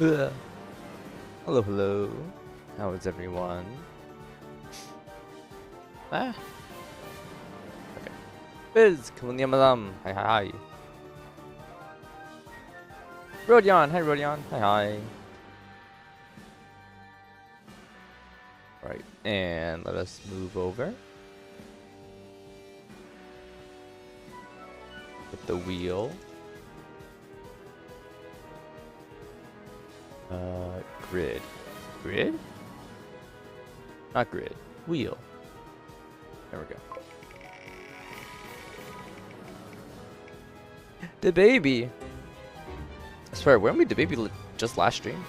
Ugh. Hello, hello. How is everyone? Ah. Okay. Biz, Kamunyamalam. Hi, hi, hi. Rodion, hi, Rodion. Hi, hi. Right, and let us move over with the wheel. Grid. Grid? Not grid. Wheel. There we go. The baby. I swear, weren't we the baby just last stream?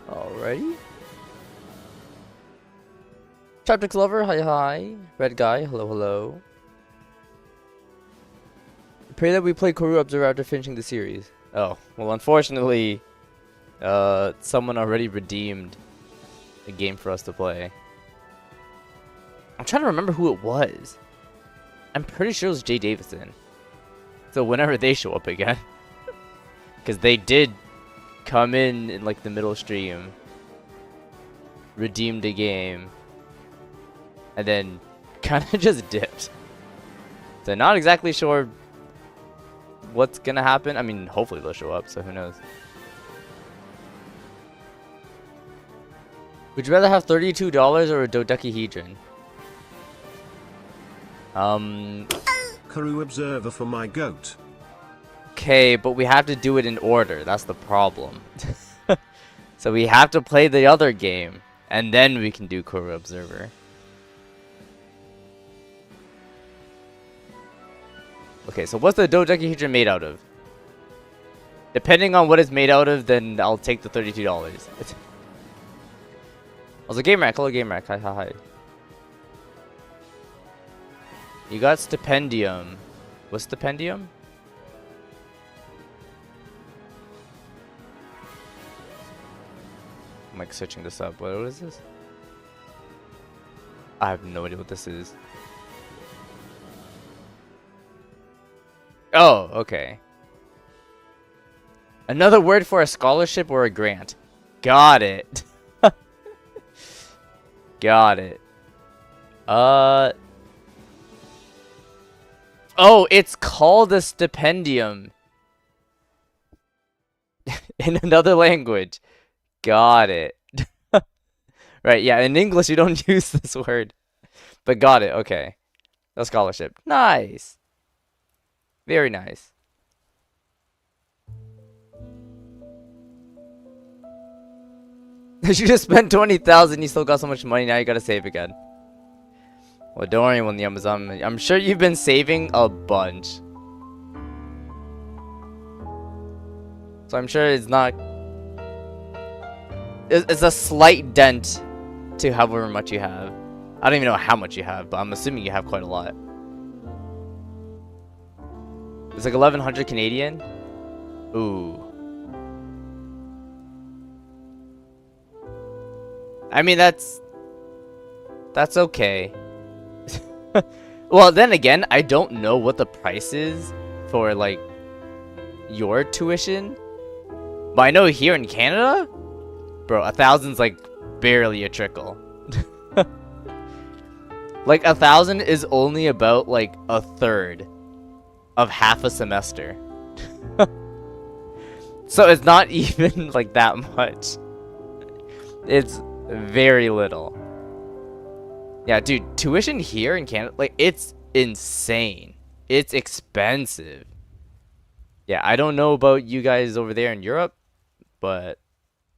Alrighty. Chaptix lover, hi hi. Red guy, hello hello. Pray that we play Koru Observer after finishing the series. Oh, well unfortunately, someone already redeemed a game for us to play. I'm trying to remember who it was. I'm pretty sure it was Jay Davison. So whenever they show up again. Because they did come in like the middle stream. Redeemed a game. And then kind of just dipped. So not exactly sure what's gonna happen. I mean, hopefully they'll show up, so who knows. Would you rather have $32 or a dodecahedron? Koru Observer for my goat. Okay, but we have to do it in order. That's the problem. So we have to play the other game, and then we can do Koru Observer. Okay, so what's the dodecahedron made out of? Depending on what it's made out of, then I'll take the $32. Also, Game Rack, hello Game Rack, hi hi hi. You got stipendium. What's stipendium? I'm like searching this up. What is this? I have no idea what this is. Oh, okay. Another word for a scholarship or a grant. Got it. Got it. Oh, it's called a stipendium. In another language. Got it. Right, yeah, in English you don't use this word. But got it, okay. A scholarship. Nice. Very nice. You just spent 20,000, you still got so much money, now you gotta save again. Well, don't worry, when the Amazon, I'm sure you've been saving a bunch. So I'm sure it's not... It's a slight dent to however much you have. I don't even know how much you have, but I'm assuming you have quite a lot. It's like 1,100 Canadian. Ooh. I mean, that's okay. Well, then again, I don't know what the price is for, like, your tuition. But I know here in Canada, bro, 1,000's like barely a trickle. Like, 1,000 is only about, like, a third of half a semester. So it's not even, like, that much. It's very little. Yeah, dude, tuition here in Canada, like, it's insane. It's expensive. Yeah, I don't know about you guys over there in Europe, but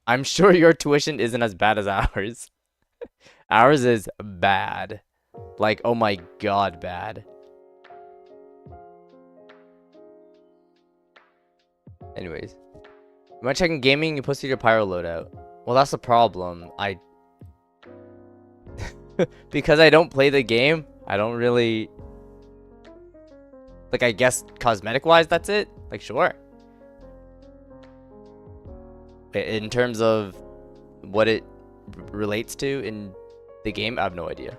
I'm sure your tuition isn't as bad as ours. Ours is bad. Like, oh my god, bad. Anyways. Am I checking gaming? You posted your pyro loadout. Well, that's the problem. Because I don't play the game, I don't really... Like, I guess cosmetic-wise, that's it? Like, sure. In terms of what it relates to in the game, I have no idea.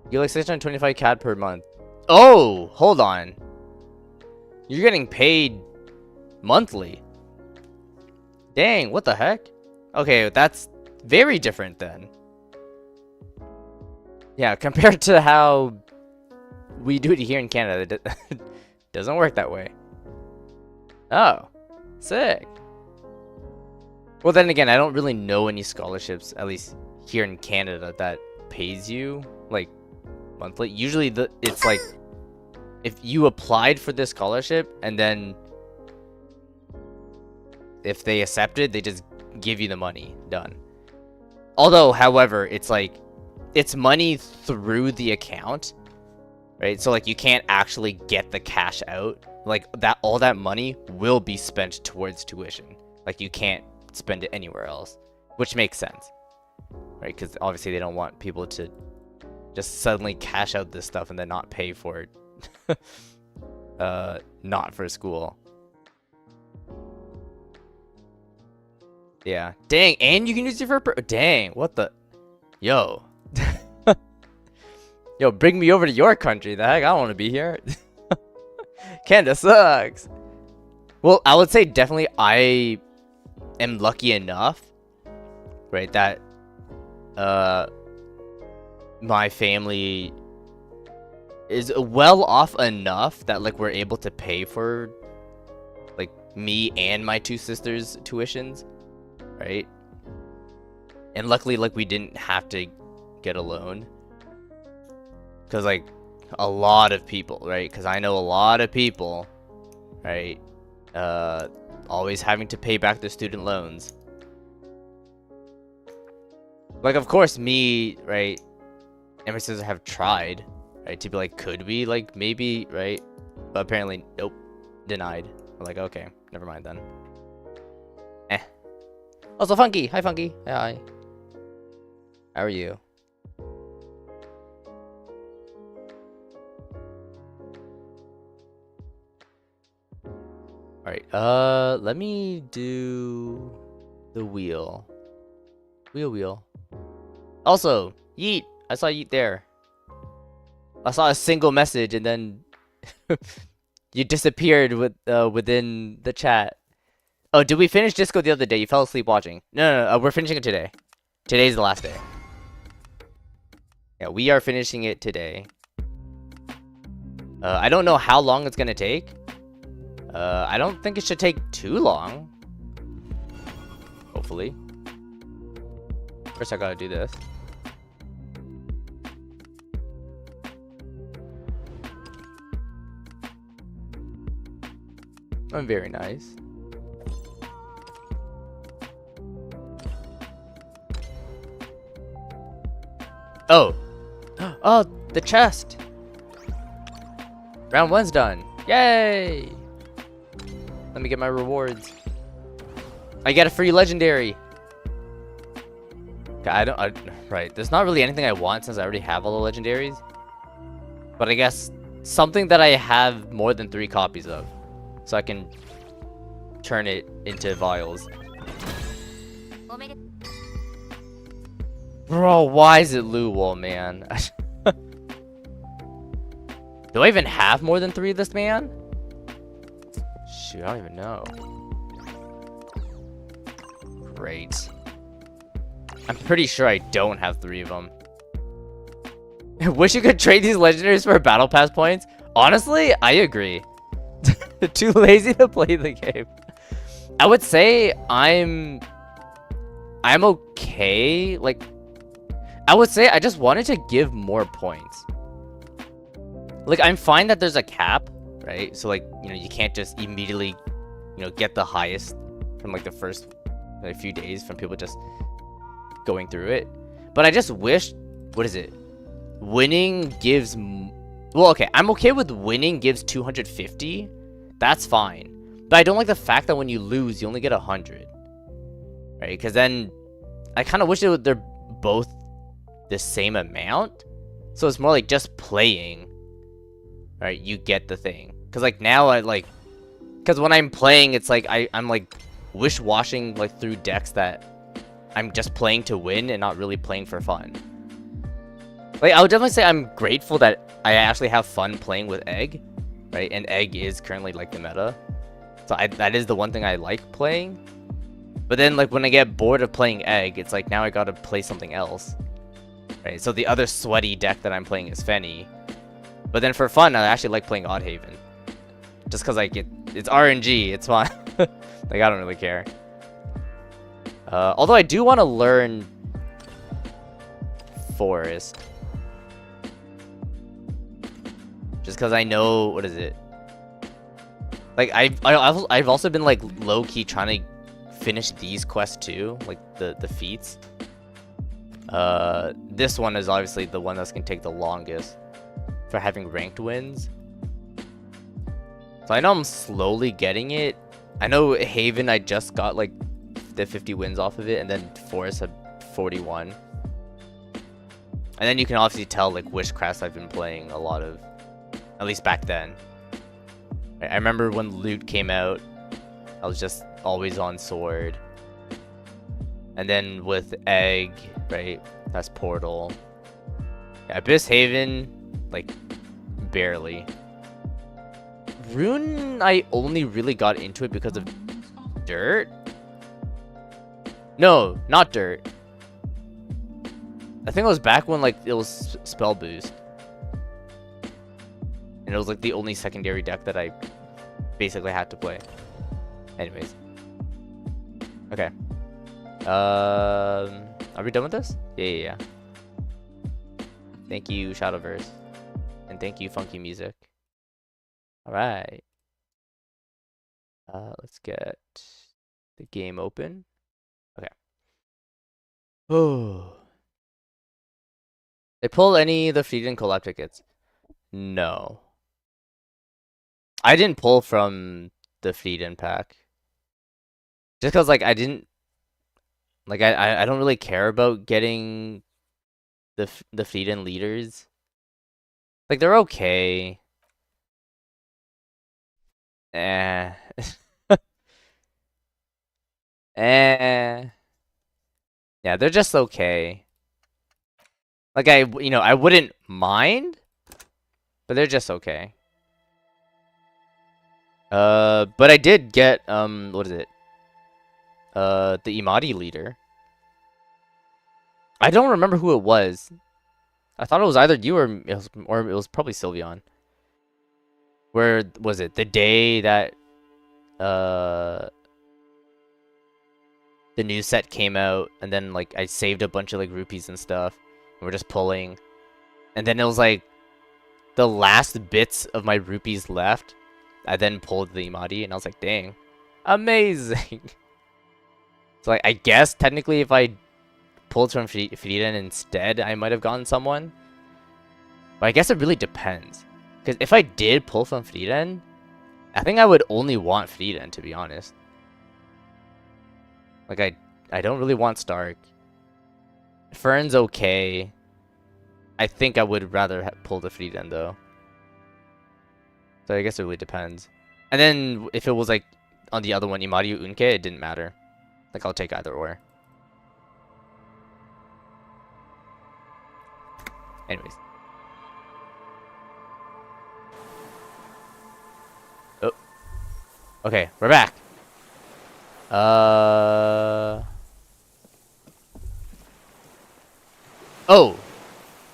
You get like 625 CAD per month. Oh, hold on. You're getting paid monthly. Dang, what the heck? Okay, that's very different then. Yeah, compared to how we do it here in Canada, it doesn't work that way. Oh, sick. Well, then again, I don't really know any scholarships, at least here in Canada, that pays you like monthly. Usually, it's like if you applied for this scholarship and then if they accept it, they just give you the money. Done. Although, however, it's like it's money through the account, right? So like you can't actually get the cash out. Like that, all that money will be spent towards tuition. Like you can't spend it anywhere else, which makes sense, right? Because obviously they don't want people to just suddenly cash out this stuff and then not pay for it. Not for school. Yeah. Dang, and you can use it for dang, what the yo. Yo, bring me over to your country. The heck, I don't want to be here. Canada sucks. Well, I would say definitely I am lucky enough, right, that my family is well off enough that like we're able to pay for like me and my two sisters' tuitions, right? And luckily like we didn't have to get a loan. Because like a lot of people, right? Because I know a lot of people, right? Always having to pay back their student loans. Like, of course, me, right? And my sister have tried, right? To be like, could we, like, maybe, right? But apparently, nope. Denied. I'm like, okay, never mind then. Eh. Also, Funky. Hi, Funky. Hi. How are you? Alright, let me do the wheel. Wheel. Also, Yeet! I saw Yeet there. I saw a single message and then you disappeared within the chat. Oh, did we finish Disco the other day? You fell asleep watching. No, we're finishing it today. Today's the last day. Yeah, we are finishing it today. I don't know how long it's gonna take. I don't think it should take too long. Hopefully. First I gotta do this. I'm very nice. Oh! Oh, the chest! Round 1's done. Yay! Let me get my rewards. I get a free legendary. Right, there's not really anything I want since I already have all the legendaries. But I guess something that I have more than 3 copies of. So I can turn it into vials. Bro, why is it Luwol, man? Do I even have more than 3 of this man? Shoot, I don't even know. Great. I'm pretty sure I don't have 3 of them. I wish you could trade these legendaries for battle pass points. Honestly, I agree. Too lazy to play the game. I would say I'm okay. Like, I would say I just wanted to give more points. Like, I'm fine that there's a cap, right? So, like, you know, you can't just immediately, you know, get the highest from, like, the first few days from people just going through it. But I just wish, what is it? Winning gives, well, okay, I'm okay with winning gives 250. That's fine. But I don't like the fact that when you lose, you only get 100. Right? Because then I kind of wish they're both the same amount. So it's more like just playing. Right? You get the thing. Because like now because when I'm playing, it's like I'm like wish-washing like through decks that I'm just playing to win and not really playing for fun. Like, I would definitely say I'm grateful that I actually have fun playing with Egg, right? And Egg is currently, like, the meta. So that is the one thing I like playing. But then, like, when I get bored of playing Egg, it's like, now I gotta play something else. Right? So the other sweaty deck that I'm playing is Fenny. But then for fun, I actually like playing Oddhaven. Just because, like, it's RNG, it's fine. Like, I don't really care. Although I do want to learn Forest. Just because I know, what is it? Like, I've also been, like, low-key trying to finish these quests too. Like, the feats. This one is obviously the one that's going to take the longest for having ranked wins. So I know I'm slowly getting it. I know Haven, I just got, like, the 50 wins off of it, and then Forest had 41. And then you can obviously tell, like, which crafts I've been playing a lot of. At least back then. I remember when Loot came out, I was just always on Sword. And then with Egg, right, that's Portal. Yeah, Abyss Haven, like, barely. Rune, I only really got into it because of Dirt. No, not Dirt. I think it was back when, like, it was Spell Boost. And it was, like, the only secondary deck that I basically had to play. Anyways. Okay. Are we done with this? Yeah. Thank you, Shadowverse. And thank you, Funky Music. Alright. Let's get the game open. Okay. Oh. They pull any of the Freedom collab tickets? No. I didn't pull from the Freedom pack. Just because, like, I didn't... Like, I don't really care about getting the Freedom leaders. Like, they're okay. Eh. Eh. Yeah, they're just okay. Like, I wouldn't mind, but they're just okay. But I did get, what is it? The Imadi leader. I don't remember who it was. I thought it was either you or it was probably Sylveon. Where was it? The day that, the new set came out, and then, like, I saved a bunch of, like, rupees and stuff, and we're just pulling, and then it was like the last bits of my rupees left. I then pulled the Imadi, and I was like, dang, amazing. So, like, I guess technically if I pulled from Frieden instead, I might have gotten someone, but I guess it really depends, because if I did pull from Frieden, I think I would only want Frieden, to be honest. Like, I don't really want Stark. Fern's okay. I think I would rather pull the Frieden, though. So I guess it really depends. And then if it was, like, on the other one, Imadi or Unke, it didn't matter. Like, I'll take either or. Anyways. Oh. Okay, we're back. Oh,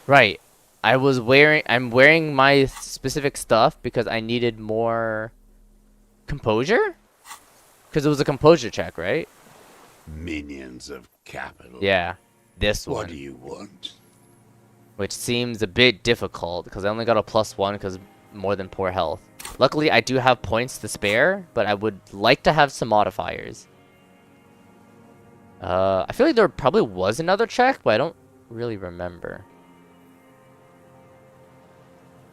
right. I'm wearing my specific stuff because I needed more composure? Because it was a composure check, right? Minions of capital. Yeah, this one. What do you want? Which seems a bit difficult because I only got a +1 because more than poor health. Luckily, I do have points to spare, but I would like to have some modifiers. I feel like there probably was another check, but I don't really remember.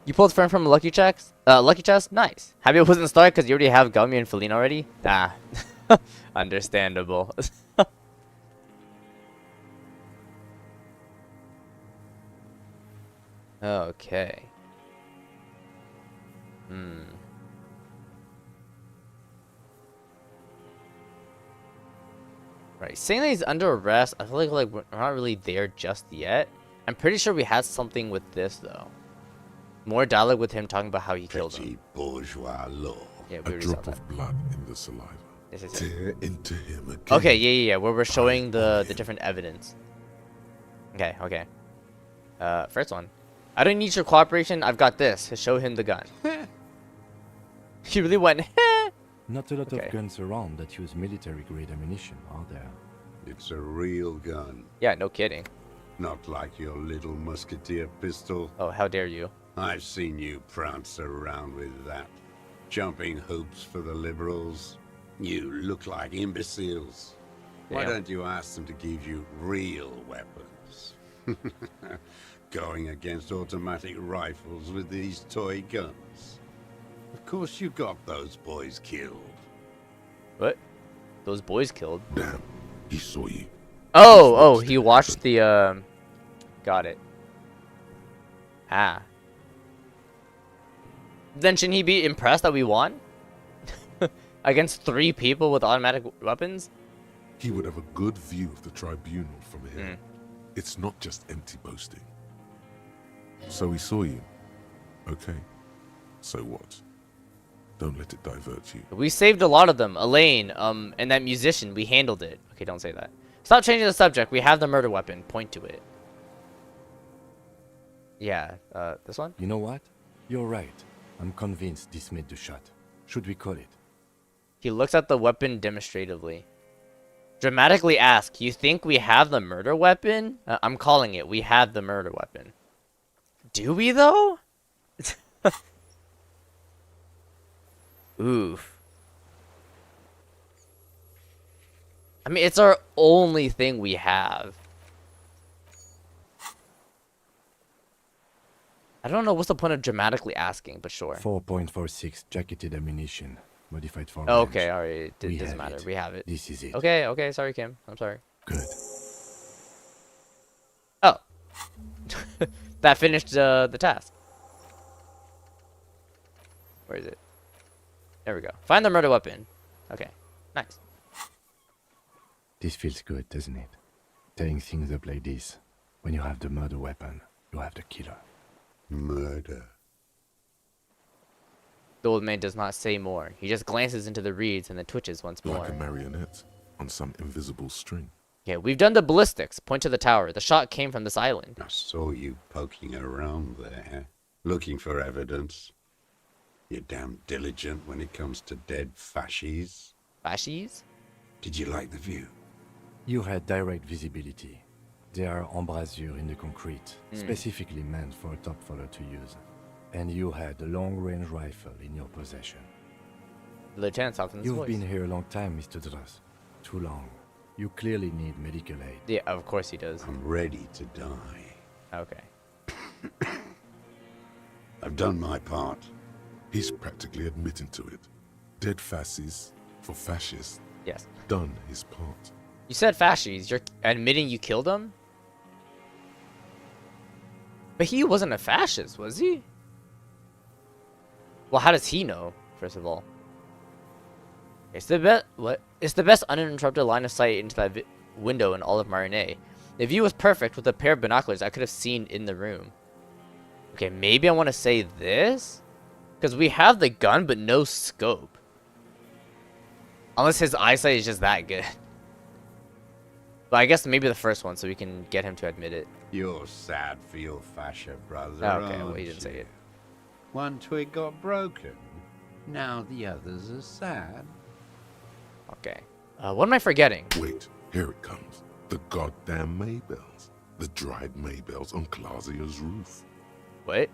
You pulled friend from Lucky Chest? Lucky Chest? Nice. Happy it wasn't Stark because you already have Gummy and Feline already? Ah. Understandable. Okay. Right, saying that he's under arrest, I feel like we're not really there just yet. I'm pretty sure we had something with this though. More dialogue with him talking about how he killed him. Petty bourgeois law. Yeah, A we already saw drop that. of blood in the saliva. Yes, yes, yes. Tear into him again. Okay, yeah. Where we're showing the different evidence. Okay. First one. I don't need your cooperation. I've got this. Show him the gun. He really went. Not a lot Okay. of guns around that use military-grade ammunition, are there? It's a real gun. Yeah, no kidding. Not like your little musketeer pistol. Oh, how dare you? I've seen you prance around with that. Jumping hoops for the liberals. You look like imbeciles. Why Damn. don't you ask them to give you real weapons? Going against automatic rifles with these toy guns. Of course you got those boys killed. What? Those boys killed. Damn, he saw you. Oh, he watched the, got it. Ah. Then shouldn't he be impressed that we won? Against 3 people with automatic weapons? He would have a good view of the tribunal from here. Mm. It's not just empty boasting. So he saw you. Okay. So what? Don't let it divert you. We saved a lot of them. Elaine, and that musician, we handled it. Okay, don't say that. Stop changing the subject. We have the murder weapon. Point to it. Yeah, this one? You know what? You're right. I'm convinced this made the shot. Should we call it? He looks at the weapon demonstratively. Dramatically ask, you think we have the murder weapon? I'm calling it. We have the murder weapon. Do we, though? Oof. I mean, it's our only thing we have. I don't know what's the point of dramatically asking, but sure. 4.46 jacketed ammunition, modified for Oh, range. okay, alright. It We doesn't have matter. it. We have it. This is it. Okay, sorry, Kim. I'm sorry. Good. Oh. That finished the task. Where is it? There we go. Find the murder weapon. Okay. Nice. This feels good, doesn't it? Tearing things up like this. When you have the murder weapon, you have the killer. Murder. The old man does not say more. He just glances into the reeds and then twitches once Like more. a marionette on some invisible string. Okay, we've done the ballistics. Point to the tower. The shot came from this island. I saw you poking around there, looking for evidence. You're damn diligent when it comes to dead fascies. Fascies? Did you like the view? You had direct visibility. There are embrasures in the concrete, specifically meant for a top follower to use. And you had a long-range rifle in your possession. The lieutenant softens his You've voice. been here a long time, Mr. Druss. Too long. You clearly need medical aid. Yeah, of course he does. I'm ready to die. Okay. I've done my part. He's practically admitting to it. Dead fascists for fascists. Yes. Done his part. You said fascies. You're admitting you killed him? But he wasn't a fascist, was he? Well, how does he know, first of all? It's the best. What? It's the best uninterrupted line of sight into that window in all of Marinette. The view was perfect. With a pair of binoculars, I could have seen in the room. Okay, maybe I want to say this, because we have the gun, but no scope. Unless his eyesight is just that good. But I guess maybe the first one, so we can get him to admit it. You're sad for your fascia brother. Oh, okay, well, aren't he didn't say you? it. One twig got broken. Now the others are sad. Okay. What am I forgetting? Wait, here it comes. The goddamn Maybells. The dried Maybells on Clausia's roof. What?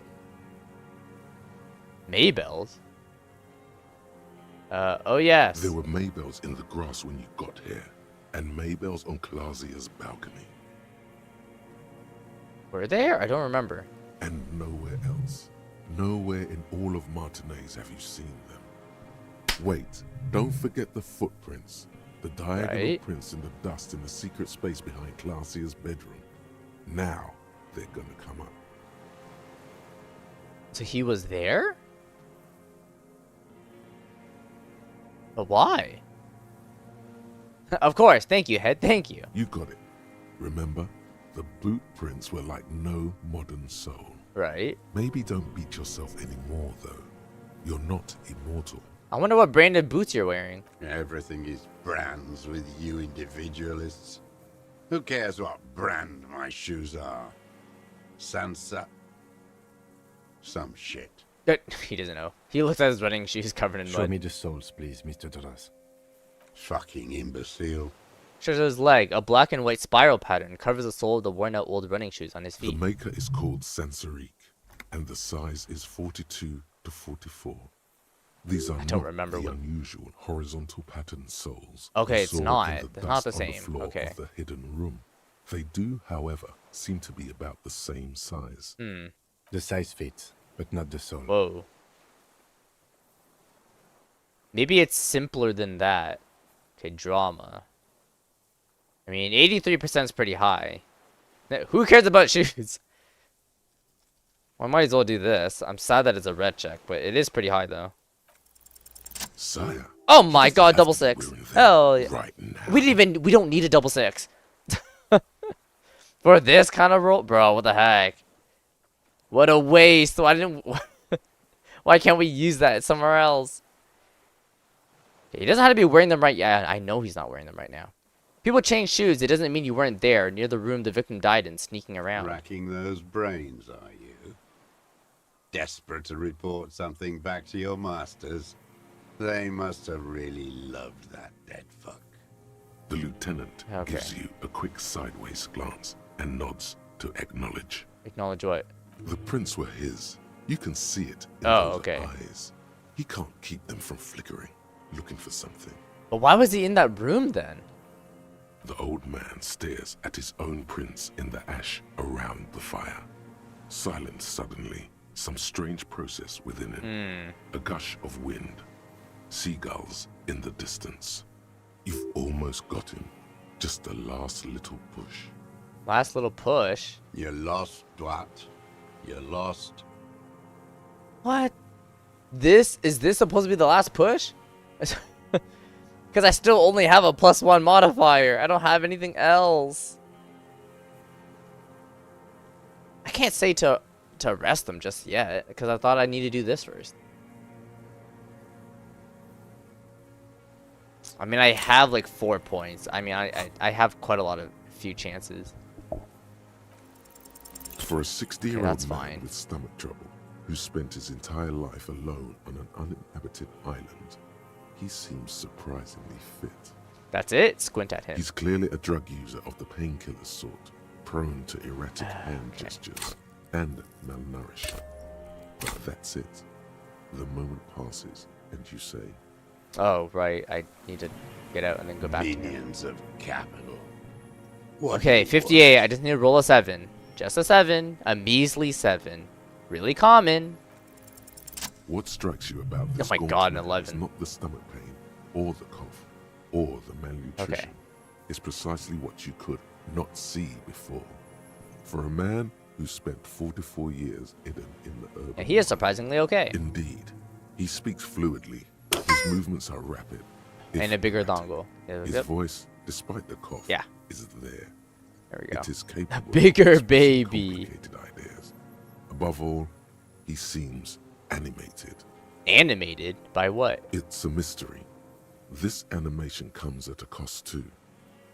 Maybells? Oh yes. There were Maybells in the grass when you got here, and Maybells on Clausia's balcony, Were there? I don't remember. and nowhere else. Nowhere in all of Martinez have you seen them. Wait, don't forget the footprints. The diagonal Right. prints in the dust in the secret space behind Clausia's bedroom. Now they're gonna come up. So he was there? But why? Of course. Thank you, Head. Thank you. You got it. Remember? The boot prints were like no modern soul. Right. Maybe don't beat yourself anymore, though. You're not immortal. I wonder what branded boots you're wearing. Everything is brands with you individualists. Who cares what brand my shoes are? Sansa? Some shit. He doesn't know. He looks at his running shoes covered in Show mud. me the soles, please, Mr. Duras. Fucking imbecile. Shows his leg. A black and white spiral pattern covers the sole of the worn-out old running shoes on his The feet. maker is called Sansarique, and the size is 42 to 44. These are don't not remember the what- unusual horizontal pattern soles. Okay, you it's saw in not. the They're not dust the on same. floor Okay. of the hidden room. They do, however, seem to be about the same size. The size fits, but not the sole. Whoa. Maybe it's simpler than that. Okay, drama. I mean, 83% is pretty high. Who cares about shoes? Well, I might as well do this. I'm sad that it's a red check, but it is pretty high, though. Sire. Oh my you god, have double to be six. wearing them Hell yeah. Right now. We don't need a double six. For this kind of roll? Bro, what the heck? What a waste. Why can't we use that somewhere else? He doesn't have to be wearing them right. Yeah, I know he's not wearing them right now. People change shoes. It doesn't mean you weren't there near the room the victim died in, sneaking around. Racking those brains, are you? Desperate to report something back to your masters? They must have really loved that dead fuck. The lieutenant Okay. gives you a quick sideways glance and nods to acknowledge. Acknowledge what? The prints were his. You can see it in Oh, those okay. eyes. He can't keep them from flickering, looking for something. But why was he in that room then? The old man stares at his own prints in the ash around the fire. Silent suddenly, some strange process within him. A gush of wind. Seagulls in the distance. You've almost got him. Just the last little push. Last little push. You lost, what? You lost? What? Is this supposed to be the last push? Because I still only have a +1 modifier. I don't have anything else. I can't say to arrest them just yet, because I thought I need to do this first. I mean, I have like 4 points. I mean, I have quite a lot of few chances. For a 60-year-old that's man fine. with stomach trouble, who spent his entire life alone on an uninhabited island, he seems surprisingly fit. That's it? Squint at him. He's clearly a drug user of the painkiller sort, prone to erratic hand gestures and malnourished. But that's it. The moment passes, and you say, Oh, right. I need to get out and then go back to him. Minions of capital. What Okay, do you 58. I just need to roll a 7. Just a 7. A measly 7. Really common. what strikes you about this my gaunt God, an man is 11. not the stomach pain, or the cough, or the malnutrition. Okay. It's precisely what you could not see before. For a man who spent 44 years hidden in the urban And he is mine, surprisingly okay. Indeed. He speaks fluidly. His movements are rapid. if And a bigger erratic. dongle. Yeah, His yep. voice, despite the cough, Yeah. is there. There we go. It is capable of bigger expressing baby. complicated ideas. Above all, he seems animated. Animated? By what? It's a mystery. This animation comes at a cost too.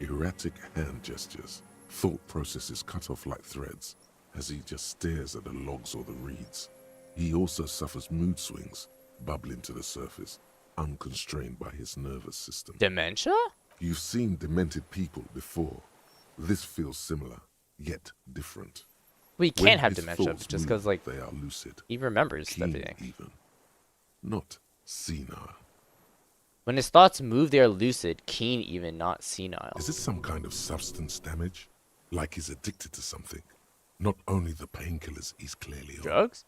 Erratic hand gestures, thought processes cut off like threads, as he just stares at the logs or the reeds. He also suffers mood swings, bubbling to the surface, unconstrained by his nervous system. Dementia? You've seen demented people before. This feels similar, yet different. We When can't have his dementia thoughts just move, because, like, they are lucid, he remembers keen everything. even, not senile. When his thoughts move, they are lucid, keen even, not senile. Is it some kind of substance damage? Like he's addicted to something? Not only the painkillers he's clearly on. Drugs?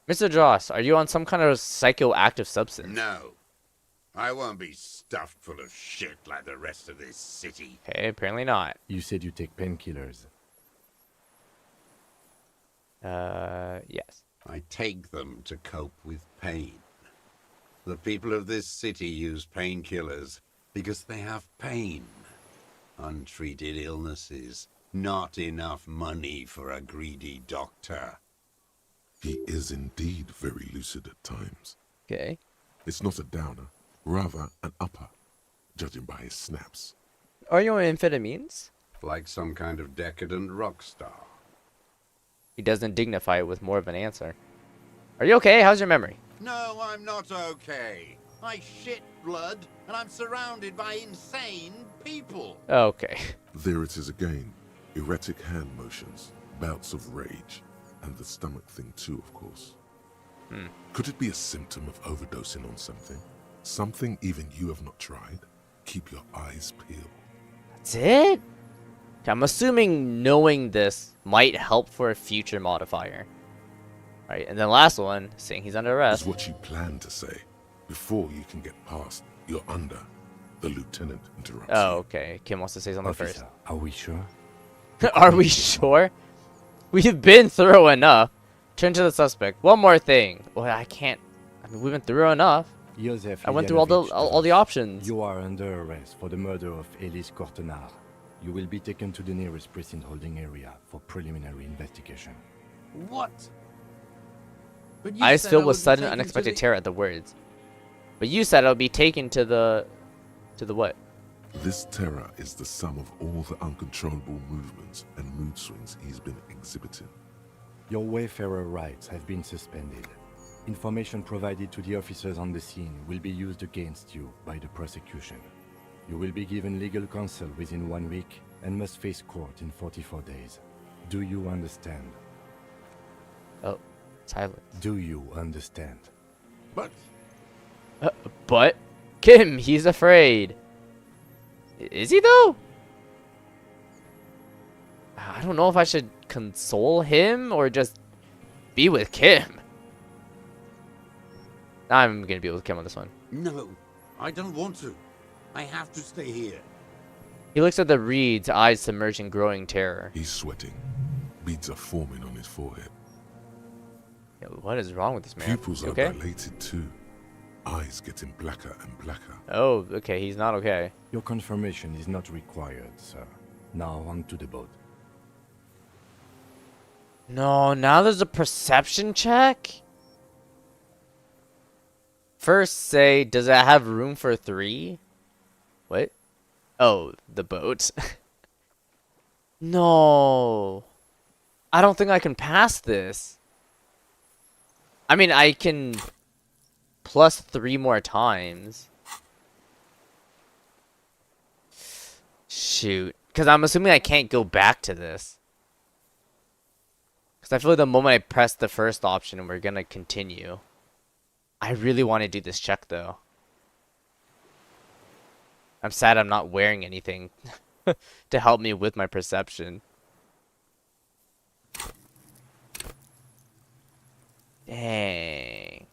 Mr. Joss, are you on some kind of psychoactive substance? No. I won't be stuffed full of shit like the rest of this city. Okay, apparently not. You said you take painkillers. Yes. I take them to cope with pain. The people of this city use painkillers because they have pain. Untreated illnesses, Not enough money for a greedy doctor. He is indeed very lucid at times. Okay. It's not a downer, rather an upper, judging by his snaps. Are you on amphetamines? Like some kind of decadent rock star. He doesn't dignify it with more of an answer. Are you okay? How's your memory? No, I'm not okay. I shit blood, and I'm surrounded by insane people. Okay. There it is again. Erratic hand motions, bouts of rage, and the stomach thing too, of course. Could it be a symptom of overdosing on something? Something even you have not tried? Keep your eyes peeled. That's it? I'm assuming knowing this might help for a future modifier. Right, and then last one, saying he's under Is arrest. what you plan to say. Before you can get past, you're under. The lieutenant interrupts Oh, you. okay. Kim wants to say something first. Officer, are we sure? Are we sure? We've been thorough enough. Turn to the suspect. One more thing. Well, I can't. I mean, we've been thorough enough. Josef I went through all the Ilyanovich, options. You are under arrest for the murder of Elise Cortenard. You will be taken to the nearest precinct holding area for preliminary investigation. What? But you Eyes said filled I with would be sudden, taken to unexpected the- terror at the words. But you said I would be taken to the what? This terror is the sum of all the uncontrollable movements and mood swings he's been exhibiting. Your wayfarer rights have been suspended. Information provided to the officers on the scene will be used against you by the prosecution. You will be given legal counsel within 1 week and must face court in 44 days. Do you understand? Oh, silence. Do you understand? But But Kim, he's afraid. Is he though? I don't know if I should console him or just be with Kim. I'm gonna be with Kim on this one. no, I don't want to. I have to stay here. He looks at the reeds, eyes submerged in growing terror. He's sweating. Beads are forming on his forehead. Yo, what is wrong with this man? Pupils You are okay? dilated too. Eyes getting blacker and blacker. Oh, okay, he's not okay. Your confirmation is not required, sir. Now on to the boat. No, now there's a perception check? First say, does it have room for 3? What? Oh, the boat. No. I don't think I can pass this. I mean, I can plus 3 more times. Shoot. Because I'm assuming I can't go back to this. Because I feel like the moment I press the first option, we're going to continue. I really want to do this check, though. I'm sad I'm not wearing anything to help me with my perception. Dang.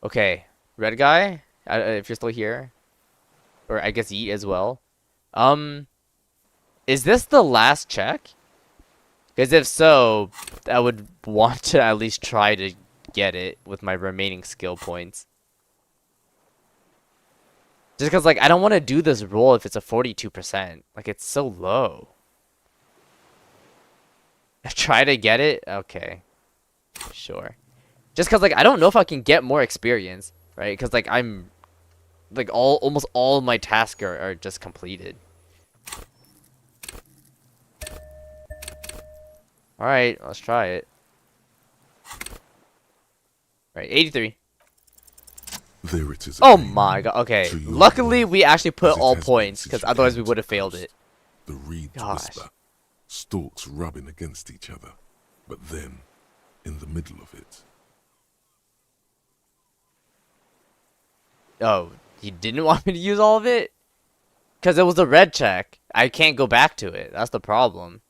Okay, red guy, if you're still here. Or I guess Yeet as well. Is this the last check? Because if so, I would want to at least try to get it with my remaining skill points. Just because, like, I don't want to do this roll if it's a 42%. Like, it's so low. Try to get it? Okay. Sure. Just because, like, I don't know if I can get more experience, right? Because, like, I'm... Like, almost all of my tasks are just completed. Alright, let's try it. Right, 83. There it is. Oh again. my god, okay. To your Luckily, north, we actually as put it all has been points, since because you otherwise we came to would have the failed coast. it. The reeds Gosh. whisper, stalks rubbing against each other. But then, in the middle of it, Oh, you didn't want me to use all of it? Because it was a red check. I can't go back to it. That's the problem.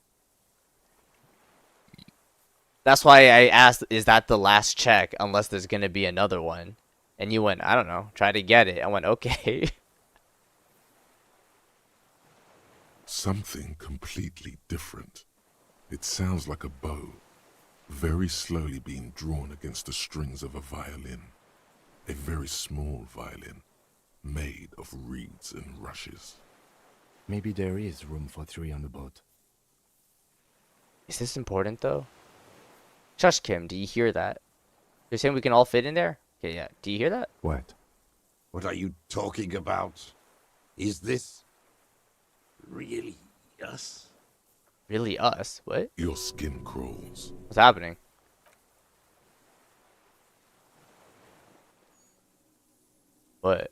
That's why I asked, is that the last check, unless there's going to be another one? And you went, I don't know, try to get it. I went, okay. something completely different. It sounds like a bow, very slowly being drawn against the strings of a violin. A very small violin, made of reeds and rushes. Maybe there is room for 3 on the boat. Is this important though? Shush, Kim, do you hear that? You're saying we can all fit in there? Okay, yeah. Do you hear that? What? What are you talking about? Is this really us? Really us? What? Your skin crawls. What's happening? What?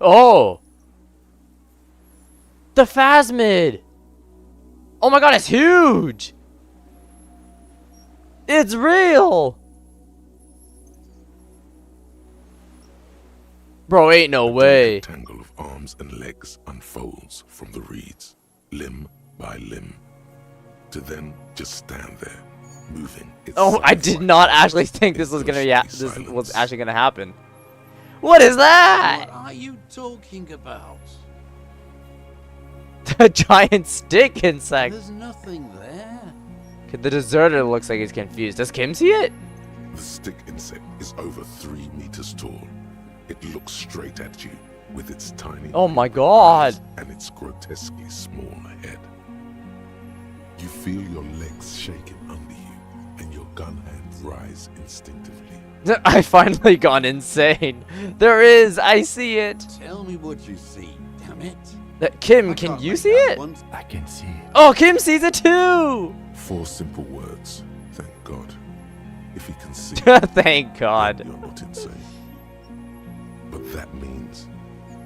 Oh! The phasmid! Oh my god, it's huge! It's real! Bro, ain't no way. A tangle of arms and legs unfolds from the reeds, limb by limb, to then just stand there, moving. Oh, I did not actually think this was gonna this was actually gonna happen. What is that? What are you talking about? The giant stick insect. There's nothing there. The deserter looks like he's confused. Does Kim see it? The stick insect is over 3 meters tall. It looks straight at you with its tiny Oh my god. eyes and its grotesquely small head. You feel your legs shaking under you and your gun hand rise instinctively. I finally gone insane. There is. I see it. Tell me what you see, damn it. Kim, I can can't you make see out it? one- I can see it. Oh, Kim sees it too. 4 simple words. Thank God. If he can see, Thank God. you're not insane. But that means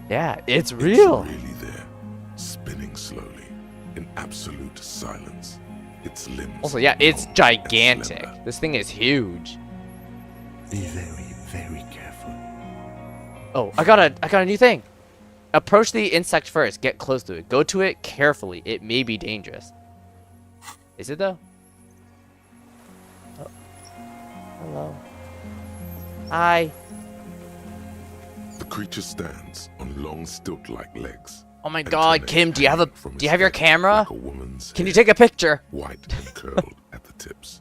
Yeah, it's real. It's really there, spinning slowly, in absolute silence. Its limbs. Also, yeah, it's long and gigantic. slender. This thing is huge. Be very, very careful. Oh, I got a new thing. Approach the insect first. Get close to it. Go to it carefully. It may be dangerous. Is it though? Oh. Hello. Hi. The creature stands on long stilt-like legs. Oh my and God, terminates Kim, do you have hanging from do its you have your head camera? like a woman's Can you head, take a picture? white and curled at the tips.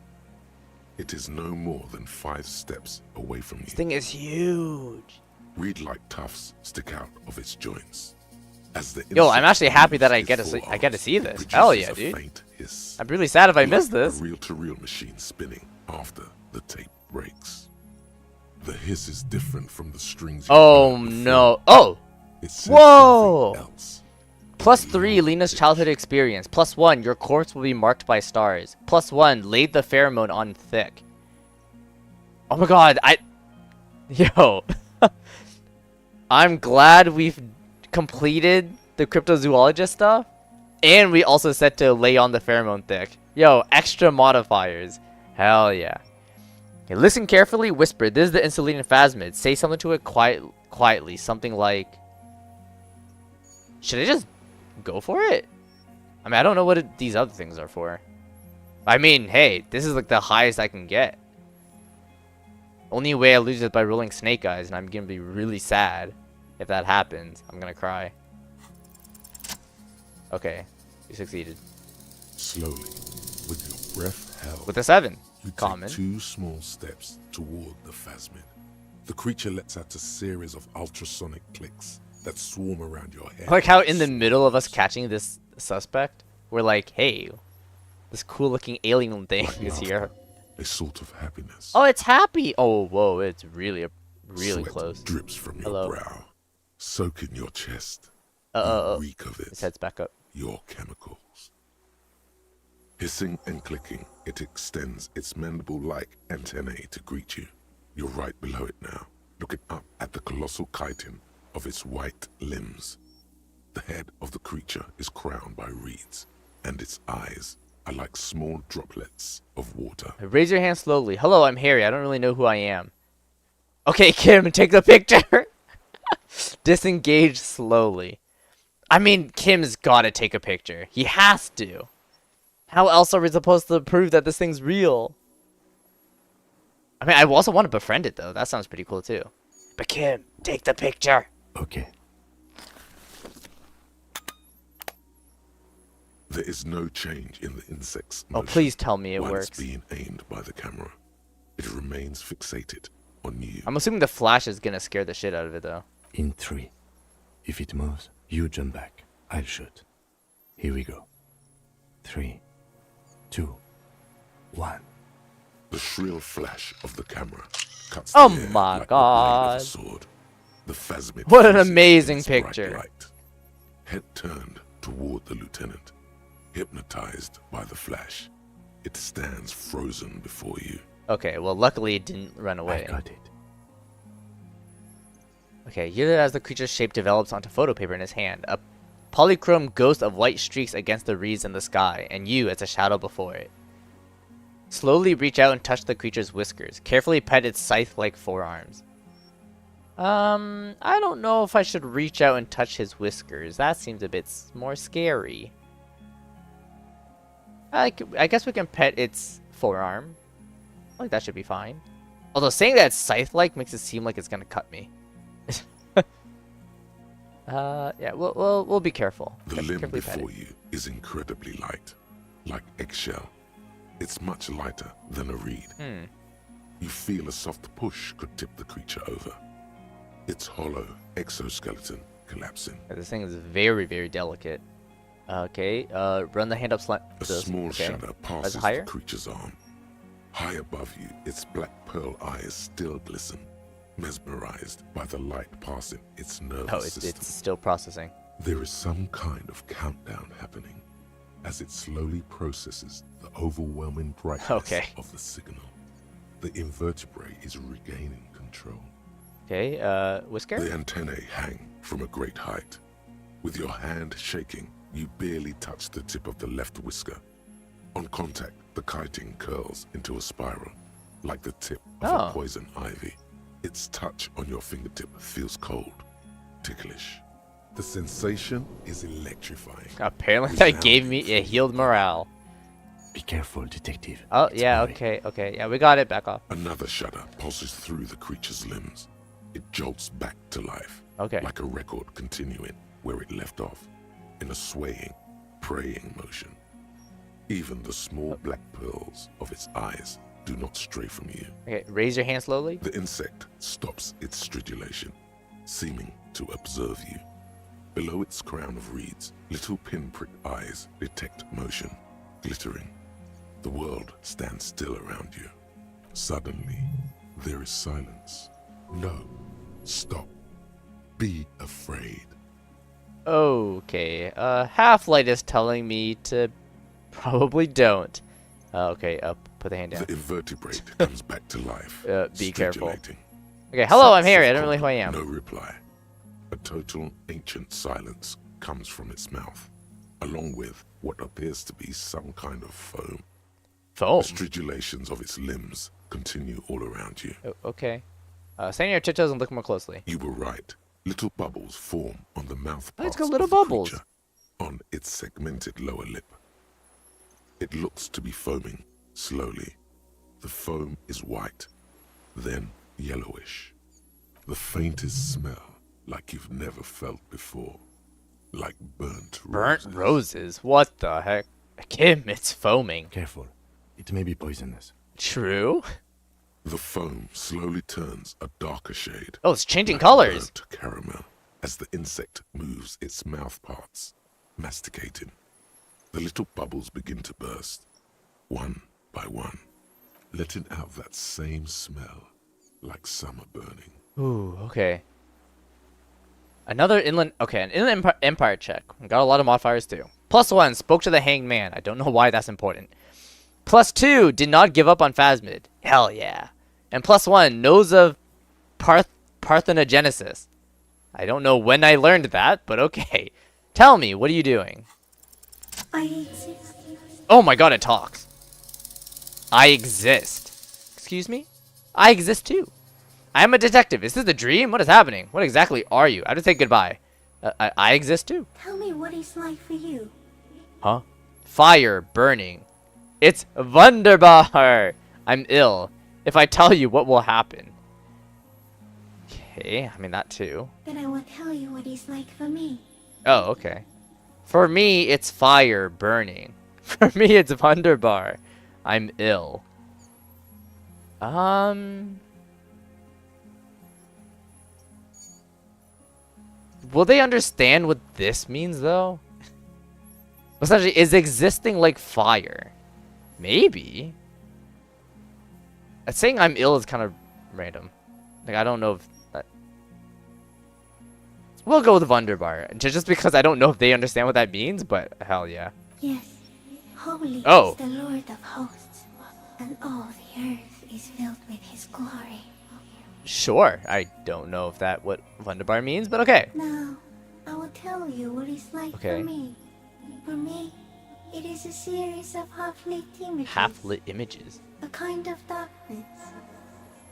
It is no more than 5 steps away from you. This thing is huge. Reed-like tufts stick out of its joints. As the Yo, I'm insect actually happy that I moves get to its see forearms, this. it Hell produces yeah, a dude. faint hiss, I'm really sad if I like missed this. a reel-to-reel machine spinning after the tape breaks. The hiss is different from the strings. you Oh heard before. no. Oh! It says Whoa! something else. +3, Lena's childhood experience. +1, your corpse will be marked by stars. +1, laid the pheromone on thick. Oh my god, Yo. I'm glad we've completed the cryptozoologist stuff. And we also set to lay on the pheromone thick. Yo, extra modifiers. Hell yeah. Okay, listen carefully, whisper. This is the insulating phasmid. Say something to it quietly. Something like... Should I just go for it? I mean, I don't know what these other things are for. I mean, hey, this is like the highest I can get. Only way I lose is by rolling snake eyes, and I'm gonna be really sad if that happens. I'm gonna cry. Okay, you succeeded. Slowly, with your breath held, With a 7. you Common. take 2 small steps toward the phasmid. The creature lets out a series of ultrasonic clicks that swarm around your head. I like how in the middle of us catching this suspect, we're like, hey, this cool looking alien thing is here. A sort of happiness. Oh, it's happy. Oh, whoa, it's really Sweat close. drips from your Hello. brow, soaking your chest. Uh-oh. You reek of His it, head's back up. your chemicals. Hissing and clicking, it extends its mandible-like antennae to greet you. You're right below it now, looking up at the colossal chitin of its white limbs. The head of the creature is crowned by reeds, and its eyes are like small droplets of water. Raise your hand slowly. Hello, I'm Harry. I don't really know who I am. Okay, Kim, take the picture. Disengage slowly. I mean, Kim's gotta take a picture. He has to. How else are we supposed to prove that this thing's real? I mean, I also want to befriend it, though. That sounds pretty cool, too. But Kim, take the picture. Okay. There is no change in the insect's Oh, motion please tell me it while works. it's being aimed by the camera. It remains fixated on you. I'm assuming the flash is gonna scare the shit out of it, though. In 3. If it moves, you jump back. I'll shoot. Here we go. 3, 2, 1. The shrill flash of the camera cuts Oh the air my like God. the blade of a sword. The phasmid What an freezes amazing in its bright picture. light. Head turned toward the lieutenant, hypnotized by the flash. It stands frozen before you. Okay, well, luckily it didn't run I away. got it. Okay, here as the creature's shape develops onto photo paper in his hand, a polychrome ghost of white streaks against the reeds in the sky, and you as a shadow before it. Slowly reach out and touch the creature's whiskers. Carefully pet its scythe-like forearms. I don't know if I should reach out and touch his whiskers. That seems a bit more scary. I guess we can pet its forearm. Like, that should be fine. Although saying that it's scythe-like makes it seem like it's gonna cut me. Yeah, we'll be careful. The limb Carefully pet before it. you is incredibly light, like eggshell. It's much lighter than a reed. You feel a soft push could tip the creature over. Its hollow exoskeleton collapsing. Yeah, this thing is very, very delicate. Okay, run the hand up A small shadow passes higher? the creature's arm. High above you, its black pearl eyes still glisten, mesmerized by the light passing its nervous Oh, system. it's still processing. There is some kind of countdown happening as it slowly processes the overwhelming brightness Okay. of the signal. The invertebrate is regaining control. Okay, whisker? The antennae hang from a great height. With your hand shaking, you barely touch the tip of the left whisker. On contact, the chitin curls into a spiral, like the tip of Oh. a poison ivy. Its touch on your fingertip feels cold, ticklish. The sensation is electrifying. Apparently that gave me a healed morale. Be careful, detective. Oh, It's yeah, blurry. okay. Yeah, we got it. Back off. Another shudder pulses through the creature's limbs. It jolts back to life, Okay. like a record continuing where it left off, in a swaying, praying motion. Even the small black pearls of its eyes do not stray from you. Okay, raise your hand slowly. The insect stops its stridulation, seeming to observe you. Below its crown of reeds, little pinprick eyes detect motion, glittering. The world stands still around you. Suddenly, there is silence. No, stop. Be afraid. Okay, Half-Light is telling me to probably don't. Okay, put the hand down. The invertebrate comes back to life. Be careful. stridulating. Okay, hello, I'm here. I Self-confident, don't really know who I am. No reply. A total ancient silence comes from its mouth, along with what appears to be some kind of foam. Foam. The stridulations of its limbs continue all around you. Okay. Stand on your tiptoes and look more closely. You were right. Little bubbles form on the mouth Oh, it's parts got little of the bubbles. creature, on its segmented lower lip. It looks to be foaming slowly. The foam is white, then yellowish. The faintest smell like you've never felt before. Like burnt Burnt roses. roses? What the heck? Kim, it's foaming. Careful. It may be poisonous. True? The foam slowly turns a darker shade. Oh, it's changing like colors. burnt caramel as the insect moves its mouth parts, masticating. The little bubbles begin to burst, one by one, letting out that same smell like summer burning. Ooh, okay. Another inland... Okay, an inland empire check. We got a lot of modifiers too. +1, spoke to the hanged man. I don't know why that's important. +2, did not give up on Phasmid. Hell yeah. And +1, knows of parthenogenesis. I don't know when I learned that, but okay. Tell me, what are you doing? I exist. Oh my god, it talks. I exist. Excuse me? I exist too. I am a detective. Is this a dream? What is happening? What exactly are you? I have to say goodbye. I exist too. Tell me what it's like for you. Huh? Fire burning. It's wunderbar. I'm ill. If I tell you, what will happen? Okay, I mean that too. Then I will tell you what it's like for me. Oh, okay. For me, it's fire burning. For me, it's wunderbar. I'm ill. will they understand what this means though? Essentially, is existing like fire? Maybe. Saying I'm ill is kind of random. Like, I don't know if that... We'll go with Wunderbar. Just because I don't know if they understand what that means, but hell yeah. Yes, holy Oh. is the Lord of hosts, and all the earth is filled with his glory. Sure. I don't know if that what Wunderbar means, but okay. Now, I will tell you what it's like Okay. for me. For me, it is a series of half-lit images. Half-lit images. A kind of darkness,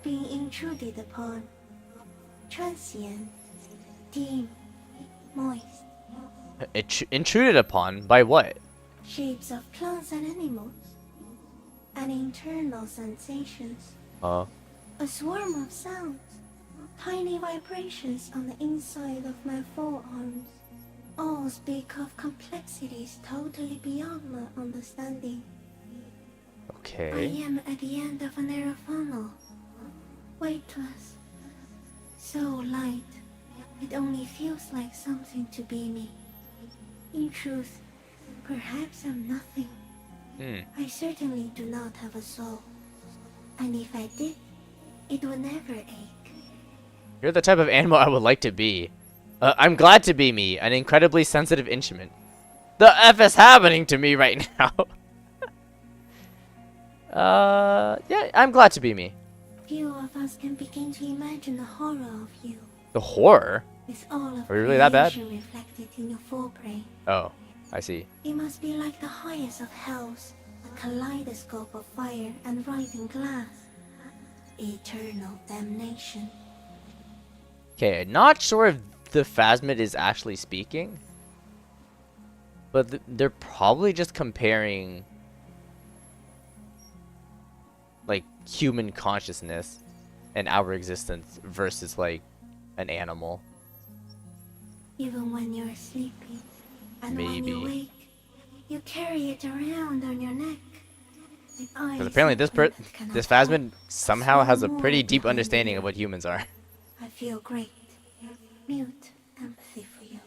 being intruded upon. Transient, dim, moist. Intruded upon by what? Shapes of plants and animals. And internal sensations. A swarm of sounds. Tiny vibrations on the inside of my forearms. All speak of complexities totally beyond my understanding. Okay. I am at the end of a narrow funnel. Weightless. So light, it only feels like something to be me. In truth, perhaps I'm nothing. I certainly do not have a soul. And if I did, it would never ache. You're the type of animal I would like to be. I'm glad to be me, an incredibly sensitive instrument. The F is happening to me right now. Yeah, I'm glad to be me. Few of us can begin to imagine the horror of you. The horror? With all of Are we really that bad? creation reflected in your forebrain. Oh, I see. It must be like the highest of hells, a kaleidoscope of fire and writhing glass. Eternal damnation. Okay, not sure if the Phasmid is actually speaking. But they're probably just comparing like human consciousness and our existence versus like an animal. Even when you're sleeping, and Maybe. when you wake, you carry it around on your neck. Because apparently this Phasmid somehow has a pretty deep understanding of what humans are. I feel great, mute empathy for you.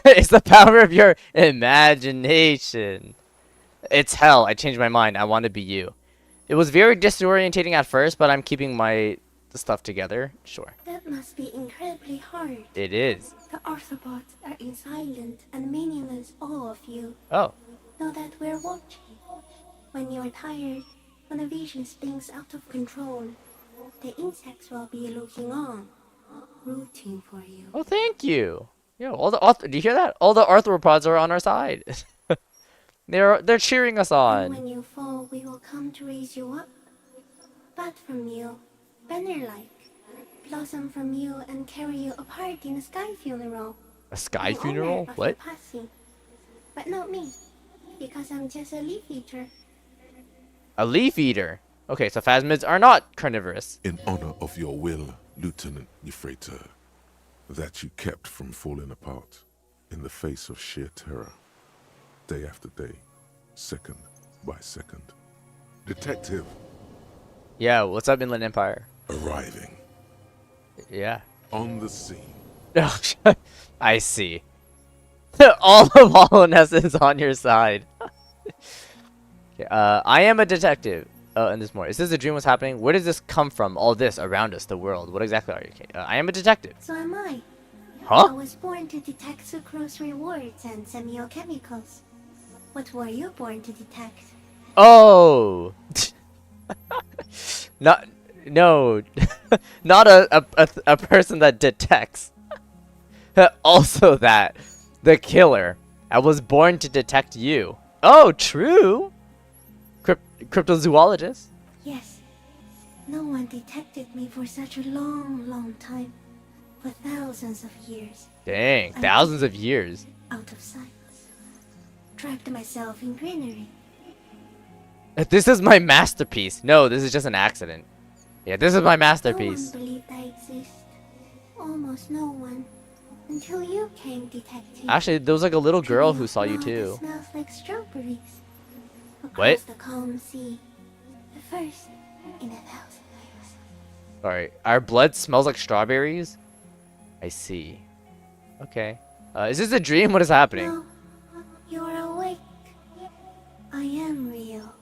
It's the power of your imagination. It's hell. I changed my mind. I want to be you. It was very disorientating at first, but I'm keeping my stuff together. Sure. That must be incredibly hard. It is. The arthropods are in silent and meaningless awe of you. Oh. Know that we're watching. When you're tired, when the vision spins out of control, the insects will be looking on, rooting for you. Oh, thank you. Yo, all the do you hear that? All the arthropods are on our side. They're cheering us And on. when you fall, we will come to raise you up. Bud from you, banner-like, blossom from you and carry you apart in a sky funeral. A sky In honor funeral? of your What? passing. But not me, because I'm just a leaf eater. A leaf eater. Okay, so Phasmids are not carnivorous. In honor of your will, Lieutenant Euphrator, that you kept from falling apart in the face of sheer terror, day after day, second by second. Detective, Yeah, what's up, Inland Empire? arriving Yeah. on the scene. I see. All of Hollowness is on your side. Okay, I am a detective. And there's more. Is this a dream? What's happening? Where does this come from? All this around us, the world. What exactly are you? Okay, I am a detective. So am I. I Huh? was born to detect sucrose rewards and semiochemicals. What were you born to detect? Oh. Not. No. Not a person that detects. Also that. The killer. I was born to detect you. Oh, true. Cryptozoologist. Yes. No one detected me for such a long, long time. For thousands of years. Dang, thousands of years. Out of sight. Trapped myself in greenery. This is my masterpiece. No, this is just an accident. Yeah, this is my masterpiece. No one believed I exist. Almost no one. Until you came, detective. Actually, there was like a little girl who Tripping saw you up blood that too. smells like strawberries. Across What? the calm sea. The first in 1,000 years. Alright, our blood smells like strawberries? I see. Okay. Is this a dream? What is happening? No, you're awake. I am real.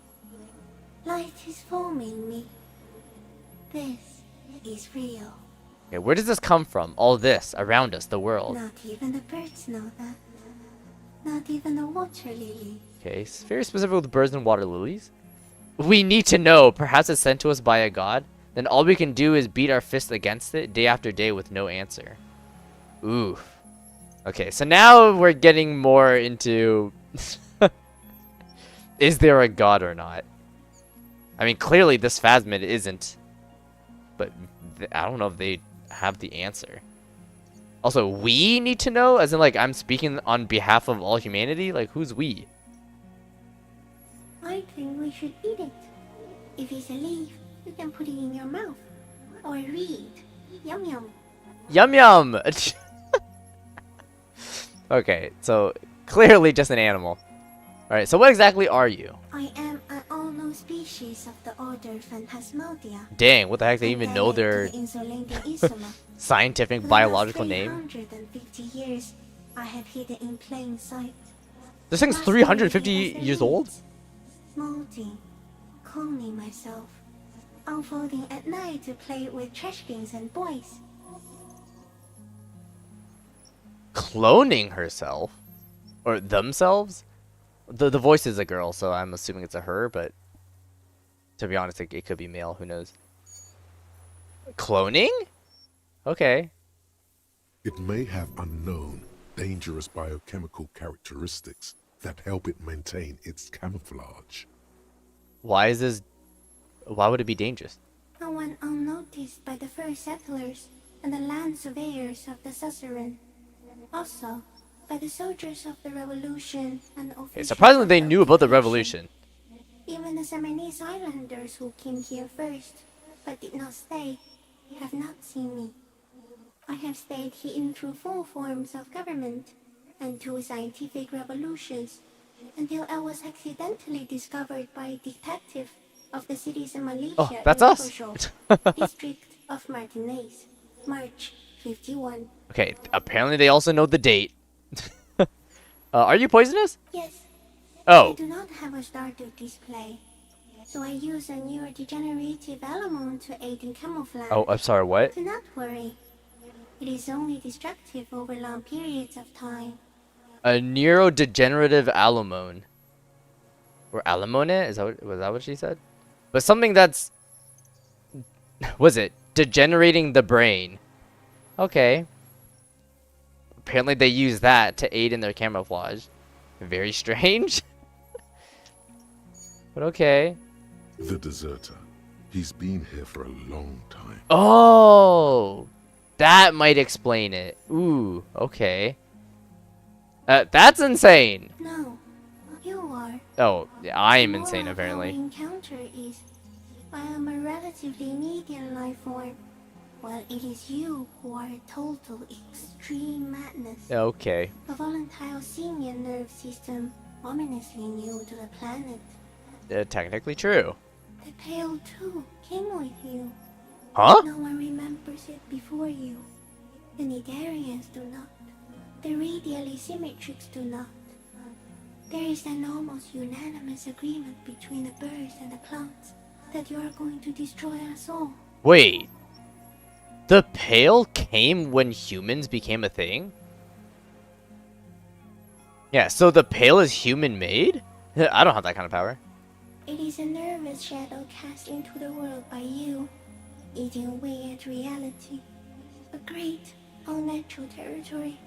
Light is forming me. This is real. Okay, where does this come from? All this around us, the world. Not even the birds know that. Not even the water lily. Okay, it's very specific with birds and water lilies. We need to know. Perhaps it's sent to us by a god. Then all we can do is beat our fist against it day after day with no answer. Oof. Okay, so now we're getting more into... Is there a god or not? I mean, clearly this Phasmid isn't. But I don't know if they have the answer. Also, we need to know? As in, like, I'm speaking on behalf of all humanity? Like, who's we? I think we should eat it. If it's a leaf, you can put it in your mouth. Or read. Yum yum. Yum yum! Okay, so clearly just an animal. Alright, so what exactly are you? I am an unknown species of the order Phantasmadia. Dang, what the heck? They even know their scientific, biological name? 350 years, I have hidden in plain sight. This thing's 350 years old? Molding, cloning myself, unfolding at night to play with trash bins and boys. Cloning herself? Or themselves? The voice is a girl, so I'm assuming it's a her, but to be honest, it could be male, who knows. Cloning? Okay. It may have unknown, dangerous biochemical characteristics that help it maintain its camouflage. Why would it be dangerous? No one unnoticed by the first settlers and the land surveyors of the suzerain. Also, by the soldiers of the revolution and officials. Okay, surprisingly, they knew about the revolution. Even the Samanese islanders who came here first, but did not stay, have not seen me. I have stayed hidden through 4 forms of government and 2 scientific revolutions, until I was accidentally discovered by a detective of the citizen militia Oh, that's in us. Peugeot, district of Martinez, March 51. Okay, apparently they also know the date. Are you poisonous? Yes. Oh. I do not have a starter display, so I use a neurodegenerative element to aid in camouflage. Oh, I'm sorry, what? Do not worry. It is only destructive over long periods of time. A neurodegenerative alamone. Or alamone? Was that what she said? But something that's... Was it? Degenerating the brain. Okay. Apparently they use that to aid in their camouflage. Very strange. But okay. The deserter. He's been here for a long time. Oh! That might explain it. Ooh, okay. That's insane! No, you are. Oh, yeah, I am More insane of apparently. Our encounter is, I am a relatively medium life form, while it is you who are a total extreme madness. Okay. A volatile senior nerve system, ominously new to the planet. Technically true. The Pale too came with you. Huh? No one remembers it before you. The Nidarians do not. The radially symmetrics do not. There is an almost unanimous agreement between the birds and the plants that you are going to destroy us all. Wait. The Pale came when humans became a thing? Yeah, so the Pale is human-made? I don't have that kind of power. It is a nervous shadow cast into the world by you, eating away at reality. A great, unnatural territory.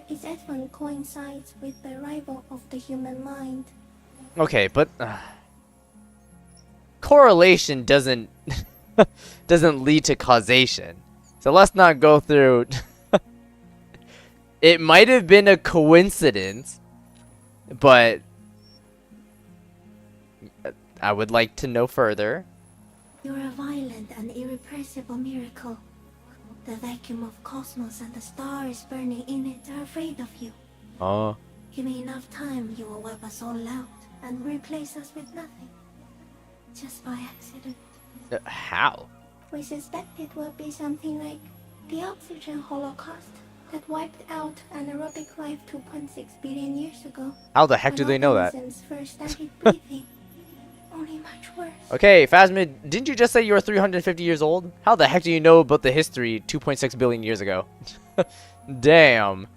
Its advent coincides with the arrival of the human mind. Okay, but... correlation doesn't... doesn't lead to causation. So let's not go through... It might have been a coincidence, but... I would like to know further. You're a violent and irrepressible miracle. The vacuum of cosmos and the stars burning in it are afraid of you. Oh. Give me enough time, you will wipe us all out and replace us with nothing. Just by accident. How? We suspect it will be something like the oxygen holocaust that wiped out anaerobic life 2.6 billion years ago. How the heck do when they know that? organisms first started breathing. Only much worse. Okay, Phasmid, didn't you just say you were 350 years old? How the heck do you know about the history 2.6 billion years ago? Damn.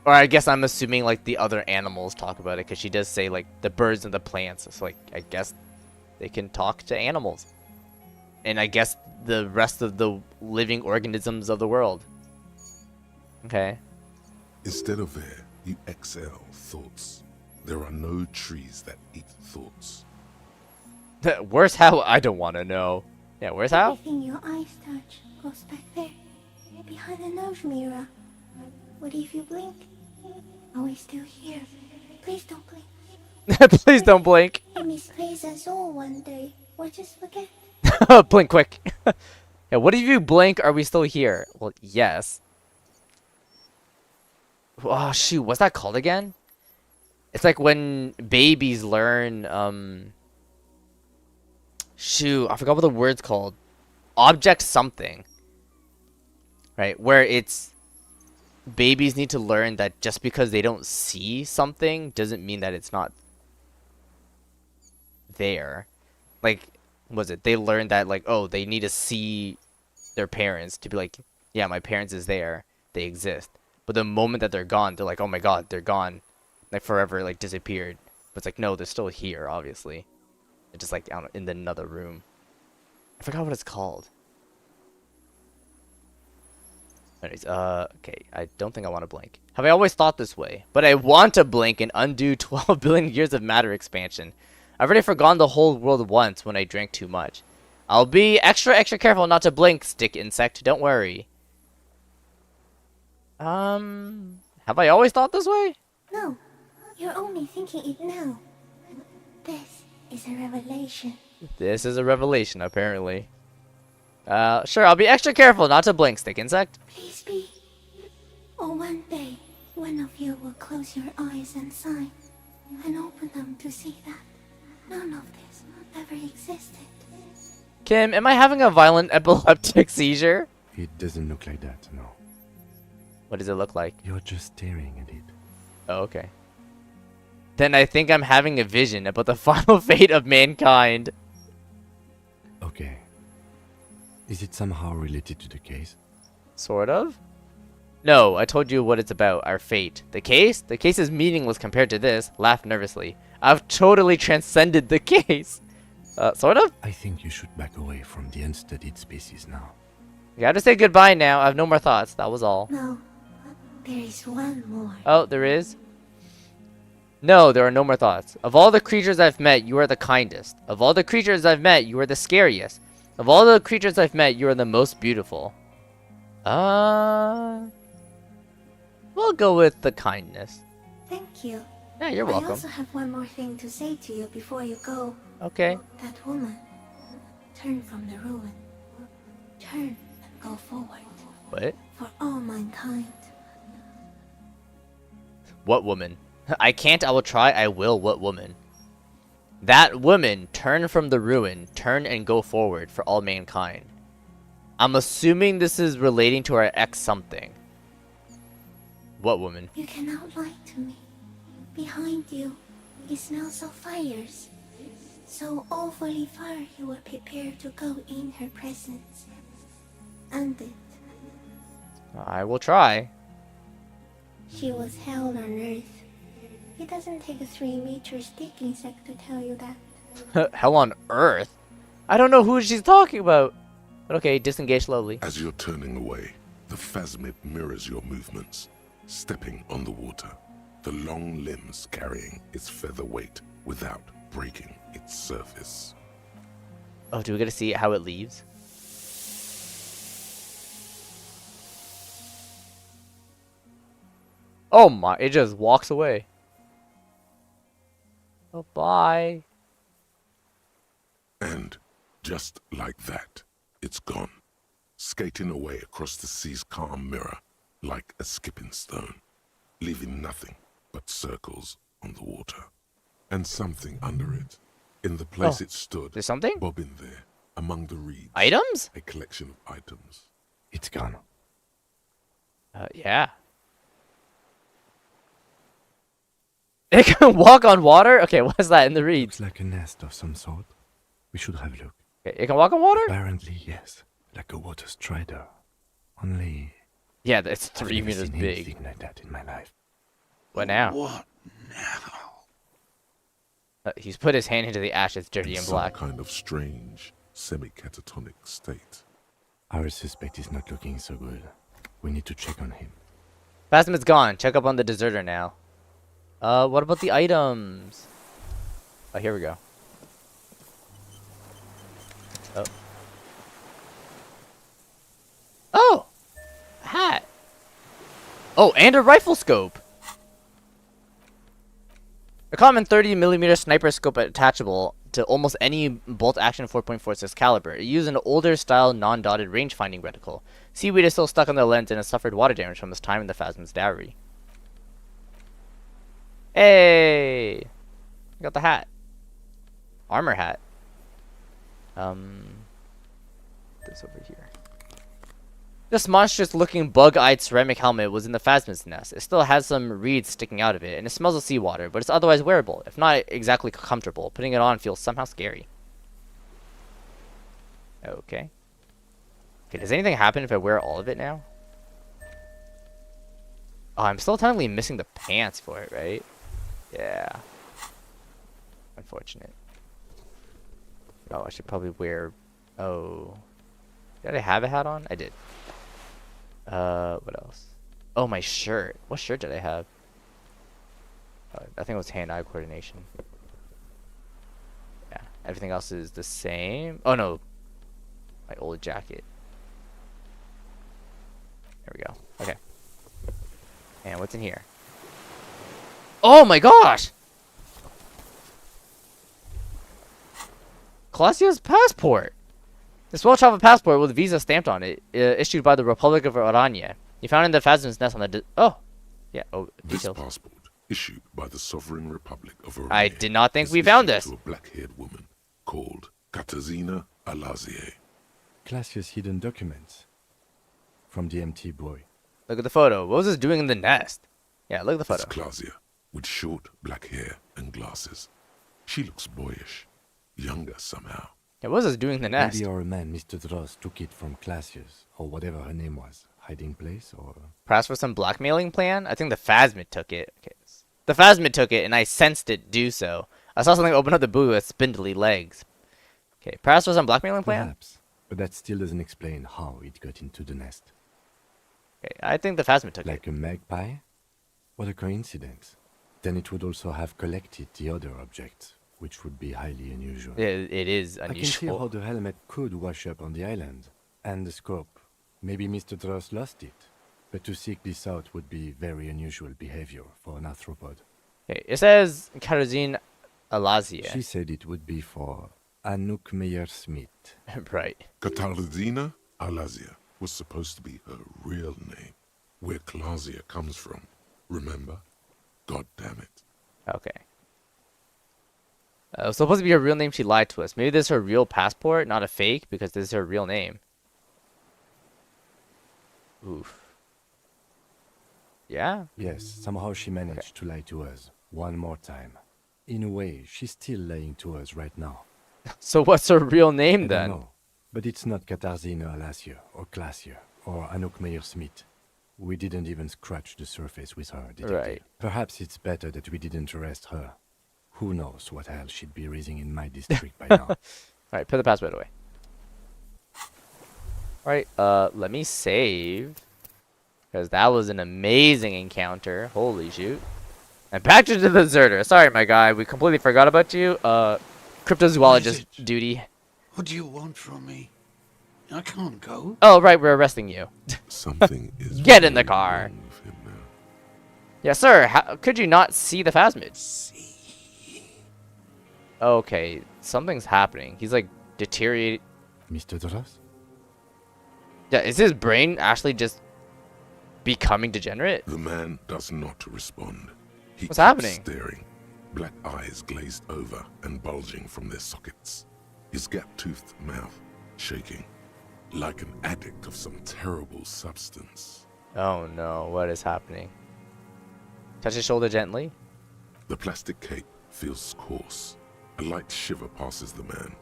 Or I guess I'm assuming like the other animals talk about it, because she does say like the birds and the plants. It's like, I guess they can talk to animals. And I guess the rest of the living organisms of the world. Okay. Instead of air, you exhale thoughts. There are no trees that eat thoughts. Where's how? I don't want to know. Yeah, where's how? Everything your eyes touch goes back there, behind the nose mirror. What if you blink? Are we still here? Please don't blink. Please don't blink. You misplace us all one day, or just forget. Blink quick. Yeah, what if you blink? Are we still here? Well, yes. Oh shoot, what's that called again? It's like when babies learn, shoot, I forgot what the word's called. Object something. Right, where it's babies need to learn that just because they don't see something doesn't mean that it's not there. Like, was it? They learned that, like, oh, they need to see their parents to be like, yeah, my parents is there. They exist. But the moment that they're gone, they're like, oh my god, they're gone. Like forever, like disappeared. But it's like, no, they're still here, obviously. They're just like out in another room. I forgot what it's called. Anyways, okay, I don't think I want to blink. Have I always thought this way? But I want to blink and undo 12 billion years of matter expansion. I've already forgotten the whole world once when I drank too much. I'll be extra careful not to blink, stick insect, don't worry. Have I always thought this way? No, you're only thinking it now. This is a revelation. This is a revelation, apparently. Sure, I'll be extra careful not to blink, stick insect. Please be. Or one day, one of you will close your eyes and sigh, and open them to see that none of this ever existed. Kim, am I having a violent epileptic seizure? It doesn't look like that, no. What does it look like? You're just staring at it. Oh, okay. Then I think I'm having a vision about the final fate of mankind. Okay. Is it somehow related to the case? Sort of? No, I told you what it's about, our fate. The case? The case is meaningless compared to this. Laugh nervously. I've totally transcended the case. Sort of? I think you should back away from the unstudied species now. You gotta say goodbye now. I have no more thoughts. That was all. No, there is one more. Oh, there is? No, there are no more thoughts. Of all the creatures I've met, you are the kindest. Of all the creatures I've met, you are the scariest. Of all the creatures I've met, you are the most beautiful. We'll go with the kindness. Thank you. Yeah, you're I welcome. also have one more thing to say to you before you go. Okay. That woman. Turn from the ruin. Turn and go forward. What? For all mankind. What woman? I can't, I will try, I will. What woman? That woman, turn from the ruin, turn and go forward for all mankind. I'm assuming this is relating to our ex something. What woman? You cannot lie to me. Behind you, it smells of fires. So awfully far you were prepared to go in her presence. And it. I will try. She was hell on earth. It doesn't take a 3-meter stick insect to tell you that. Hell on earth? I don't know who she's talking about. But okay, disengage slowly. As you're turning away, the phasmid mirrors your movements, stepping on the water, the long limbs carrying its feather weight without breaking its surface. Oh, do we get to see how it leaves? Oh my, it just walks away. Oh, bye. And just like that, it's gone, skating away across the sea's calm mirror like a skipping stone, leaving nothing but circles on the water. And something under it, in the place it stood, There's something? bobbing there, among the reeds. Items? A collection of items. It's gone. Yeah. It can walk on water? Okay, what's that in the reeds? Looks like a nest of some sort. We should have a look. Okay, it can walk on water? Apparently, yes. Like a water strider. Only... Yeah, it's I've 3 never meters seen big. anything like that in my life. What now? What now? He's put his hand into the ash. It's dirty In and some black. kind of strange, semi-catatonic state. Our suspect is not looking so good. We need to check on him. Phasmid's gone. Check up on the deserter now. What about the items? Oh, here we go. Oh. Oh! A hat. Oh, and a rifle scope. A common 30mm sniper scope attachable to almost any bolt-action 4.46 caliber. It used an older-style non-dotted range-finding reticle. Seaweed is still stuck on the lens and has suffered water damage from its time in the Phasmid's dowry. Hey! Got the hat. Armor hat. This over here. This monstrous-looking bug-eyed ceramic helmet was in the Phasmid's nest. It still has some reeds sticking out of it, and it smells of seawater, but it's otherwise wearable, if not exactly comfortable. Putting it on feels somehow scary. Okay. Okay, does anything happen if I wear all of it now? Oh, I'm still technically missing the pants for it, right? Yeah. Unfortunate. Oh, I should probably wear... Oh. Did I have a hat on? I did. What else? Oh, my shirt. What shirt did I have? I think it was hand-eye coordination. Yeah. Everything else is the same. Oh, no. My old jacket. There we go. Okay. And what's in here? Oh my gosh! Clausia's passport! This well-traveled passport with visa stamped on it, issued by the Republic of Orania. You found it in the Phasmid's nest on the... Oh! Yeah, oh, This details. passport, issued by the Sovereign Republic of Orania, I did not think is we found issued this. to a black-haired woman called Katarzyna Alazie. Classia's hidden documents. From the empty boy. Look at the photo. What was this doing in the nest? Yeah, look at the It's photo. Clausia, with short black hair and glasses. She looks boyish, younger somehow. Yeah, what was this doing in the nest? Maybe our man, Mr. Dross, took it from Classia's, or whatever her name was. Hiding place, or... Perhaps for some blackmailing plan? I think the Phasmid took it. Okay. The Phasmid took it, and I sensed it do so. I saw something open up the buoy with spindly legs. Okay, perhaps for some blackmailing plan? Perhaps. But that still doesn't explain how it got into the nest. Okay, I think the Phasmid took Like it. a magpie? What a coincidence. Then it would also have collected the other objects, which would be highly unusual. It is I can see how unusual. the helmet could wash up on the island. And the scope. Maybe Mr. Dross lost it. But to seek this out would be very unusual behavior for an arthropod. Okay, it says Katarzyna Alazie. She said it would be for Anouk Meyer-Smith. Right. Katarzyna Alazie was supposed to be her real name, where Clausia comes from. Remember? God damn it. Okay. It was supposed to be her real name. She lied to us. Maybe this is her real passport, not a fake, because this is her real name. Oof. Yeah? Yes, somehow she managed to lie to us. One more time. In a way, she's still lying to us right now. So what's her real name I then? don't know. But it's not Katarzyna Alazie or Clausia or Anouk Meyer-Smith. We didn't even scratch the surface with her, detective. Right. Perhaps it's better that we didn't arrest her. Who knows what hell she'd be raising in my district by now. Alright, put the passport away. Alright, let me save. Because that was an amazing encounter. Holy shoot. And back to the deserter. Sorry, my guy. We completely forgot about you. Cryptozoologist it? duty. What do you want from me? I can't go. Oh, right, we're arresting you. Something is Get in the very car. wrong with him now. Yes, sir. How could you not see the Phasmid? Okay, something's happening. He's like deteriorating. Mr. Dross? Yeah, is his brain actually just becoming degenerate? The man does not respond. He What's keeps happening? staring, black eyes glazed over and bulging from their sockets. His gap-toothed mouth shaking, like an addict of some terrible substance. Oh no, what is happening? Touch his shoulder gently. The plastic cape feels coarse. A light shiver passes the man.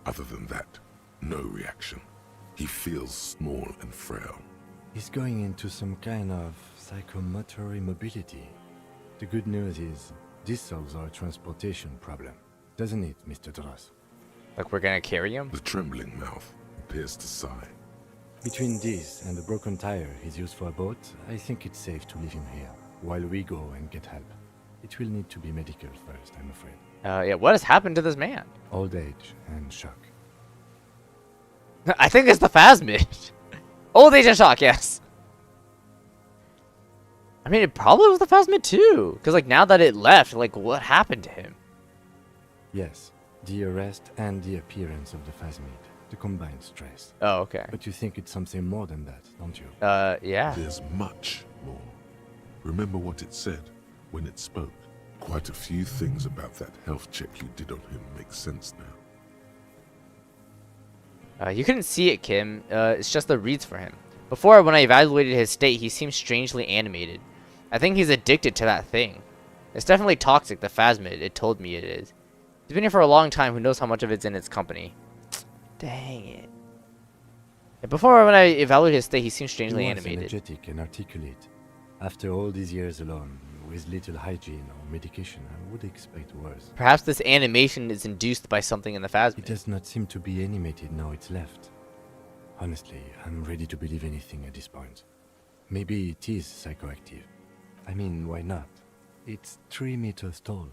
Other than that, no reaction. He feels small and frail. He's going into some kind of psychomotor immobility. The good news is, this solves our transportation problem. Doesn't it, Mr. Dross? Like we're gonna carry him? The trembling mouth appears to sigh. Between this and the broken tire he's used for a boat, I think it's safe to leave him here, while we go and get help. It will need to be medical first, I'm afraid. Yeah, what has happened to this man? Old age and shock. I think it's the phasmid. Old age and shock, yes. I mean, it probably was the phasmid too. Because, like, now that it left, like, what happened to him? Yes, the arrest and the appearance of the phasmid. The combined stress. Oh, okay. But you think it's something more than that, don't you? Yeah. There's much more. Remember what it said when it spoke? Quite a few things about that health check you did on him make sense now. You couldn't see it, Kim. It's just the reads for him. Before, when I evaluated his state, he seemed strangely animated. I think he's addicted to that thing. It's definitely toxic, the phasmid. It told me it is. He's been here for a long time. Who knows how much of it's in its company? Dang it. Yeah, before, when I evaluated his state, he seemed strangely animated. Energetic and articulate. After all these years alone, with little hygiene or medication, I would expect worse. Perhaps this animation is induced by something in the It phasmid. does not seem to be animated now it's left. Honestly, I'm ready to believe anything at this point. Maybe it is psychoactive. I mean, why not? It's 3 meters tall.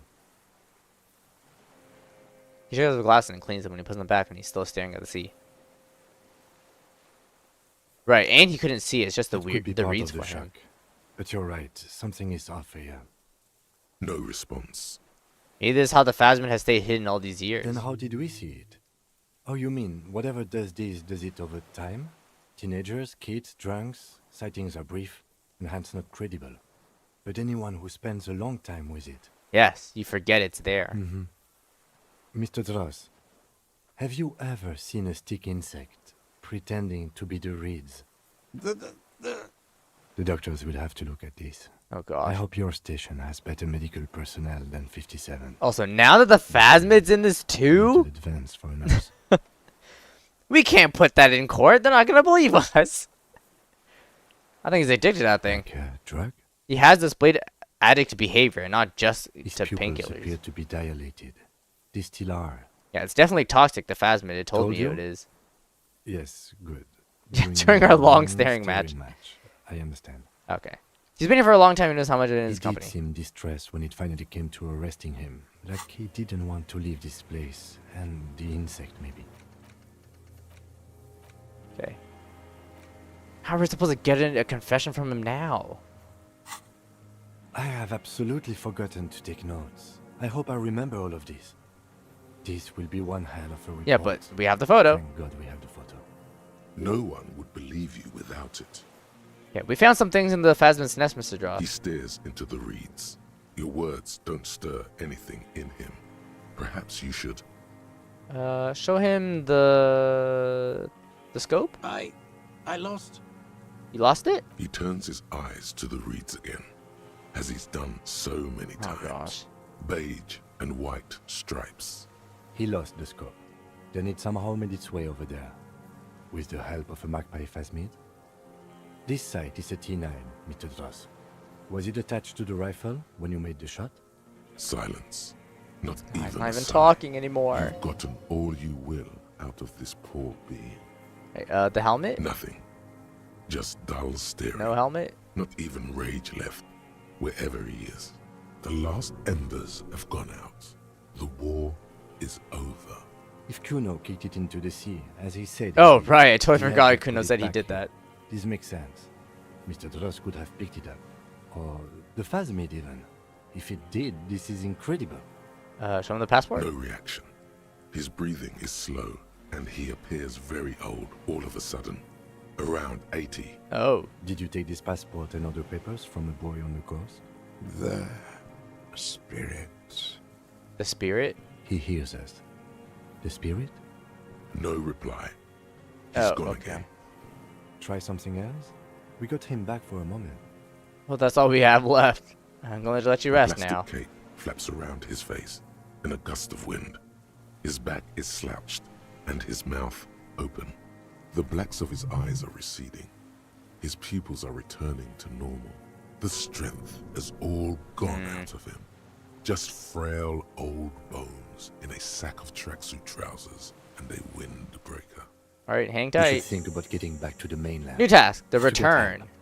He shows the glasses and cleans them when he puts them back and he's still staring at the sea. Right, and he couldn't see. It's just the That could weird, be the part reads of the for him. shock. But you're right, something is off here. No response. Maybe this is how the phasmid has stayed hidden all these years. Then how did we see it? Oh, you mean, whatever does this, does it over time? Teenagers, kids, drunks, sightings are brief, and hence not credible. But anyone who spends a long time with it. Yes, you forget it's there. Mr. Dross, have you ever seen a stick insect pretending to be the reeds? The doctors will have to look at this. Oh I gosh. hope your station has better medical personnel than 57. Also, now that the phasmid's in this Little too, advance for a nurse. we can't put that in court. They're not gonna believe us. I think he's addicted to that thing. Like a drug? He has displayed addict behavior, not just His to pupils painkillers. appear to be dilated. They still are. Yeah, it's definitely toxic, the phasmid. It told Told me you? it is. Yes, good. During our long staring match. I understand. Okay. He's been here for a long time and knows how much it is in It his did company. seem distressed when it finally came to arresting him. Like he didn't want to leave this place. And the insect, maybe. Okay. How are we supposed to get a confession from him now? I have absolutely forgotten to take notes. I hope I remember all of this. This will be one hell of a report. Yeah, but we have the photo. Thank God we have the photo. No one would believe you without it. Yeah, we found some things in the phasmid's nest, Mr. Dross. He stares into the reeds. Your words don't stir anything in him. Perhaps you should. Show him the scope. I lost. You lost it? He turns his eyes to the reeds again, as he's done so many Oh times. gosh. Beige and white stripes. He lost the scope. Then it somehow made its way over there. With the help of a magpie phasmid. This sight is a T9, Mr. Dross. Was it attached to the rifle when you made the shot? Silence. Not He's even not a even sigh. talking anymore. You've gotten all you will out of this poor bee. Hey, the helmet? Nothing. Just dull staring. No helmet? Not even rage left, wherever he is. The last embers have gone out. The war is over. If Kuno kicked it into the sea, as he said... Oh, he- right. I totally he had forgot to Kuno put it said he back did here. that. This makes sense. Mr. Dross could have picked it up. Or the phasmid even. If it did, this is incredible. Show him the passport? No reaction. His breathing is slow, and he appears very old all of a sudden. Around 80. Oh. Did you take this passport and other papers from a boy on the coast? The spirits. The spirit? He hears us. The spirit? No reply. He's Oh, gone okay. again. Try something else? We got him back for a moment. Well, that's all we have left. I'm going to let you rest Plastic now. cape flaps around his face in a gust of wind. His back is slouched and his mouth open. The blacks of his eyes are receding. His pupils are returning to normal. The strength is all gone out of him. Just frail old bones in a sack of tracksuit trousers and a windbreaker. Alright, hang We should tight. think about getting back to the mainland. New task, the Should we return. tell him?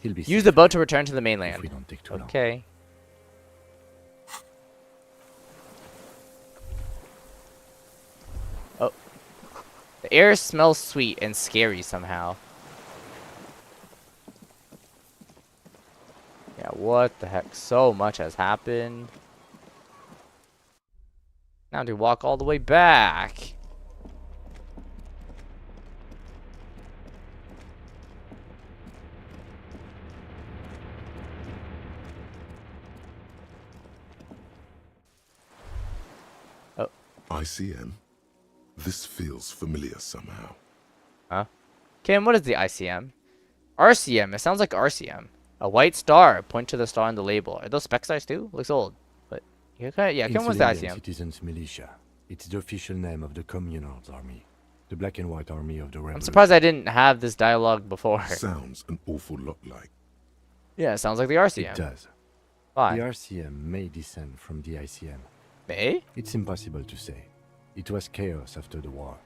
He'll be Use safe the boat to return to the if mainland. we don't take too long. Okay. Oh. The air smells sweet and scary somehow. Yeah, what the heck? So much has happened. Now to walk all the way back. ICM? This feels familiar somehow. Huh? Kim, what is the ICM? RCM. It sounds like RCM. A white star. Point to the star on the label. Are those spec stars too? Looks old. But yeah, Kim, what's the Insulindian ICM? Citizens Militia. It's the official name of the Communards Army. The black and white army of the I'm revolution. surprised I didn't have this dialogue before. Sounds an awful lot like. Yeah, it sounds like the RCM. It does. Why? The RCM may descend from the ICM. May? It's impossible to say. It was chaos after the war.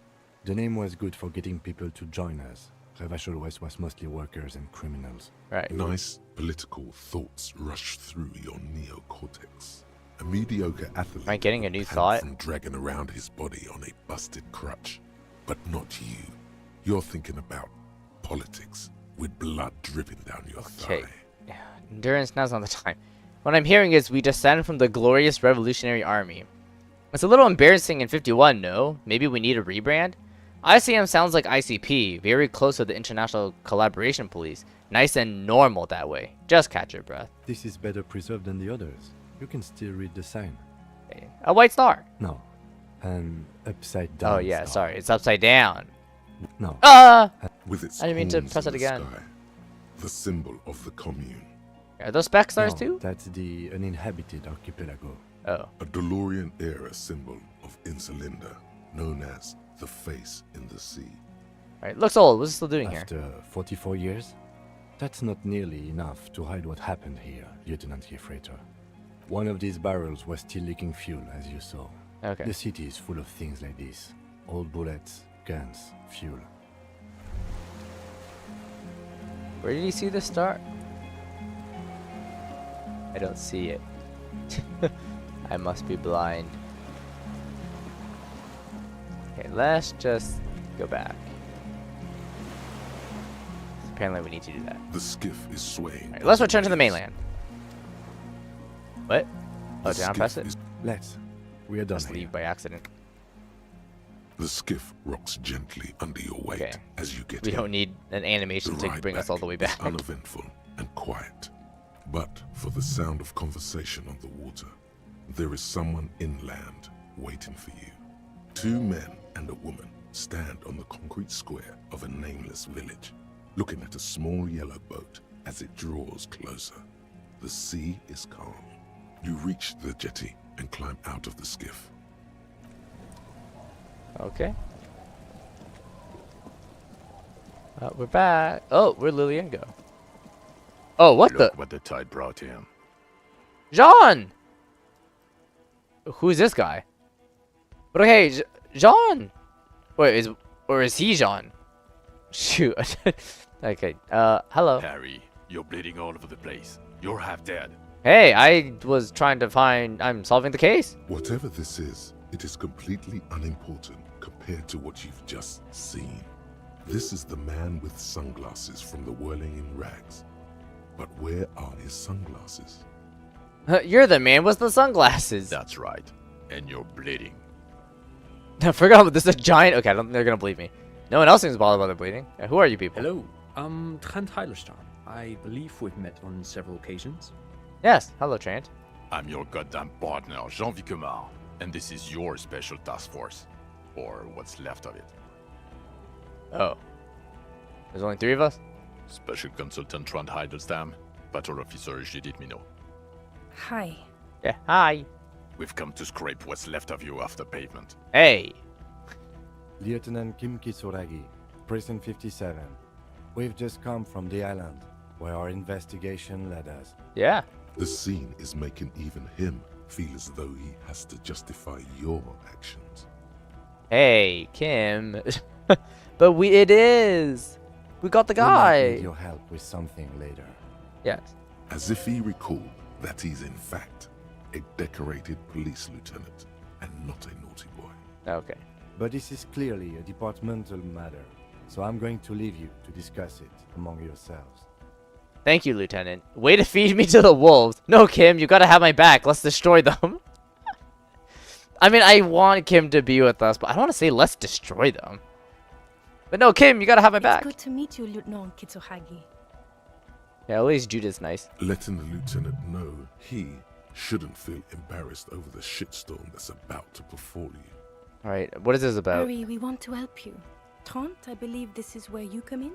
The name was good for getting people to join us. Revachol West was mostly workers and criminals. Right. Nice political thoughts rush through your neocortex. A mediocre athlete Am I getting a new would pant thought? from dragging around his body on a busted crutch. But not you. You're thinking about politics with blood dripping down your Okay. thigh. Endurance, now's not the time. What I'm hearing is we descend from the glorious revolutionary army. It's a little embarrassing in 51, no? Maybe we need a rebrand? ICM sounds like ICP, very close to the International Collaboration Police. Nice and normal that way. Just catch your breath. This is better preserved than the others. You can still read the sign. Okay. A white star. No. An upside down Oh yeah, star. sorry. It's upside down. No. With its I didn't mean to horns press in it the again. sky, the symbol of the commune. Are those spec stars No, too? that's the uninhabited archipelago. Oh. A DeLorean era symbol of Insulinda, known as the face in the sea. Alright, looks old. What's it still doing here? After 44 years? That's not nearly enough to hide what happened here, Lieutenant Gefreiter. One of these barrels was still leaking fuel, as you saw. Okay. The city is full of things like this. Old bullets, guns, fuel. Where did he see the star? I don't see it. I must be blind. Okay, let's just go back. Apparently we need to do that. The skiff is swaying. Alright, let's return to the mainland. What? Oh, The did I press skiff it? is- Let's. We are done Just here. leave by accident. The skiff rocks gently under your weight Okay. as you get We in. don't need an animation The to ride bring us all the way is back. uneventful and quiet. But for the sound of conversation on the water, there is someone inland waiting for you. Two men and a woman stand on the concrete square of a nameless village, looking at a small yellow boat as it draws closer. The sea is calm. You reach the jetty and climb out of the skiff. Okay. We're back. Oh, we're Liliengo. Oh, what the? What the tide brought him. Jean! Who's this guy? But okay, Jean! Wait, is he Jean? Shoot. Okay, hello. Harry, you're bleeding all over the place. You're half dead. Hey, I was trying to find... I'm solving the case. Whatever this is, it is completely unimportant compared to what you've just seen. This is the man with sunglasses from the Whirling in Rags. But where are his sunglasses? You're the man with the sunglasses. That's right. And you're bleeding. I forgot about this is a giant... Okay, I don't think they're gonna believe me. No one else seems bothered about the bleeding. Who are you people? Hello, Trent Heilerstein. I believe we've met on several occasions. Yes, hello, Trant. I'm your goddamn partner, Jean Vicomar. And this is your special task force. Or what's left of it. Oh. There's only 3 of us? Special Consultant Trond Heidelstam, Patrol Officer Judith Minot. Hi. Yeah, hi. We've come to scrape what's left of you off the pavement. Hey. Lieutenant Kim Kisuragi, Prison 57. We've just come from the island, where our investigation led us. Yeah. The scene is making even him feel as though he has to justify your actions. Hey, Kim. But it is. We got the We might guy. need your help with something later. Yes. As if he recalled that he's in fact a decorated police lieutenant and not a naughty boy. Okay. But this is clearly a departmental matter, so I'm going to leave you to discuss it among yourselves. Thank you, Lieutenant. Way to feed me to the wolves. No, Kim, you gotta have my back. Let's destroy them. I mean, I want Kim to be with us, but I don't want to say let's destroy them. But no, Kim, you gotta have my back. It's good to meet you, Lieutenant Kitsuhagi. Yeah, at least Judith's nice. Letting the lieutenant know he shouldn't feel embarrassed over the shitstorm that's about to befall you. Alright, what is this about? Harry, we want to help you. Trant, I believe this is where you come in?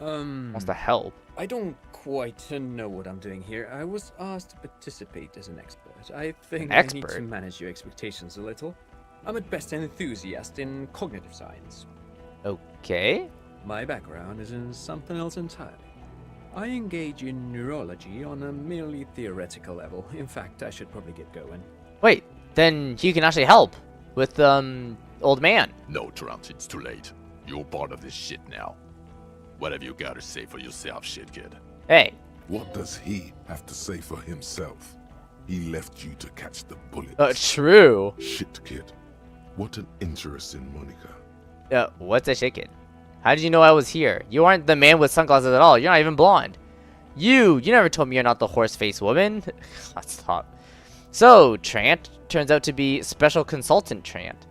Wants to help. I don't quite know what I'm doing here. I was asked to participate as an expert. I think I need to expert? manage your expectations a little. I'm at best an enthusiast in cognitive science. Okay. My background is in something else entirely. I engage in neurology on a merely theoretical level. In fact, I should probably get going. Wait, then you can actually help with, old man. No, Trant, it's too late. You're part of this shit now. What have you got to say for yourself, shit kid? Hey. What does he have to say for himself? He left you to catch the bullet. True. Shit kid. What an interesting moniker. What's a chicken? How did you know I was here? You aren't the man with sunglasses at all. You're not even blonde. You never told me you're not the horse-faced woman. Let's stop. So, Trant turns out to be Special Consultant Trant.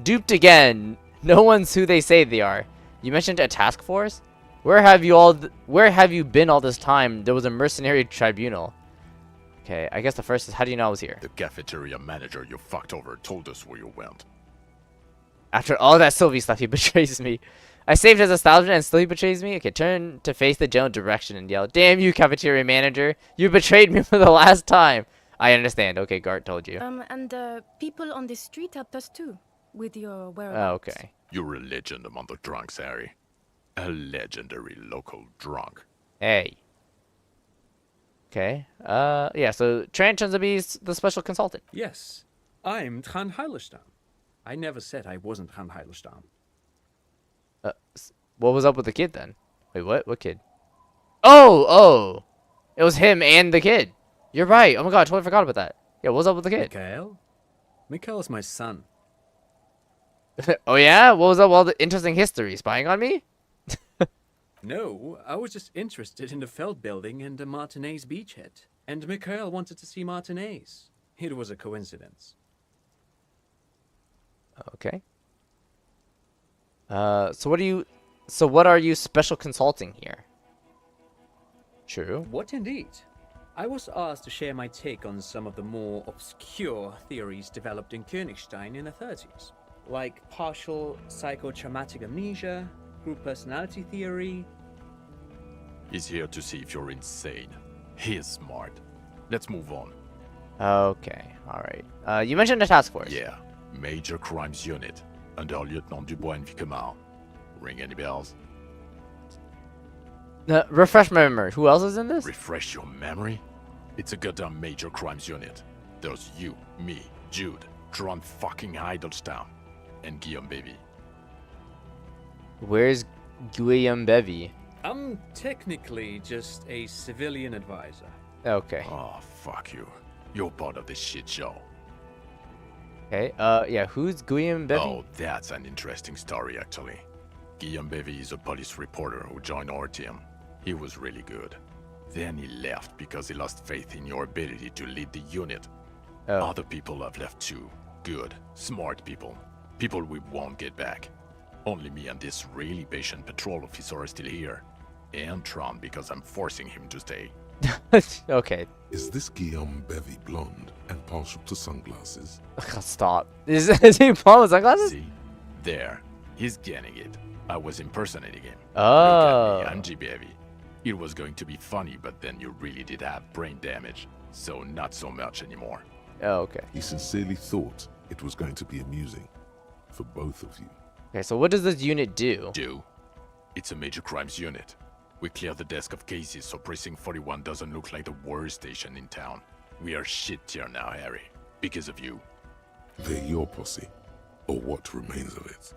Duped again. No one's who they say they are. You mentioned a task force? Where have you been all this time? There was a mercenary tribunal. Okay, I guess the first is, how do you know I was here? The cafeteria manager you fucked over told us where you went. After all that Sylvie stuff, he betrays me. I saved his establishment and still he betrays me? Okay, turn to face the general direction and yell, "Damn you, cafeteria manager! You betrayed me for the last time!" I understand. Okay, Gart told you. And people on the street helped us too, with your Oh, whereabouts. okay. You're a legend among the drunks, Harry. A legendary local drunk. Hey. Okay. Yeah, so Trant turns to be the special consultant. Yes, I'm Trant Heidelstam. I never said I wasn't Trant Heidelstam. What was up with the kid then? Wait, what? What kid? Oh! It was him and the kid. You're right. Oh my god, I totally forgot about that. Yeah, what was up with the kid? Mikhail? Mikhail's my son. Oh yeah? What was up with all the interesting history? Spying on me? No, I was just interested in the Feld building and the Martinez beachhead. And Mikhail wanted to see Martinez. It was a coincidence. Okay. So what are you special consulting here? True. What indeed? I was asked to share my take on some of the more obscure theories developed in Königstein in the 30s, like partial psychotraumatic amnesia, group personality theory. He's here to see if you're insane. He is smart. Let's move on. Okay. Alright. You mentioned a task force. Yeah, Major Crimes Unit, under Lieutenant Dubois and Vicomar. Ring any bells? Refresh my memory. Who else is in this? Refresh your memory? It's a goddamn Major Crimes Unit. There's you, me, Jude, Trond fucking Heidelstam, and Guillaume Baby. Where's Guillaume Bevy? I'm technically just a civilian advisor. Okay. Oh, fuck you. You're part of this shit show. Okay. Yeah. Who's Guillaume Bevy? Oh, that's an interesting story, actually. Guillaume Bevy is a police reporter who joined our team. He was really good. Then he left because he lost faith in your ability to lead the unit. Oh. Other people have left too. Good, smart people. People we won't get back. Only me and this really patient patrol officer are still here. And Tron because I'm forcing him to stay. Okay. Is this Guillaume Bevy blonde and partial to sunglasses? Stop. Is he blonde with sunglasses? See? There. He's getting it. I was impersonating him. Oh. Look at me, I'm G Bevy. It was going to be funny, but then you really did have brain damage. So not so much anymore. Oh, okay. He sincerely thought it was going to be amusing for both of you. Okay, so what does this unit do? It's a major crimes unit. We clear the desk of cases so Precinct 41 doesn't look like the worst station in town. We are shit tier now, Harry. Because of you. They're your posse, or what remains of it.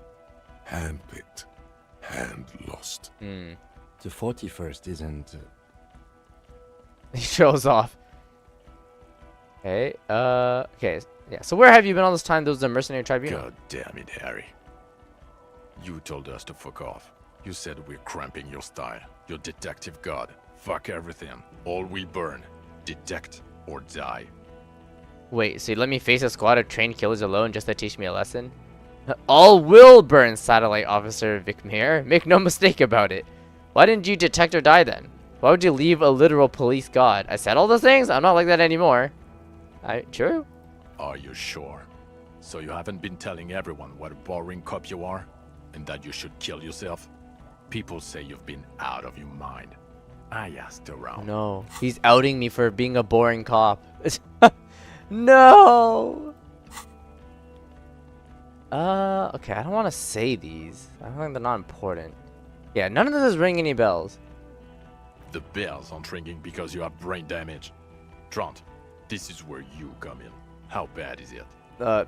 Hand-picked, hand-lost. The 41st isn't... He shows off. Okay, okay, yeah. So where have you been all this time? Those are the mercenary tribunal. God damn it, Harry. You told us to fuck off. You said we're cramping your style. Your detective god. Fuck everything. All will burn. Detect or die. Wait, so you let me face a squad of trained killers alone just to teach me a lesson? All will burn, Satellite Officer Vicmere. Make no mistake about it. Why didn't you detect or die then? Why would you leave a literal police god? I said all those things. I'm not like that anymore. True. Are you sure? So you haven't been telling everyone what a boring cop you are? And that you should kill yourself? People say you've been out of your mind. I asked around. No, he's outing me for being a boring cop. No. Okay, I don't want to say these. I don't think they're not important. Yeah, none of this is ringing any bells. The bells aren't ringing because you have brain damage. Trant, this is where you come in. How bad is it?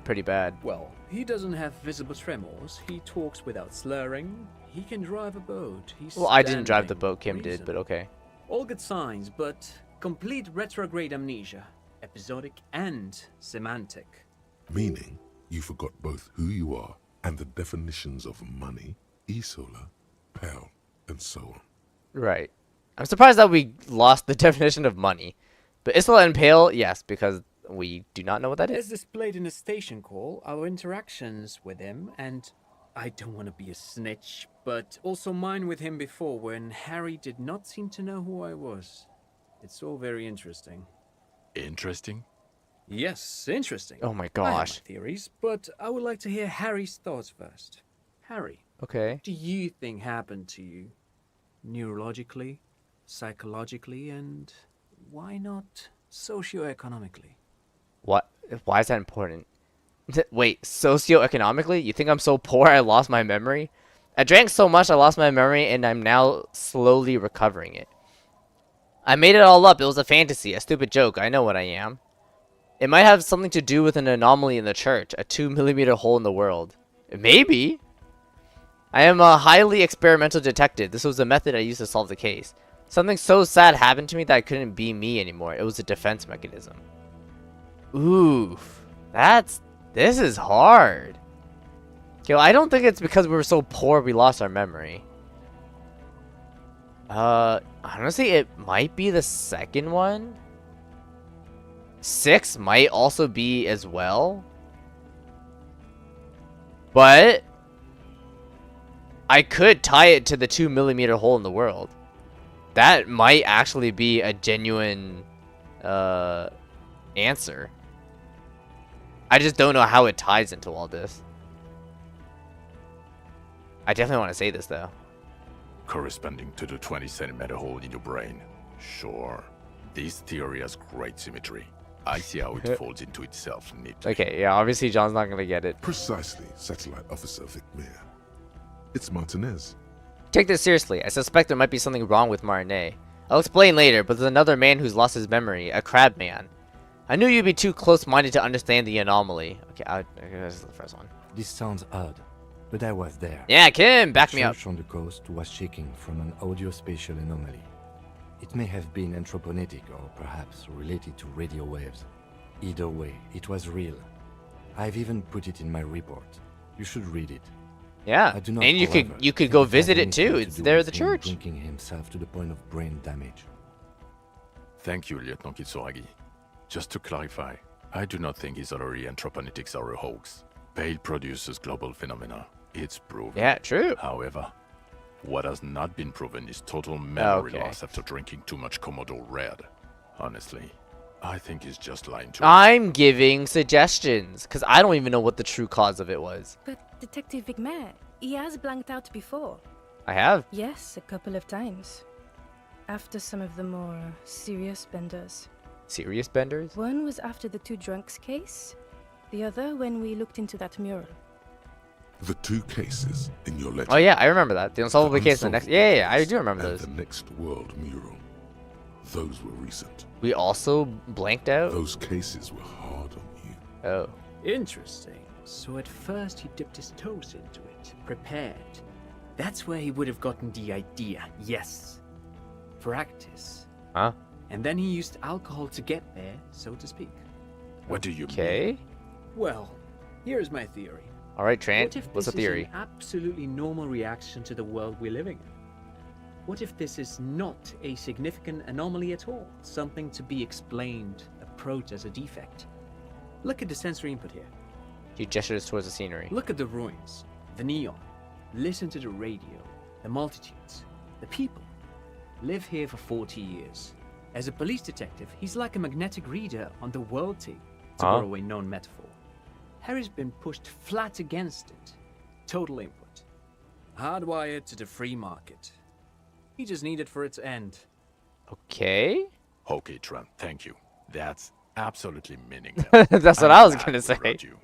Pretty bad. Well, he doesn't have visible tremors. He talks without slurring. He can drive a boat. He's Well, I didn't drive the standing. boat, Kim did, but okay. All good signs, but complete retrograde amnesia. Episodic and semantic. Meaning, you forgot both who you are and the definitions of money, Isola, Pell, and so on. Right. I'm surprised that we lost the definition of money. But Isola and Pale, yes, because we do not know what that As is. displayed in a station call, our interactions with him, and I don't want to be a snitch, but also mine with him before when Harry did not seem to know who I was. It's all very interesting. Interesting? Yes, interesting. Oh my I have gosh. my theories, but I would like to hear Harry's thoughts first. Harry, Okay. what do you think happened to you? Neurologically, psychologically, and why not socioeconomically? What? Why is that important? Wait, socioeconomically? You think I'm so poor I lost my memory? I drank so much I lost my memory and I'm now slowly recovering it. I made it all up. It was a fantasy, a stupid joke. I know what I am. It might have something to do with an anomaly in the church, a 2mm hole in the world. Maybe. I am a highly experimental detective. This was the method I used to solve the case. Something so sad happened to me that I couldn't be me anymore. It was a defense mechanism. Oof. This is hard. Okay, well, I don't think it's because we were so poor we lost our memory. Honestly, it might be the second one. 6 might also be as well. But I could tie it to the 2mm hole in the world. That might actually be a genuine answer. I just don't know how it ties into all this. I definitely want to say this though. Corresponding to the 20cm hole in your brain. Sure. This theory has great symmetry. I see how it folds into itself neatly. Okay, yeah, obviously John's not gonna get it. Precisely, Satellite Officer Vicmere. It's Martinez. Take this seriously. I suspect there might be something wrong with Martinet. I'll explain later, but there's another man who's lost his memory, a crab man. I knew you'd be too close-minded to understand the anomaly. Okay, this is the first one. This sounds odd, but I was there. Yeah, Kim, back me up. The church on the coast was shaking from an audio-spatial anomaly. It may have been anthroponetic or perhaps related to radio waves. Either way, it was real. I've even put it in my report. You should read it. Yeah, I do not, and you however, could think go it has visit it anything too. to It's do there at with the him church. drinking himself to the point of brain damage. Thank you, Lieutenant Kitsuragi. Just to clarify, I do not think his honorary anthroponetics are a hoax. Pale produces global phenomena. It's proven. Yeah, true. However, what has not been proven is total memory Okay. loss after drinking too much Commodore Red. Honestly, I think he's just lying to us. I'm giving suggestions because I don't even know what the true cause of it was. But Detective Vicmere, he has blanked out before. I have. Yes, a couple of times. after some of the more serious benders. Serious benders? One was after the two drunks case, the other when we looked into that mural. The two cases in your letter. Oh yeah, I remember that. The unsolvable case in the next. Unsolvable Yeah, I do case remember and those. the next world mural. Those were recent. We also blanked out. Those cases were hard on you. Oh. Interesting. So at first he dipped his toes into it, prepared. That's where he would have gotten the idea, yes. Practice. Huh? And then he used alcohol to get there, so to speak. What do you mean? Okay. Well, here's my theory. All right, Trant. What if What's the this is theory? an absolutely normal reaction to the world we're living in? What if this is not a significant anomaly at all? Something to be explained, approached as a defect? Look at the sensory input here. He gestures towards the scenery. Look at the ruins, the neon. Listen to the radio, the multitudes, the people. Live here for 40 years. As a police detective, he's like a magnetic reader on the world tape, to Huh? borrow a known metaphor. Harry's been pushed flat against it. Total input. Hardwired to the free market. He just needed for its end. Okay. Okay, Trent, thank you. That's absolutely meaningless. That's what I'm I was glad gonna we say. wrote you.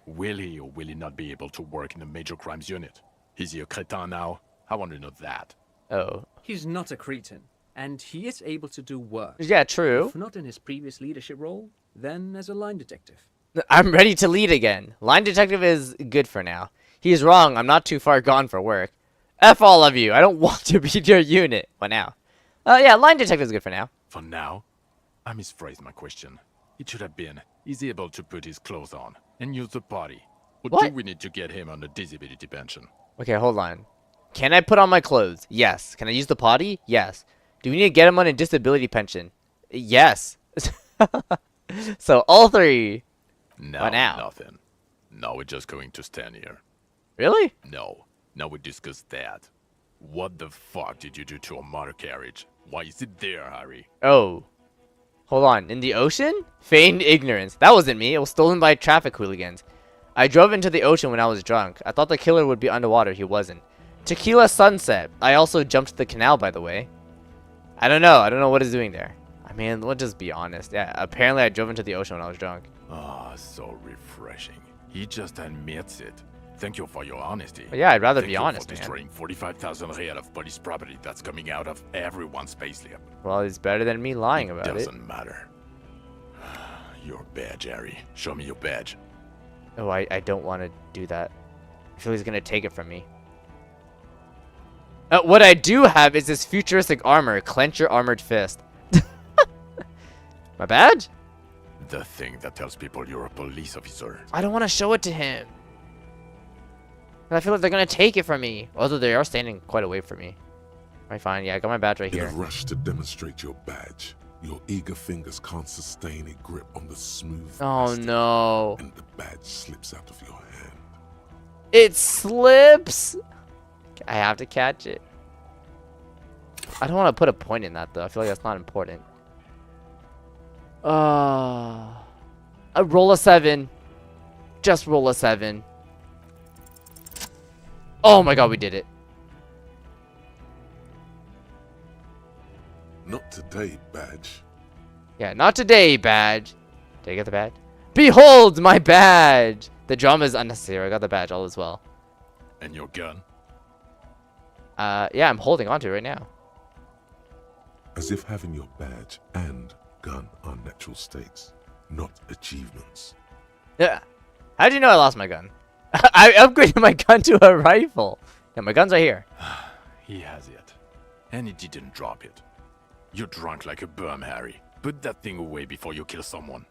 Will he or will he not be able to work in a major crimes unit? Is he a cretin now? I want to know that. Oh. He's not a cretin, and he is able to do work. Yeah, true. If not in his previous leadership role, then as a line detective. I'm ready to lead again. Line detective is good for now. He's wrong. I'm not too far gone for work. F all of you. I don't want to be your unit. What now? Yeah, line detective is good for now. For now, I misphrased my question. It should have been, is he able to put his clothes on and use the potty? Or do What? we need to get him on a disability pension? Okay, hold on. Can I put on my clothes? Yes. Can I use the potty? Yes. Do we need to get him on a disability pension? Yes. So all three. No, What now? nothing. Now we're just going to stand here. Really? No, now we discuss that. What the fuck did you do to a motor carriage? Why is it there, Harry? Oh. Hold on. In the ocean? Feigned ignorance. That wasn't me. It was stolen by traffic hooligans. I drove into the ocean when I was drunk. I thought the killer would be underwater. He wasn't. Tequila sunset. I also jumped the canal, by the way. I don't know. I don't know what it's doing there. I mean, let's just be honest. Yeah, apparently I drove into the ocean when I was drunk. Ah, so refreshing. He just admits it. Thank you for your honesty. But yeah, I'd rather Thank be you honest, for man. destroying 45,000 real of police property that's coming out of everyone's payslip. Well, it's better than me lying about it. Doesn't matter. Your badge, Harry. Show me your badge. Oh, I don't want to do that. I feel he's going to take it from me. What I do have is this futuristic armor. Clench your armored fist. My badge? The thing that tells people you're a police officer. I don't want to show it to him. I feel like they're going to take it from me. Although they are standing quite away from me. Alright, fine. Yeah, I got my badge right In here. a rush to demonstrate your badge, your eager fingers can't sustain a grip on the smooth Oh, plastic, no. and the badge slips out of your hand. It slips. I have to catch it. I don't want to put a point in that, though. I feel like that's not important. A roll a 7. Just roll a 7. Oh my god, we did it. Not today, badge. Yeah, not today, badge. Did I get the badge? Behold, my badge! The drama is unnecessary. I got the badge all as well. And your gun? Yeah, I'm holding on to it right now. As if having your badge and gun are natural states, not achievements. Yeah. How'd you know I lost my gun? I upgraded my gun to a rifle. Yeah, my gun's right here. He has it. And he didn't drop it. You're drunk like a bum, Harry. Put that thing away before you kill someone.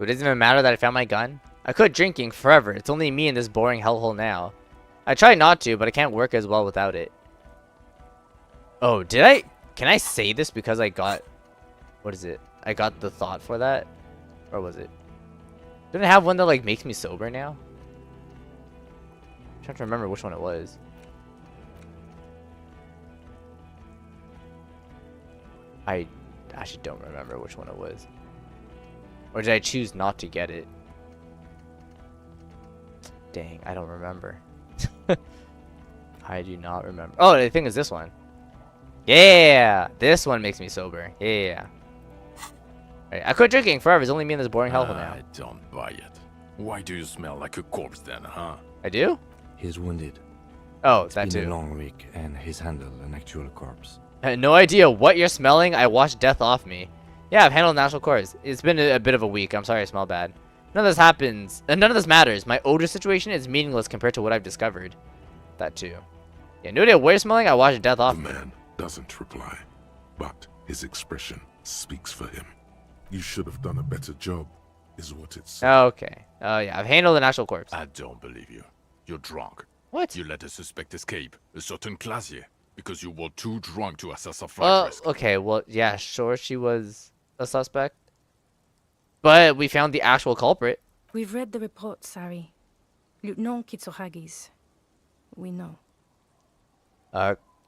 It doesn't even matter that I found my gun. I quit drinking forever. It's only me in this boring hellhole now. I try not to, but I can't work as well without it. Oh, did I? Can I say this because I got... What is it? I got the thought for that? Or was it? Didn't I have one that like makes me sober now? I'm trying to remember which one it was. I actually don't remember which one it was. Or did I choose not to get it? Dang, I don't remember. I do not remember. Oh, I think it's this one. Yeah, this one makes me sober. Yeah. Right, I quit drinking forever. It's only me in this boring hellhole now. I don't buy it. Why do you smell like a corpse then, huh? I do? He's wounded. Oh, It's that been a too. long week, and he's handled an actual corpse. I had no idea what you're smelling. I washed death off me. Yeah, I've handled natural course. It's been a bit of a week. I'm sorry I smell bad. None of this happens. None of this matters. My odor situation is meaningless compared to what I've discovered. That too. Yeah, no idea what you're smelling. I washed death off The me. man doesn't reply, but his expression speaks for him. You should have done a better job, is what it says. Okay. Oh, yeah. I've handled an actual corpse. I don't believe you. You're drunk. What? You let a suspect escape, a certain Classier, because you were too drunk to assess a flight Well, risk. okay. Well, yeah, sure. She was a suspect. But we found the actual culprit. We've read the report, Sari. Lieutenant Kitsuhagi's. We know.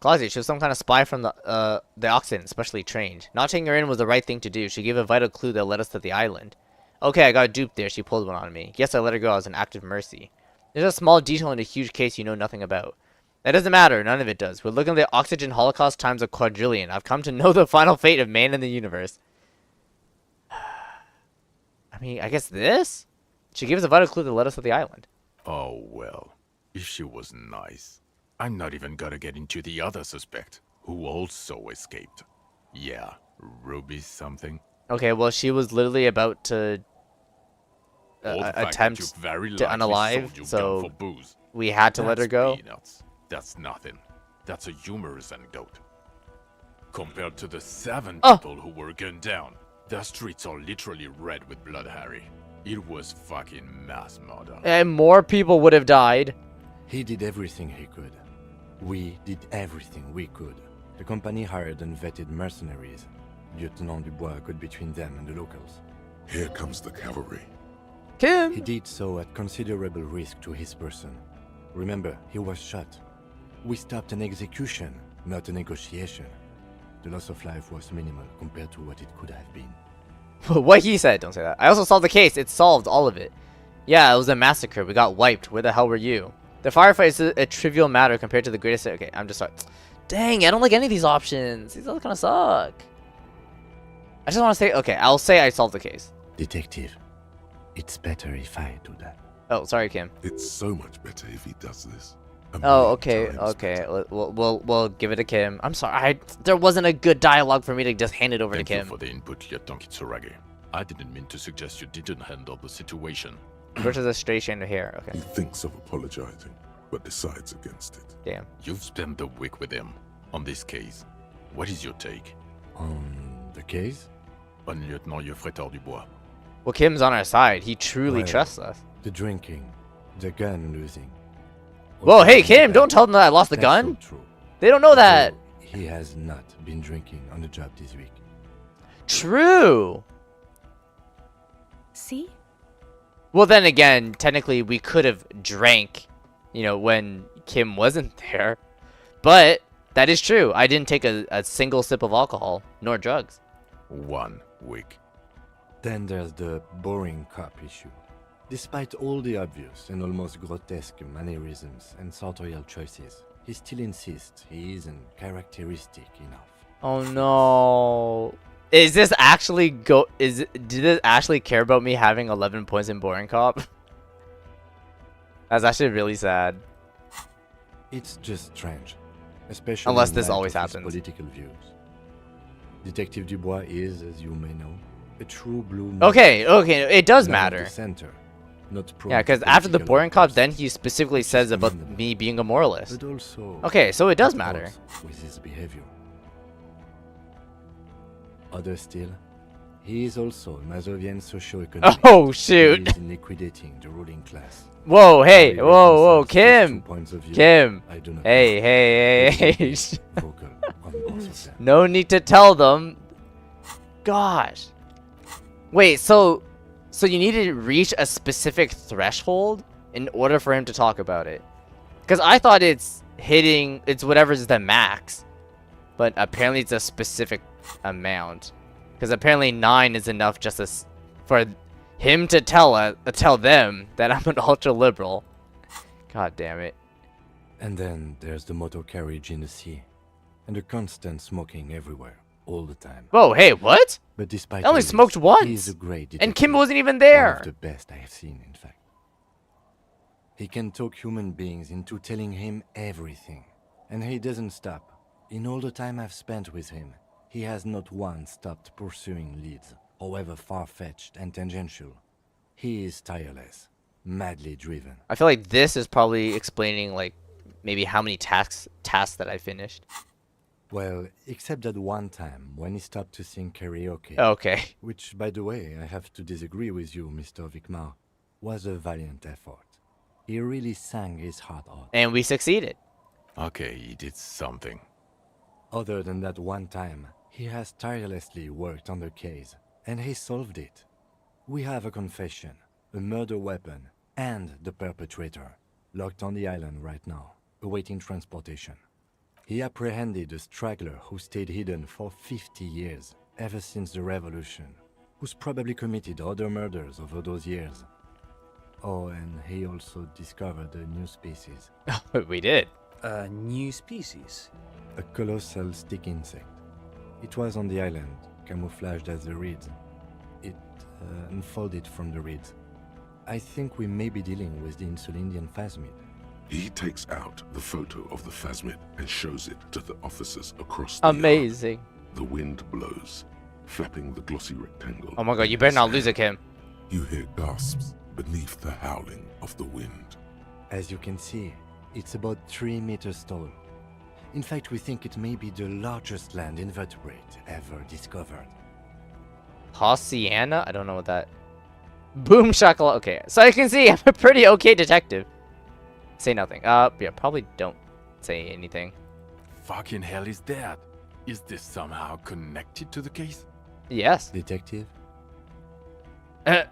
Claudia, she was some kind of spy from the Occident, specially trained. Not taking her in was the right thing to do. She gave a vital clue that led us to the island. Okay, I got duped there. She pulled one on me. Yes, I let her go as an act of mercy. There's a small detail in a huge case you know nothing about. That doesn't matter. None of it does. We're looking at the oxygen holocaust times a quadrillion. I've come to know the final fate of man in the universe. I mean, I guess this? She gave us a vital clue that led us to the island. Oh, well. If she was nice. I'm not even gonna get into the other suspect, who also escaped. Yeah, Ruby something. Okay, well, she was literally about to Or the fact that attempt you very to likely unalive, sold your gun so for booze. we had to let her That's go. Peanuts. That's nothing. That's a humorous anecdote. Compared to the 7 Oh. people who were gunned down, the streets are literally red with blood, Harry. It was fucking mass murder. And more people would have died. He did everything he could. We did everything we could. The company hired and vetted mercenaries. Lieutenant Dubois got between them and the locals. Here comes the cavalry. Kim! He did so at considerable risk to his person. Remember, he was shot. We stopped an execution, not a negotiation. The loss of life was minimal compared to what it could have been. What he said, don't say that. I also solved the case. It solved all of it. Yeah, it was a massacre. We got wiped. Where the hell were you? The firefight is a trivial matter compared to the greatest... Okay, I'm just sorry. Dang, I don't like any of these options. These all kind of suck. I just want to say... Okay, I'll say I solved the case. Detective, it's better if I do that. Oh, sorry, Kim. It's so much better if he does this. A Oh, million okay, times okay. better. We'll give it to Kim. I'm sorry. There wasn't a good dialogue for me to just hand it over Thank to you Kim. for the input, Lieutenant Kitsuragi. I didn't mean to suggest you didn't handle the situation. Versus a straight strand of hair. He Okay. thinks of apologizing, but decides against it. Damn. You've spent the week with him on this case. What is your take On the case? on Lieutenant Yofretor Dubois? Well, Kim's on our side. He truly Well, trusts us. The drinking, the gun losing. Whoa, Also, hey, Kim, don't tell them that I lost the that's gun. so true. They don't know that. Though he has not been drinking on the job this week. True. See? Well, then again, technically we could have drank, when Kim wasn't there. But that is true. I didn't take a single sip of alcohol, nor drugs. 1 week. Then there's the boring cop issue. Despite all the obvious and almost grotesque mannerisms and sartorial choices, he still insists he isn't characteristic enough. Oh no. Is this actually did this actually care about me having 11 points in boring cop? That's actually really sad. It's just strange, especially Unless in this light always of his happens. political views. Detective Dubois is, as you may know, a true blue. Okay, it does man of matter. the center, not prone Yeah, to because after the political boring cop, outbursts, then he specifically says about commendable. me being a moralist. but also Okay, so it does at matter. odds with his behavior. Other still, he is also a Mazovian socio-economic. Oh who shoot! believes in liquidating the ruling class. Whoa, hey, Harry whoa, reconciles these two Kim, points of view. Kim. I do not Hey, know. hey, But he hey. is vocal on both of them. No need to tell them. Gosh. Wait, so you need to reach a specific threshold in order for him to talk about it? Because I thought it's whatever's the max, but apparently it's a specific amount. Because apparently 9 is enough just for him to tell them that I'm an ultra liberal. God damn it. And then there's the motor carriage in the sea. and a constant smoking everywhere, all the time. Whoa, hey, what? But despite I only all this, smoked once. he is a great detective. And Kim wasn't even One there. of the best I have seen, in fact. He can talk human beings into telling him everything. And he doesn't stop. In all the time I've spent with him, he has not once stopped pursuing leads, however far-fetched and tangential. He is tireless, madly driven. I feel like this is probably explaining like maybe how many tasks that I finished. Well, except that one time when he stopped to sing karaoke. Okay. Which, by the way, I have to disagree with you, Mr. Vicmar, was a valiant effort. He really sang his heart out. And we succeeded. Okay, he did something. Other than that one time, he has tirelessly worked on the case, and he solved it. We have a confession, a murder weapon, and the perpetrator, locked on the island right now, awaiting transportation. He apprehended a straggler who stayed hidden for 50 years, ever since the revolution, who's probably committed other murders over those years. Oh, and he also discovered a new species. We did. A new species? A colossal stick insect. It was on the island, camouflaged as the reeds. It unfolded from the reeds. I think we may be dealing with the Insulindian phasmid. He takes out the photo of the phasmid and shows it to the officers across the Amazing. yard. The wind blows, flapping the glossy rectangle. Oh my god, you better not lose it, Kim. You hear gasps beneath the howling of the wind. As you can see, it's about 3 meters tall. In fact, we think it may be the largest land invertebrate ever discovered. Haciana? I don't know what that... Boom shakala. Okay, so you can see I'm a pretty okay detective. Say nothing. Yeah, probably don't say anything. Fucking hell is that? Is this somehow connected to the case? Yes. Detective?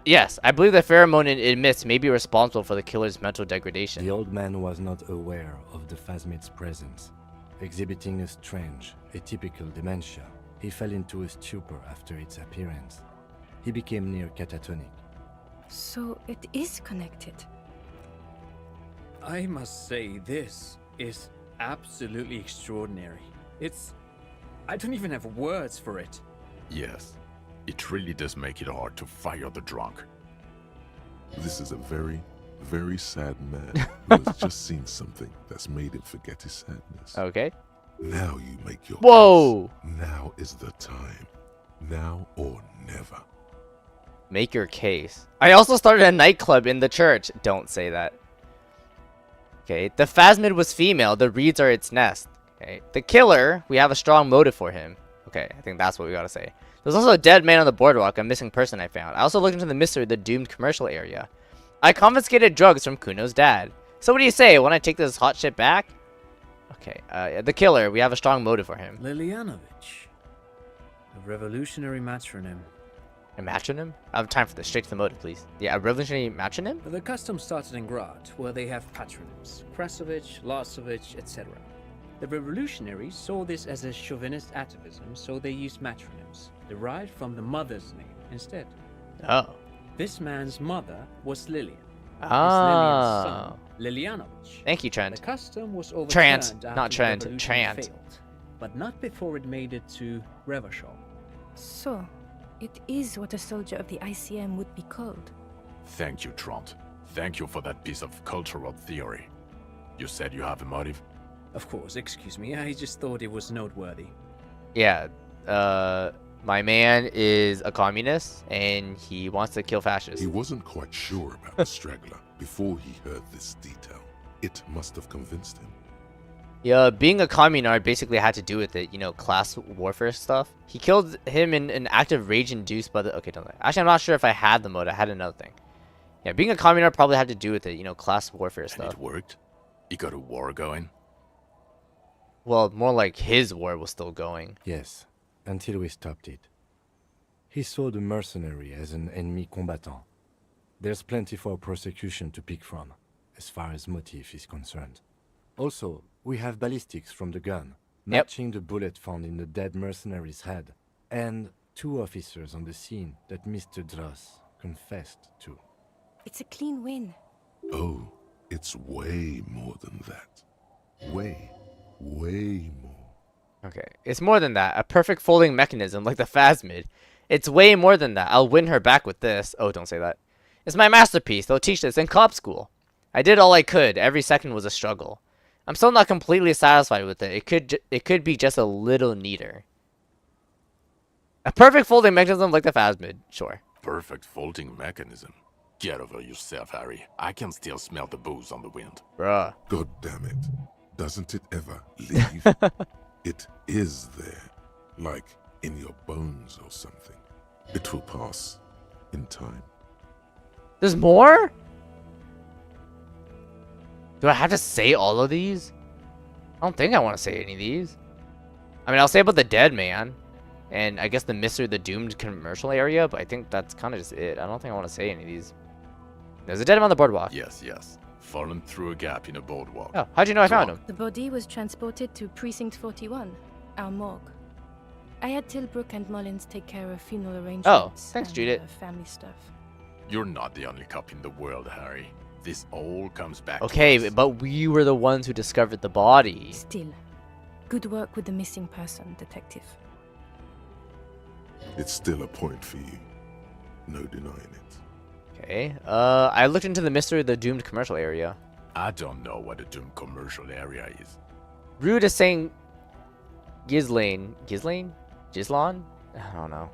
Yes, I believe the pheromone it emits may be responsible for the killer's mental degradation. The old man was not aware of the phasmid's presence. Exhibiting a strange, atypical dementia, he fell into a stupor after its appearance. He became near catatonic. So it is connected. I must say, this is absolutely extraordinary. I don't even have words for it. Yes. It really does make it hard to fire the drunk. This is a very, very sad man who has just seen something that's made him forget his sadness. Okay. Now you make your Whoa! case. Now is the time. Now or never. Make your case. I also started a nightclub in the church. Don't say that. Okay, the phasmid was female. The reeds are its nest. Okay, the killer, we have a strong motive for him. Okay, I think that's what we gotta say. There's also a dead man on the boardwalk, a missing person I found. I also looked into the mystery of the doomed commercial area. I confiscated drugs from Kuno's dad. So what do you say? Want to take this hot shit back? Okay, the killer, we have a strong motive for him. Lilianovich. A revolutionary matronym. A matronym? I have time for this. Straight to the motive, please. Yeah, a revolutionary matronym? The custom started in Grad, where they have patronyms. Krasovich, Lasovich, etc. The revolutionaries saw this as a chauvinist atavism, so they used matronyms, derived from the mother's name instead. Oh. This man's mother was Lilian. Ah. Lilian's son, Lilianovich. Thank you, The Trent. custom was overturned Trant, after not the Trent, revolution Trant. failed, but not before it made it to Revachol. So, it is what a soldier of the ICM would be called. Thank you, Trant. Thank you for that piece of cultural theory. You said you have a motive? Of course, excuse me, I just thought it was noteworthy. Yeah, my man is a communist, and he wants to kill fascists. He wasn't quite sure about the straggler before he heard this detail. It must have convinced him. Yeah, being a communard basically had to do with it, you know, class warfare stuff. He killed him in an act of rage induced by the... Okay, don't lie. Actually, I'm not sure if I had the mode. I had another thing. Yeah, being a communard probably had to do with it, you know, class warfare And stuff. it worked? He got a war going? Well, more like his war was still going. Yes, until we stopped it. He saw the mercenary as an ennemi combattant. There's plenty for prosecution to pick from, as far as motive is concerned. Also, we have ballistics from the gun, matching the bullet found in the dead mercenary's head, and 2 officers on the scene that Mr. Dross confessed to. It's a clean win. Oh, it's way more than that. Way more. Okay, it's more than that. A perfect folding mechanism like the phasmid. It's way more than that. I'll win her back with this. Oh, don't say that. It's my masterpiece. They'll teach this in cop school. I did all I could. Every second was a struggle. I'm still not completely satisfied with it. It could be just a little neater. A perfect folding mechanism like the phasmid. Sure. Perfect folding mechanism. Get over yourself, Harry. I can still smell the booze on the wind. Bruh. God damn it. Doesn't it ever leave? It is there. Like in your bones or something. It will pass in time. There's more? Do I have to say all of these? I don't think I want to say any of these. I mean, I'll say about the dead man. And I guess the Mystery of the Doomed commercial area, but I think that's kind of just it. I don't think I want to say any of these. There's a dead man on the boardwalk. Yes. Fallen through a gap in a boardwalk. Oh, how'd you know I found him? The body was transported to Precinct 41, our morgue. I had Tilbrook and Mullins take care of funeral arrangements. Oh, thanks, and, Judith. Family stuff. You're not the only cop in the world, Harry. This all comes back to Okay, us. but we were the ones who discovered the body. Still, good work with the missing person, detective. It's still a point for you. No denying it. Okay, I looked into the Mystery of the Doomed commercial area. I don't know what a doomed commercial area is. Rude is saying Ghislaine? Gislon? I don't know.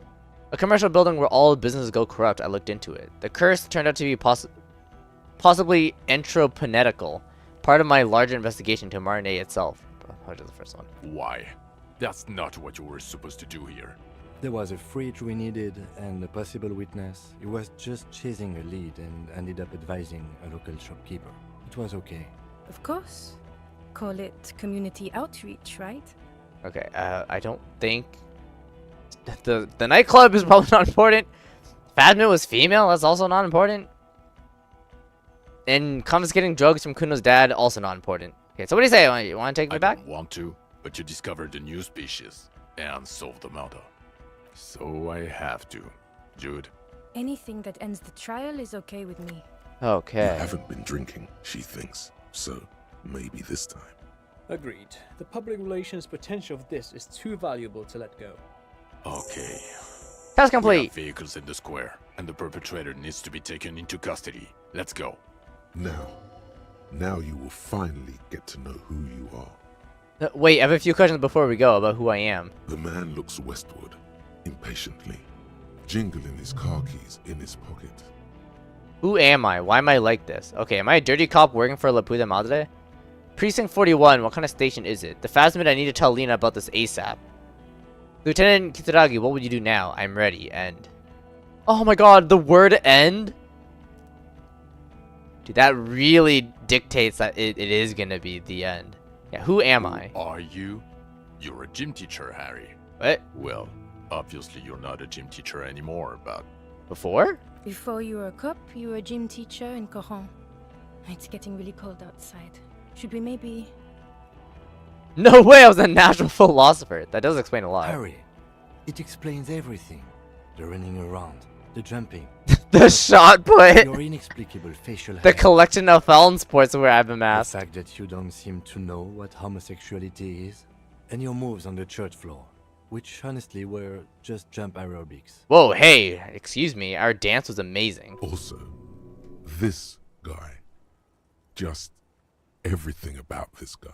A commercial building where all businesses go corrupt. I looked into it. The curse turned out to be possibly entroponetical, part of my larger investigation to Marne itself. Which is the first one. Why? That's not what you were supposed to do here. There was a fridge we needed and a possible witness. He was just chasing a lead and ended up advising a local shopkeeper. It was okay. Of course. Call it community outreach, right? Okay, I don't think the nightclub is probably not important. Phasmid was female. That's also not important. And confiscating drugs from Kuno's dad, also not important. Okay, so what do you say? You want to take me back? I don't want to, but you discovered a new species and solved the murder. So I have to. Jude. Anything that ends the trial is okay with me. Okay. You haven't been drinking, she thinks. So, maybe this time. Agreed. The public relations potential of this is too valuable to let go. Okay. Task We complete. have vehicles in the square, and the perpetrator needs to be taken into custody. Let's go. Now you will finally get to know who you are. Wait, I have a few questions before we go about who I am. The man looks westward, impatiently, jingling his car keys in his pocket. Who am I? Why am I like this? Okay, am I a dirty cop working for La Puta Madre? Precinct 41, what kind of station is it? The Phasmid, I need to tell Lena about this ASAP. Lieutenant Kitaragi, what would you do now? I'm ready. End. Oh my god, the word end? Dude, that really dictates that it is gonna be the end. Yeah, who am I? Are you? You're a gym teacher, Harry. What? Well, obviously you're not a gym teacher anymore, but Before? Before you were a cop, you were a gym teacher in Coron. It's getting really cold outside. Should we maybe... No way, I was a natural philosopher. That does explain a lot. Harry, it explains everything. The running around, the jumping, The shot put. your inexplicable facial The hair, collection of Felon sports where I've been the masked. fact that you don't seem to know what homosexuality is, and your moves on the church floor, which honestly were just jump aerobics. Whoa, hey, excuse me. Our dance was amazing. Also, this guy. Just everything about this guy.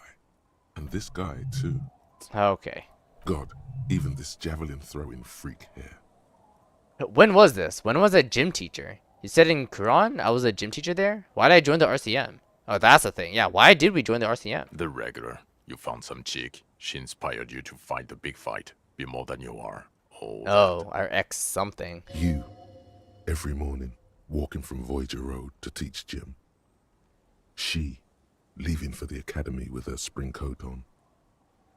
And this guy, too. Okay. God, even this javelin throwing freak here. When was this? When was I a gym teacher? You said in Quran I was a gym teacher there? Why did I join the RCM? Oh, that's the thing. Yeah, why did we join the RCM? the regular. You found some chick. She inspired you to fight the big fight. Be more than you are. Oh, our ex something. You, every morning, walking from Voyager Road to teach gym. She, leaving for the academy with her spring coat on.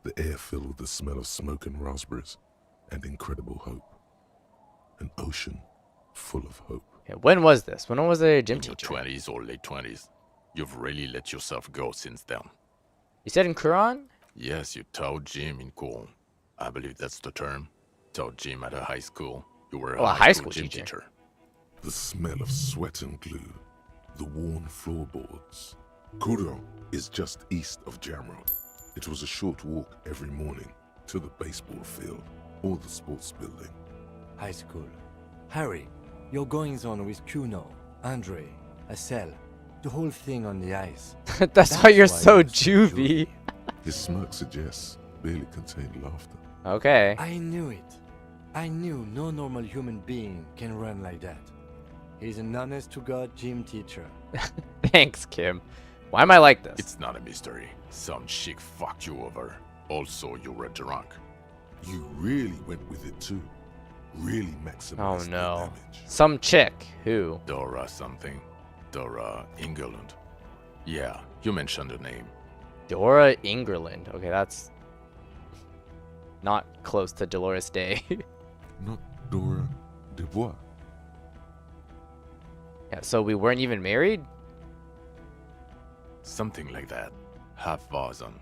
The air filled with the smell of smoke and raspberries, and incredible hope. An ocean full of hope. Yeah, when was this? When was I a gym In your teacher? 20s or late 20s. You've really let yourself go since then. You said in Quran? Yes, you taught gym in school. I believe that's the term. Taught gym at a high school. You were a high school gym teacher. The smell of sweat and glue. The worn floorboards. Kuro is just east of Jamrod. It was a short walk every morning, to the baseball field or the sports building. High school. Harry, your goings-on with Kuno, Andre, Acel, the whole thing on the ice. That's why you're so juvie. His smirk suggests barely contained laughter. Okay. I knew it. I knew no normal human being can run like that. He's an honest-to-God gym teacher. Thanks, Kim. Why am I like this? It's not a mystery. Some chick fucked you over. Also, you were drunk. You really went with it too. Really maximized Oh the no. damage. Some chick. Who? Dora something. Dora England. Yeah, you mentioned the name. Dora Ingerland. Okay, that's not close to Dolores Day. Not Dora Dubois. Yeah, so we weren't even married? Something like that. Half Vazan.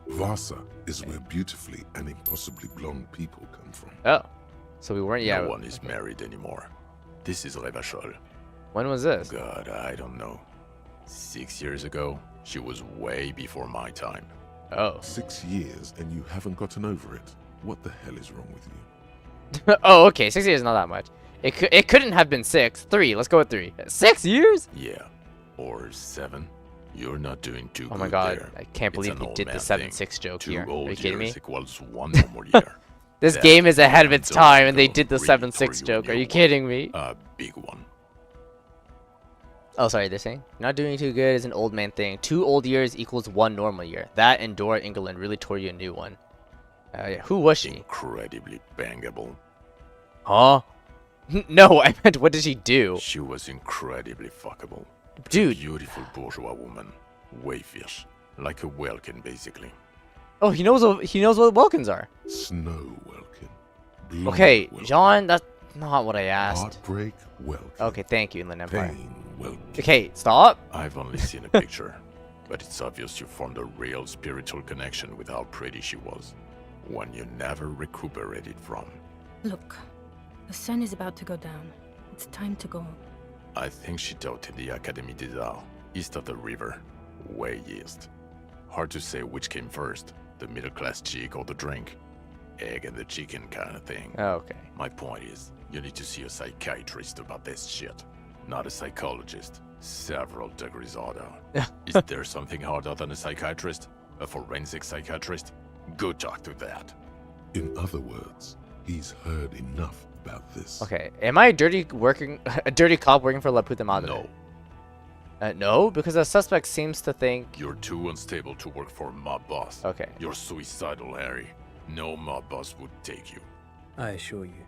Vasa is where beautifully and impossibly blonde people come from. Oh. So we weren't, yeah. No one is married anymore. This is Revachol. When was this? God, I don't know. 6 years ago, she was way before my time. Oh. 6 years and you haven't gotten over it. What the hell is wrong with you? Oh, okay. 6 years is not that much. It couldn't have been 6. 3. Let's go with 3. 6 years? Yeah. Or 7. You're not doing too good. Oh my god. there. I can't It's believe an you old did the man 7-6 thing. joke 2 here. Are old you kidding me? years equals 1 normal year. This That game is ahead of its don't time and they go did the really 7-6 through joke. Are new you one. kidding me? A big one. Oh, sorry, they're saying not doing too good is an old man thing. 2 old years equals 1 normal year. That and Dora England really tore you a new one. Yeah. Who was she? Incredibly bangable. Huh? No, I meant what did she do? She was incredibly fuckable. Dude. Beautiful bourgeois woman. Wayfish. Like a Welkin, basically. Oh, he knows what Welkins are. Snow Welkin. Blonde Okay, Welkin. John, that's not what I asked. Heartbreak Welkin. Okay, thank you, Inland Empire. Pain Welkin. Okay, stop. I've only seen a picture, but it's obvious you formed a real spiritual connection with how pretty she was. One you never recuperated from. Look, the sun is about to go down. It's time to go. I think she taught in the Académie des Arts, east of the river. Way east. Hard to say which came first, the middle-class chick or the drink. Egg and the chicken kind of thing. Okay. My point is, you need to see a psychiatrist about this shit. Not a psychologist. Several degrees harder. Is there something harder than a psychiatrist? A forensic psychiatrist? Go talk to that. In other words, he's heard enough about this. Okay, am I a dirty cop working for La Puta Madre? No, No, because the suspect seems to think. you're too unstable to work for a mob boss. Okay. You're suicidal, Harry. No mob boss would take you. I assure you,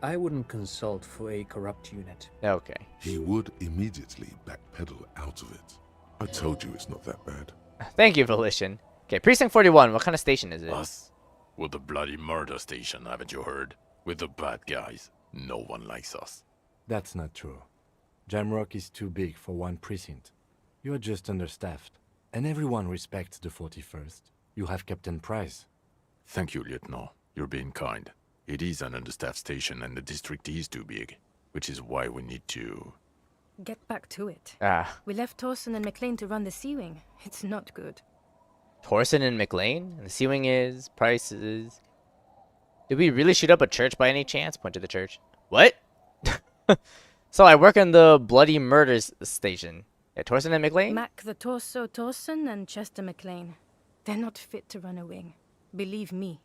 I wouldn't consult for a corrupt unit. Okay. He would immediately backpedal out of it. I told you it's not that bad. Thank you, Volition. Okay, Precinct 41. What kind of station is it? Us? We're the bloody murder station, haven't you heard? We're the bad guys. No one likes us. That's not true. Jamrock is too big for one precinct. You're just understaffed. And everyone respects the 41st. You have Captain Price. Thank you, Lieutenant. You're being kind. It is an understaffed station and the district is too big, which is why we need to... Get back to it. Ah, We left Torsen and McLean to run the Sea Wing. It's not good. Torsen and McLean? And the Sea Wing is... Price is... Did we really shoot up a church by any chance? Point to the church. What? So I work in the bloody murders station. Yeah, Torsen and McLean? Mac the Torso Torsen and Chester McLean. They're not fit to run a wing. Believe me.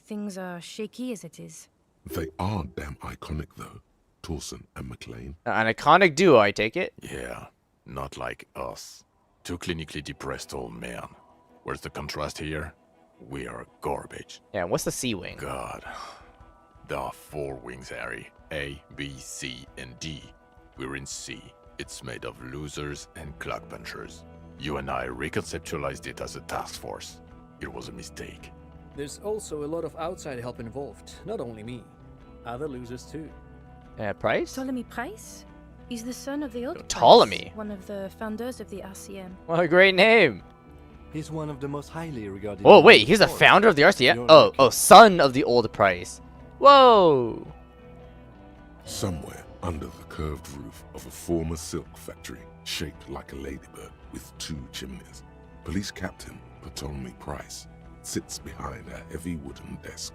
Things are shaky as it is. They are damn iconic though, Torsen and McLean. An iconic duo, I take it. Yeah, not like us. Two clinically depressed old men. Where's the contrast here? We are garbage. Yeah, what's the Sea Wing? God. There are 4 wings, Harry. A, B, C, and D. We're in C. It's made of losers and clock punchers. You and I reconceptualized it as a task force. It was a mistake. There's also a lot of outside help involved, not only me. Other losers too. Price? Ptolemy Price? He's the son of the old Ptolemy? Price, one of the founders of the RCM. What a great name. He's one of the most highly regarded... Oh, wait, he's the founder of the RCM? You're Oh, lucky. son of the old Price. Whoa. Somewhere under the curved roof of a former silk factory, shaped like a ladybird with 2 chimneys, Police Captain Ptolemy Price sits behind a heavy wooden desk.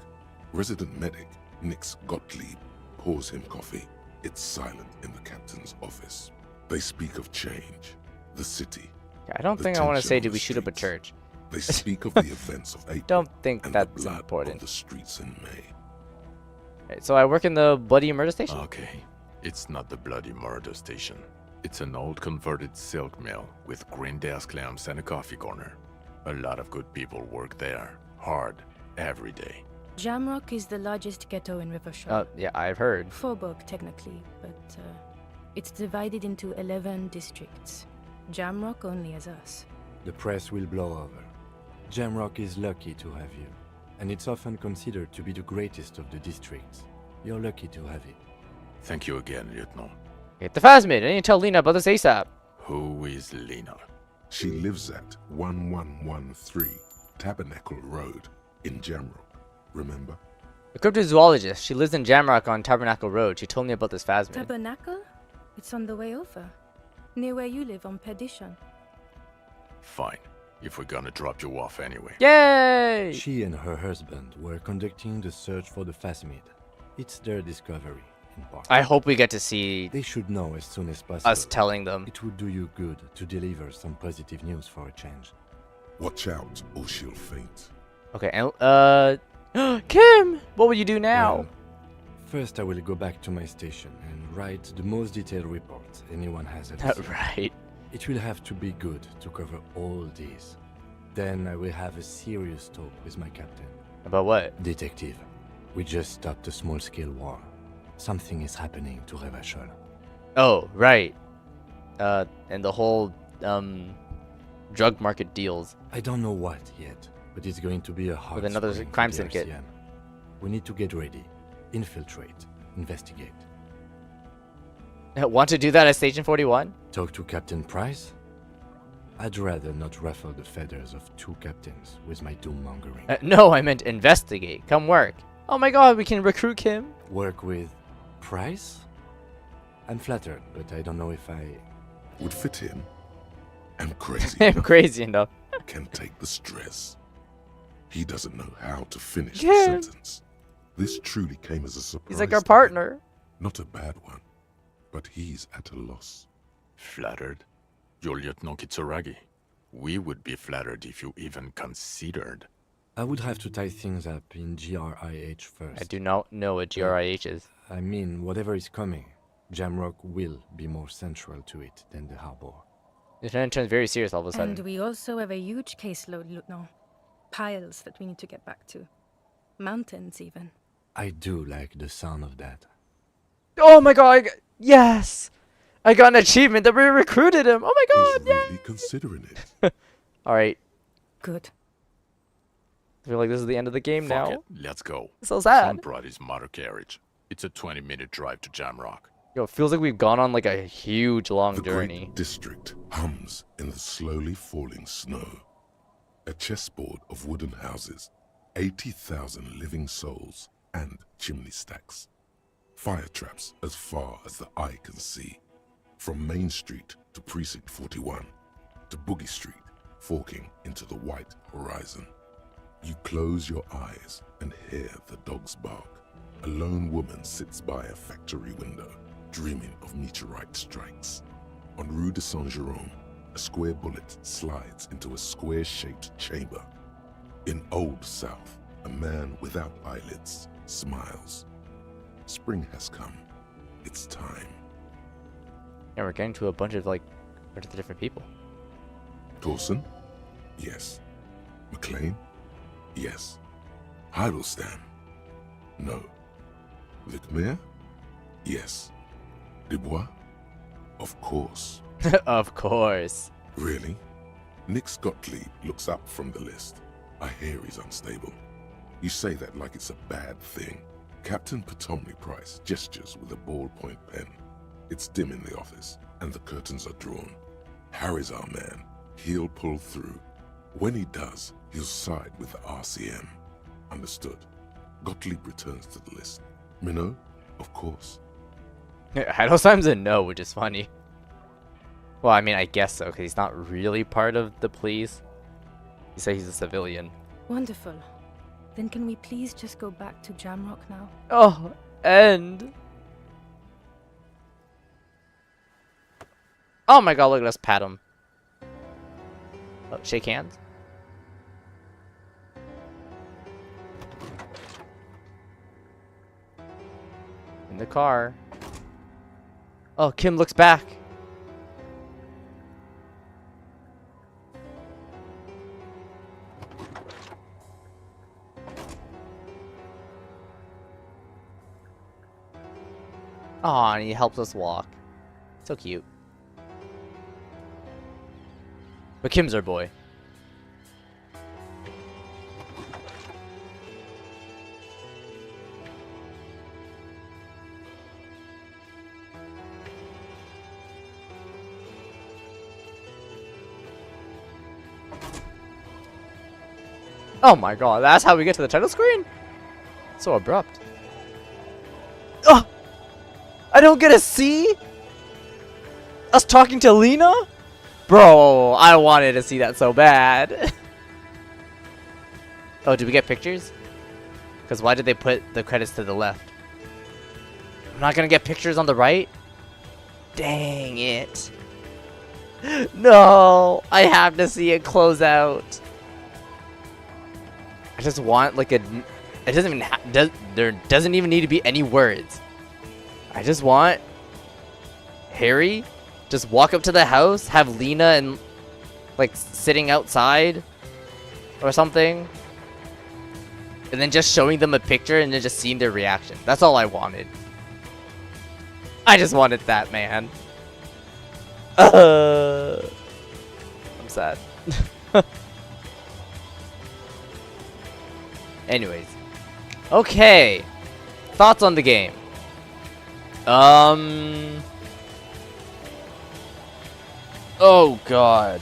Resident medic Nix Gottlieb pours him coffee. It's silent in the captain's office. They speak of change, the city. I don't think I want to say, did we shoot up a church? They speak of the events of April. Don't think and that's the blood important. on the streets in May. Right, so I work in the bloody murder station? Okay, it's not the bloody murder station. It's an old converted silk mill with green desk lamps and a coffee corner. A lot of good people work there, hard, every day. Jamrock is the largest ghetto in Rivershore. Yeah, I've heard. Faubourg, technically, but it's divided into 11 districts. Jamrock only has us. The press will blow over. Jamrock is lucky to have you, and it's often considered to be the greatest of the districts. You're lucky to have it. Thank you again, Lieutenant. Get the Phasmid. I need to tell Lena about this ASAP. Who is Lena? She lives at 1113 Tabernacle Road in Jamrock. Remember? A cryptozoologist. She lives in Jamrock on Tabernacle Road. She told me about this Phasmid. Tabernacle? It's on the way over. Near where you live on Perdition. Fine, if we're gonna drop you off anyway. Yay! She and her husband were conducting the search for the Phasmid. It's their discovery, in part. I hope we get to see They should know as soon as possible. us telling them. It would do you good to deliver some positive news for a change. Watch out or she'll faint. Okay, and Kim! What will you do now? Well, first I will go back to my station and write the most detailed report anyone has at Elysium. Right. It will have to be good to cover all these. Then I will have a serious talk with my captain. About what? Detective, we just stopped a small-scale war. Something is happening to Revachol. Oh, right. And the whole, drug market deals. I don't know what yet, but it's going to be a hard With another spring for crime the syndicate. RCM. We need to get ready, infiltrate, investigate. Want to do that at Station 41? Talk to Captain Price? I'd rather not ruffle the feathers of two captains with my doom-mongering. No, I meant investigate. Come work. Oh my god, we can recruit Kim. Work with Price? I'm flattered, but I don't know if I... Would fit him. I'm crazy. I'm enough. crazy enough. Can take the stress. He doesn't know how to finish the Yeah. sentence. This truly came as a surprise. He's like our to him. partner. Not a bad one, but he's at a loss. Flattered? You're Lieutenant Kitsuragi. We would be flattered if you even considered. I would have to tie things up in GRIH first. I do not know what GRIH is. I mean, whatever is coming, Jamrock will be more central to it than the harbor. Lieutenant turns very serious all of a sudden. And we also have a huge caseload, Lieutenant. Piles that we need to get back to. Mountains, even. I do like the sound of that. Oh my god! Yes! I got an achievement that we recruited him! Oh my He's god! really considering it. Alright. Good. I feel like this is the end of the game Fuck now. it, let's go. So sad. Sean brought his motor carriage. It's a 20-minute drive to Jamrock. Yo, it feels like we've gone on like a huge long The journey. great district hums in the slowly falling snow. A chessboard of wooden houses, 80,000 living souls, and chimney stacks. Fire traps as far as the eye can see. From Main Street to Precinct 41, to Boogie Street, forking into the white horizon. You close your eyes and hear the dogs bark. A lone woman sits by a factory window, dreaming of meteorite strikes. On Rue de Saint-Jérôme, a square bullet slides into a square-shaped chamber. In Old South, a man without eyelids smiles. Spring has come. It's time. And we're getting to a bunch of like different people. Dawson? Yes. McLean? Yes. Heidelstein? No. Vicmair? Yes. Dubois? Of course. Of course. Really? Nix Gottlieb looks up from the list. I hear he's unstable. You say that like it's a bad thing. Captain Ptolemy Price gestures with a ballpoint pen. It's dim in the office, and the curtains are drawn. Harry's our man. He'll pull through. When he does, he'll side with the RCM. Understood. Gottlieb returns to the list. Minot? Of course. Heidelstein's a no, which is funny. Well, I mean, I guess so, because he's not really part of the police. You say he's a civilian. Wonderful. Then can we please just go back to Jamrock now? Oh, and... Oh my god, look at us pat him. Oh, shake hands. In the car. Oh, Kim looks back. Aw, and he helps us walk. So cute. But Kim's our boy. Oh my god, that's how we get to the title screen? So abrupt. Oh! I don't get to see us talking to Lena? Bro, I wanted to see that so bad. Oh, did we get pictures? Because why did they put the credits to the left? I'm not gonna get pictures on the right? Dang it. No, I have to see it close out. I just want like a... It doesn't even there doesn't even need to be any words. I just want Harry just walk up to the house, have Lena and like sitting outside or something, and then just showing them a picture and then just seeing their reaction. That's all I wanted. I just wanted that, man. I'm sad. Anyways. Okay. Thoughts on the game? Oh god.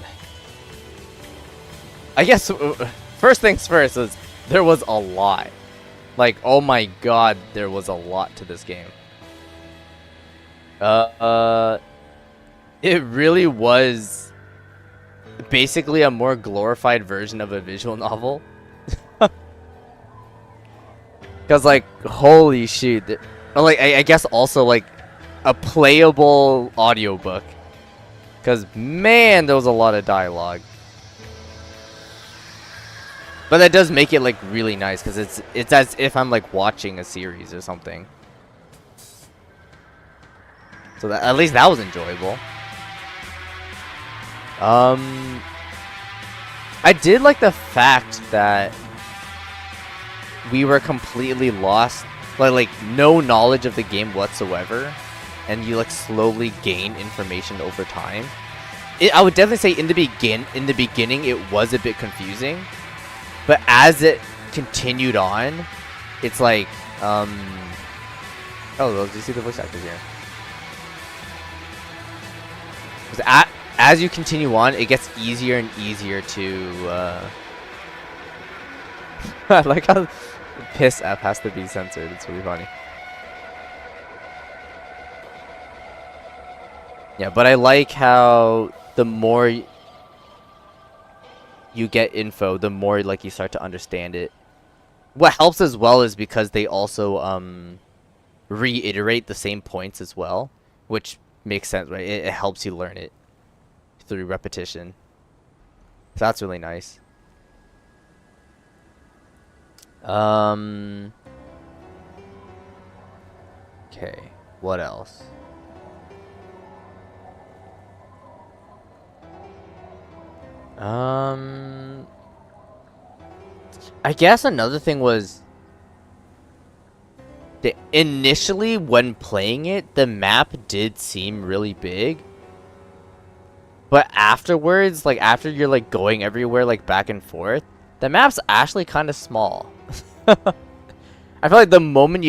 I guess first things first is there was a lot. Like, oh my god, there was a lot to this game. It really was basically a more glorified version of a visual novel. Cause like, holy shoot. Like, I guess also like a playable audiobook. Cause man, there was a lot of dialogue. But that does make it like really nice, cause it's as if I'm like watching a series or something. So that, at least that was enjoyable. I did like the fact that we were completely lost, like no knowledge of the game whatsoever, and you like slowly gain information over time. I would definitely say in the beginning it was a bit confusing, but as it continued on, it's like oh, well, do you see the voice actors here? As you continue on, it gets easier and easier to I like how piss F has to be censored. It's really funny. Yeah, but I like how the more you get info, the more like you start to understand it. What helps as well is because they also reiterate the same points as well, which makes sense, right? It helps you learn it through repetition. So that's really nice. Okay, what else? I guess another thing was that initially when playing it, the map did seem really big. But afterwards, like after you're like going everywhere like back and forth, the map's actually kind of small. I feel like the moment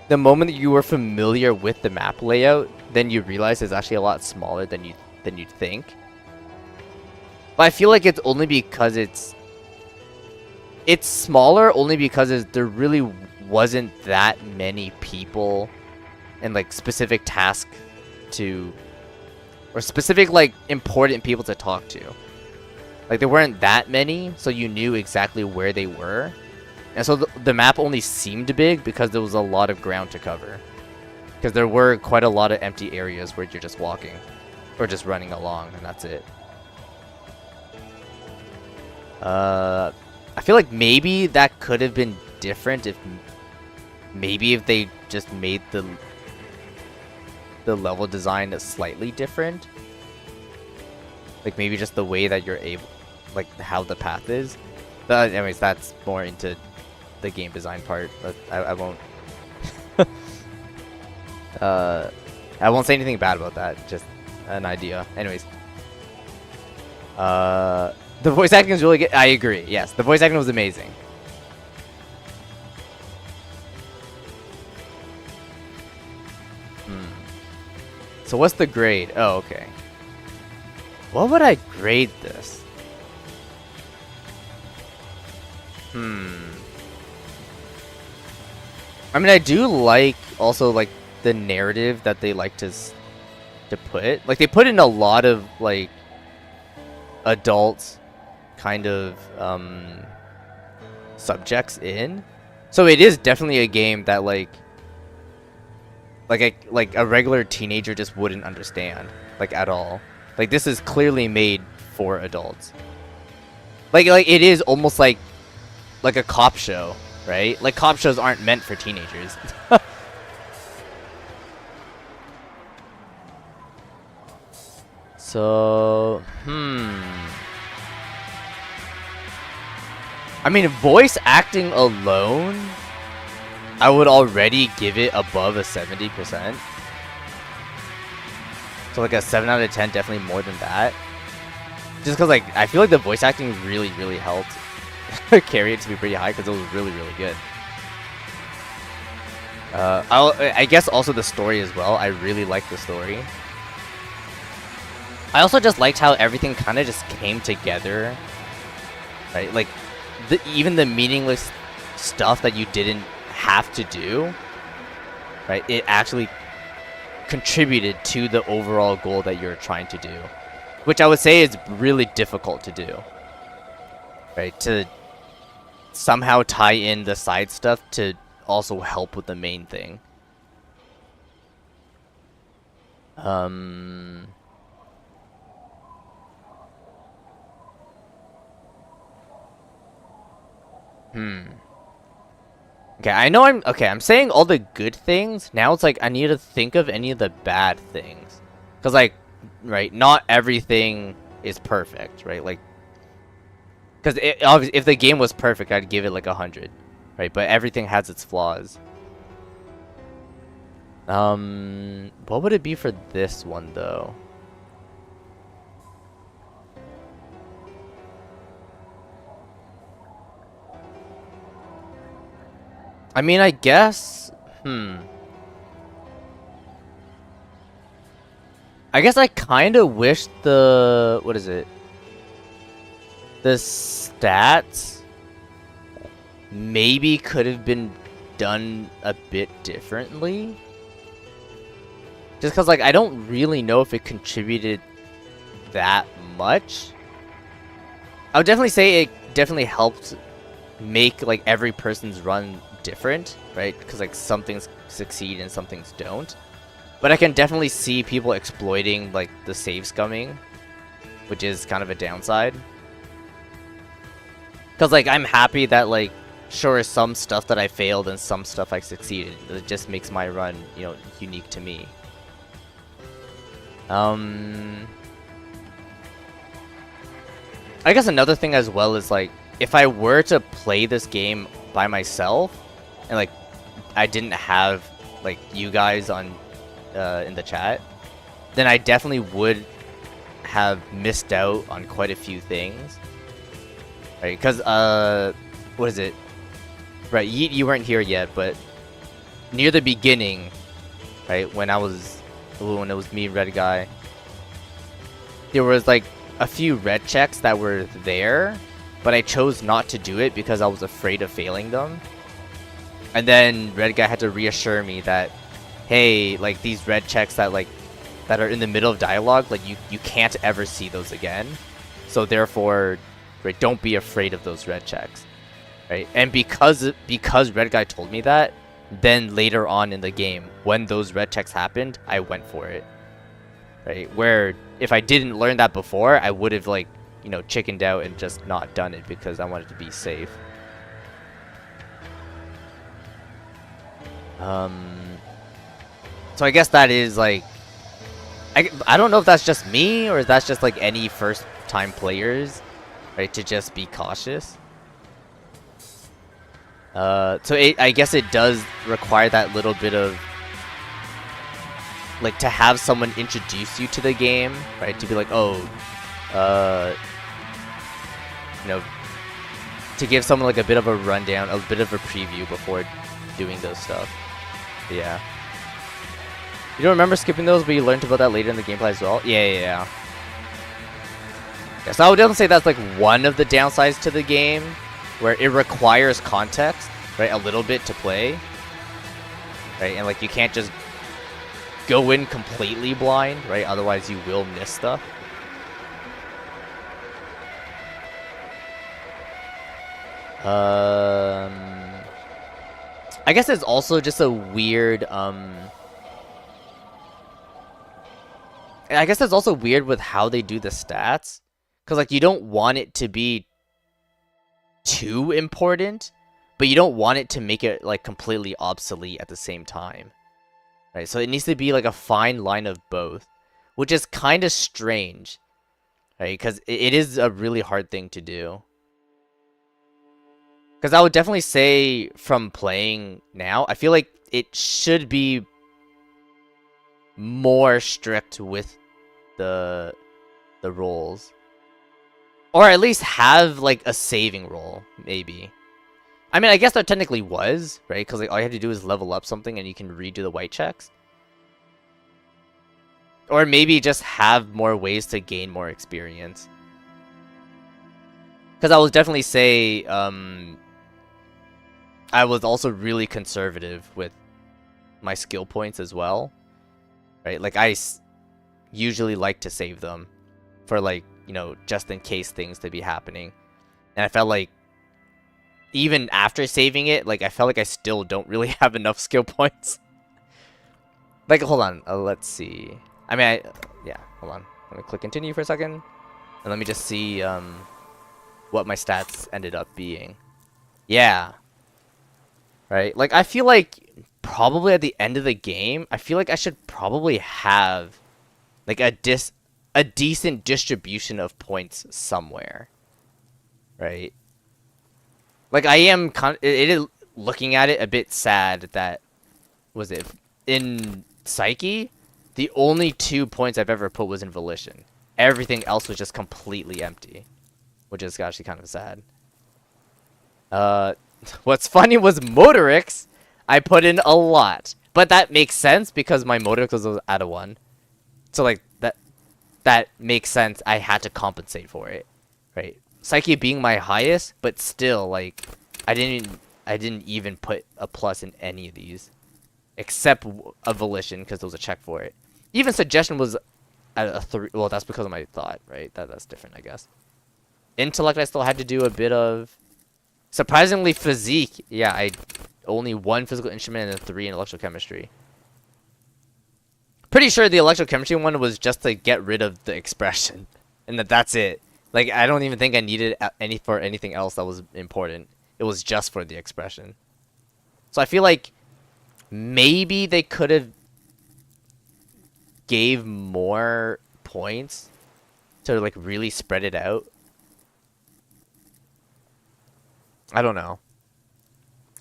the moment that you were familiar with the map layout, then you realize it's actually a lot smaller than you'd think. But I feel like it's only because it's smaller only because there really wasn't that many people and like specific tasks or specific like important people to talk to. Like, there weren't that many, so you knew exactly where they were. And so the map only seemed big because there was a lot of ground to cover. Because there were quite a lot of empty areas where you're just walking. Or just running along, and that's it. I feel like maybe that could have been different if... Maybe if they just made the level design slightly different. Like, maybe just the way that you're able... Like, how the path is. But anyways, that's more into the game design part. But I won't... I won't say anything bad about that. Just an idea. Anyways. The voice acting is really good. I agree. Yes, the voice acting was amazing. So what's the grade? Oh, okay. What would I grade this? I mean, I do like also like the narrative that they like to put. Like, they put in a lot of like adult kind of subjects in. So it is definitely a game that like a regular teenager just wouldn't understand, like, at all. Like, this is clearly made for adults. Like it is almost like a cop show, right? Like, cop shows aren't meant for teenagers. So, I mean, voice acting alone, I would already give it above a 70%. So like a 7 out of 10, definitely more than that. Just because, like, I feel like the voice acting really, really helped carry it to be pretty high because it was really, really good. I guess also the story as well. I really liked the story. I also just liked how everything kind of just came together. Right? Like, even the meaningless stuff that you didn't have to do, right? It actually contributed to the overall goal that you're trying to do, which I would say is really difficult to do, right? To somehow tie in the side stuff to also help with the main thing. Okay, I know I'm saying all the good things. Now it's like I need to think of any of the bad things. Cuz, like, right, not everything is perfect, right? Like, cuz obviously if the game was perfect, I'd give it like 100, right? But everything has its flaws. What would it be for this one though? I mean, I guess, I guess I kind of wish the, what is it? The stats maybe could have been done a bit differently. Just because, like, I don't really know if it contributed that much. I would definitely say it definitely helped make, like, every person's run different, right? Because, like, some things succeed and some things don't. But I can definitely see people exploiting, like, the save scumming, which is kind of a downside. Because, like, I'm happy that, like, sure, some stuff that I failed and some stuff I succeeded. It just makes my run, you know, unique to me. I guess another thing as well is, like, if I were to play this game by myself, and, like, I didn't have, like, you guys on in the chat, then I definitely would have missed out on quite a few things, right? Because what is it? Right, you weren't here yet, but near the beginning, right, when it was me and Red Guy, there was, like, a few red checks that were there, but I chose not to do it because I was afraid of failing them. And then Red Guy had to reassure me that, hey, like, these red checks that are in the middle of dialogue, like, you can't ever see those again. So therefore, right, don't be afraid of those red checks, right? And because red guy told me that, then later on in the game, when those red checks happened, I went for it, right? Where if I didn't learn that before, I would have, like, you know, chickened out and just not done it because I wanted to be safe. So I guess that is, like, I don't know if that's just me or if that's just, like, any first time players, right, to just be cautious. I guess it does require that little bit of, like, to have someone introduce you to the game, right, to be like, oh, you know, to give someone, like, a bit of a rundown, a bit of a preview before doing those stuff. Yeah. You don't remember skipping those, but you learned about that later in the gameplay as well? Yeah. So I would definitely say that's, like, one of the downsides to the game, where it requires context, right, a little bit to play, right, and, like, you can't just go in completely blind, right, otherwise you will miss stuff. I guess it's also just a weird, I guess it's also weird with how they do the stats. Because, like, you don't want it to be too important, but you don't want it to make it, like, completely obsolete at the same time. Right? So it needs to be, like, a fine line of both, which is kind of strange. Right? Because it is a really hard thing to do. Because I would definitely say from playing now, I feel like it should be more strict with the rolls. Or at least have, like, a saving roll, maybe. I mean, I guess there technically was, right? Because, like, all you have to do is level up something and you can redo the white checks. Or maybe just have more ways to gain more experience. Because I would definitely say, I was also really conservative with my skill points as well. Right? Like, I usually like to save them for, like, you know, just in case things to be happening. And I felt like even after saving it, like, I felt like I still don't really have enough skill points. Like, hold on, let's see. I mean, yeah, hold on. Let me click continue for a second. And let me just see what my stats ended up being. Yeah. Right? Like, I feel like probably at the end of the game, I feel like I should probably have, like, a decent distribution of points somewhere, right? Like, I am it is looking at it a bit sad that, was it in Psyche, the only 2 points I've ever put was in Volition. Everything else was just completely empty, which is actually kind of sad. What's funny was Motorix, I put in a lot, but that makes sense because my Motorix was at a 1. So, like, that makes sense. I had to compensate for it, right? Psyche being my highest, but still, like, I didn't even put a plus in any of these, except a Volition because there was a check for it. Even Suggestion was at a 3. Well, that's because of my thought, right? That's different, I guess. Intellect, I still had to do a bit of. Surprisingly, Physique, yeah, I only 1 physical instrument and a 3 in electrochemistry. Pretty sure the electrochemistry one was just to get rid of the expression, and that's it. Like, I don't even think I needed anything else that was important. It was just for the expression. So I feel like maybe they could have gave more points to, like, really spread it out. I don't know.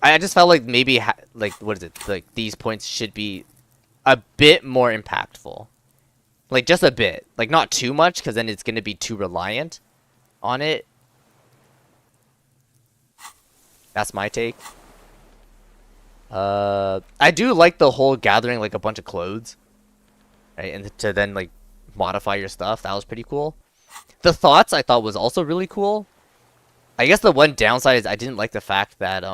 I just felt like maybe like, what is it? Like, these points should be a bit more impactful. Like, just a bit. Like, not too much, because then it's going to be too reliant on it. That's my take. I do like the whole gathering, like, a bunch of clothes. Right? And to then, like, modify your stuff. That was pretty cool. The thoughts I thought was also really cool. I guess the one downside is I didn't like the fact that,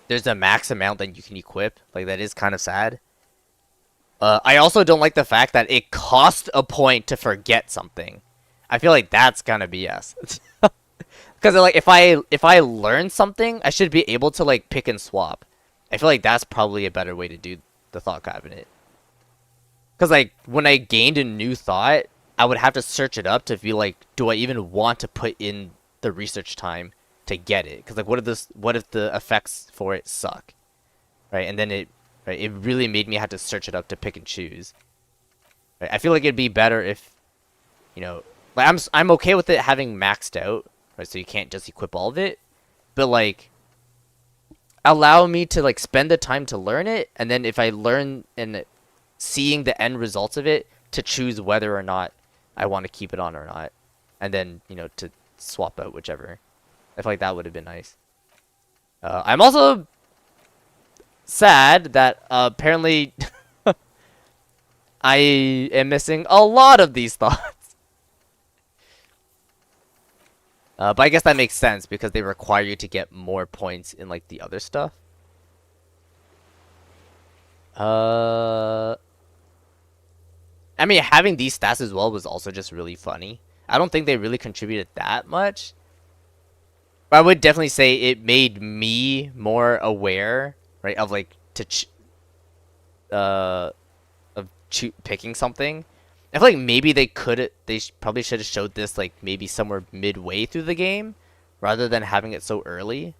there's a max amount that you can equip. Like, that is kind of sad. I also don't like the fact that it cost a point to forget something. I feel like that's kind of BS. Because like if I learn something, I should be able to like pick and swap. I feel like that's probably a better way to do the thought cabinet. Because like when I gained a new thought, I would have to search it up to be like, do I even want to put in the research time to get it? Because like what if the effects for it suck, right? And then it really made me have to search it up to pick and choose. Right? I feel like it'd be better if, you know, like I'm okay with it having maxed out, right? So you can't just equip all of it, but like allow me to like spend the time to learn it, and then if I learn and seeing the end results of it, to choose whether or not I want to keep it on or not, and then, you know, to swap out whichever. I feel like that would have been nice. I'm also sad that apparently I am missing a lot of these thoughts. But I guess that makes sense because they require you to get more points in like the other stuff. I mean, having these stats as well was also just really funny. I don't think they really contributed that much. But I would definitely say it made me more aware, right, of like picking something. I feel like maybe they probably should have showed this like maybe somewhere midway through the game rather than having it so early.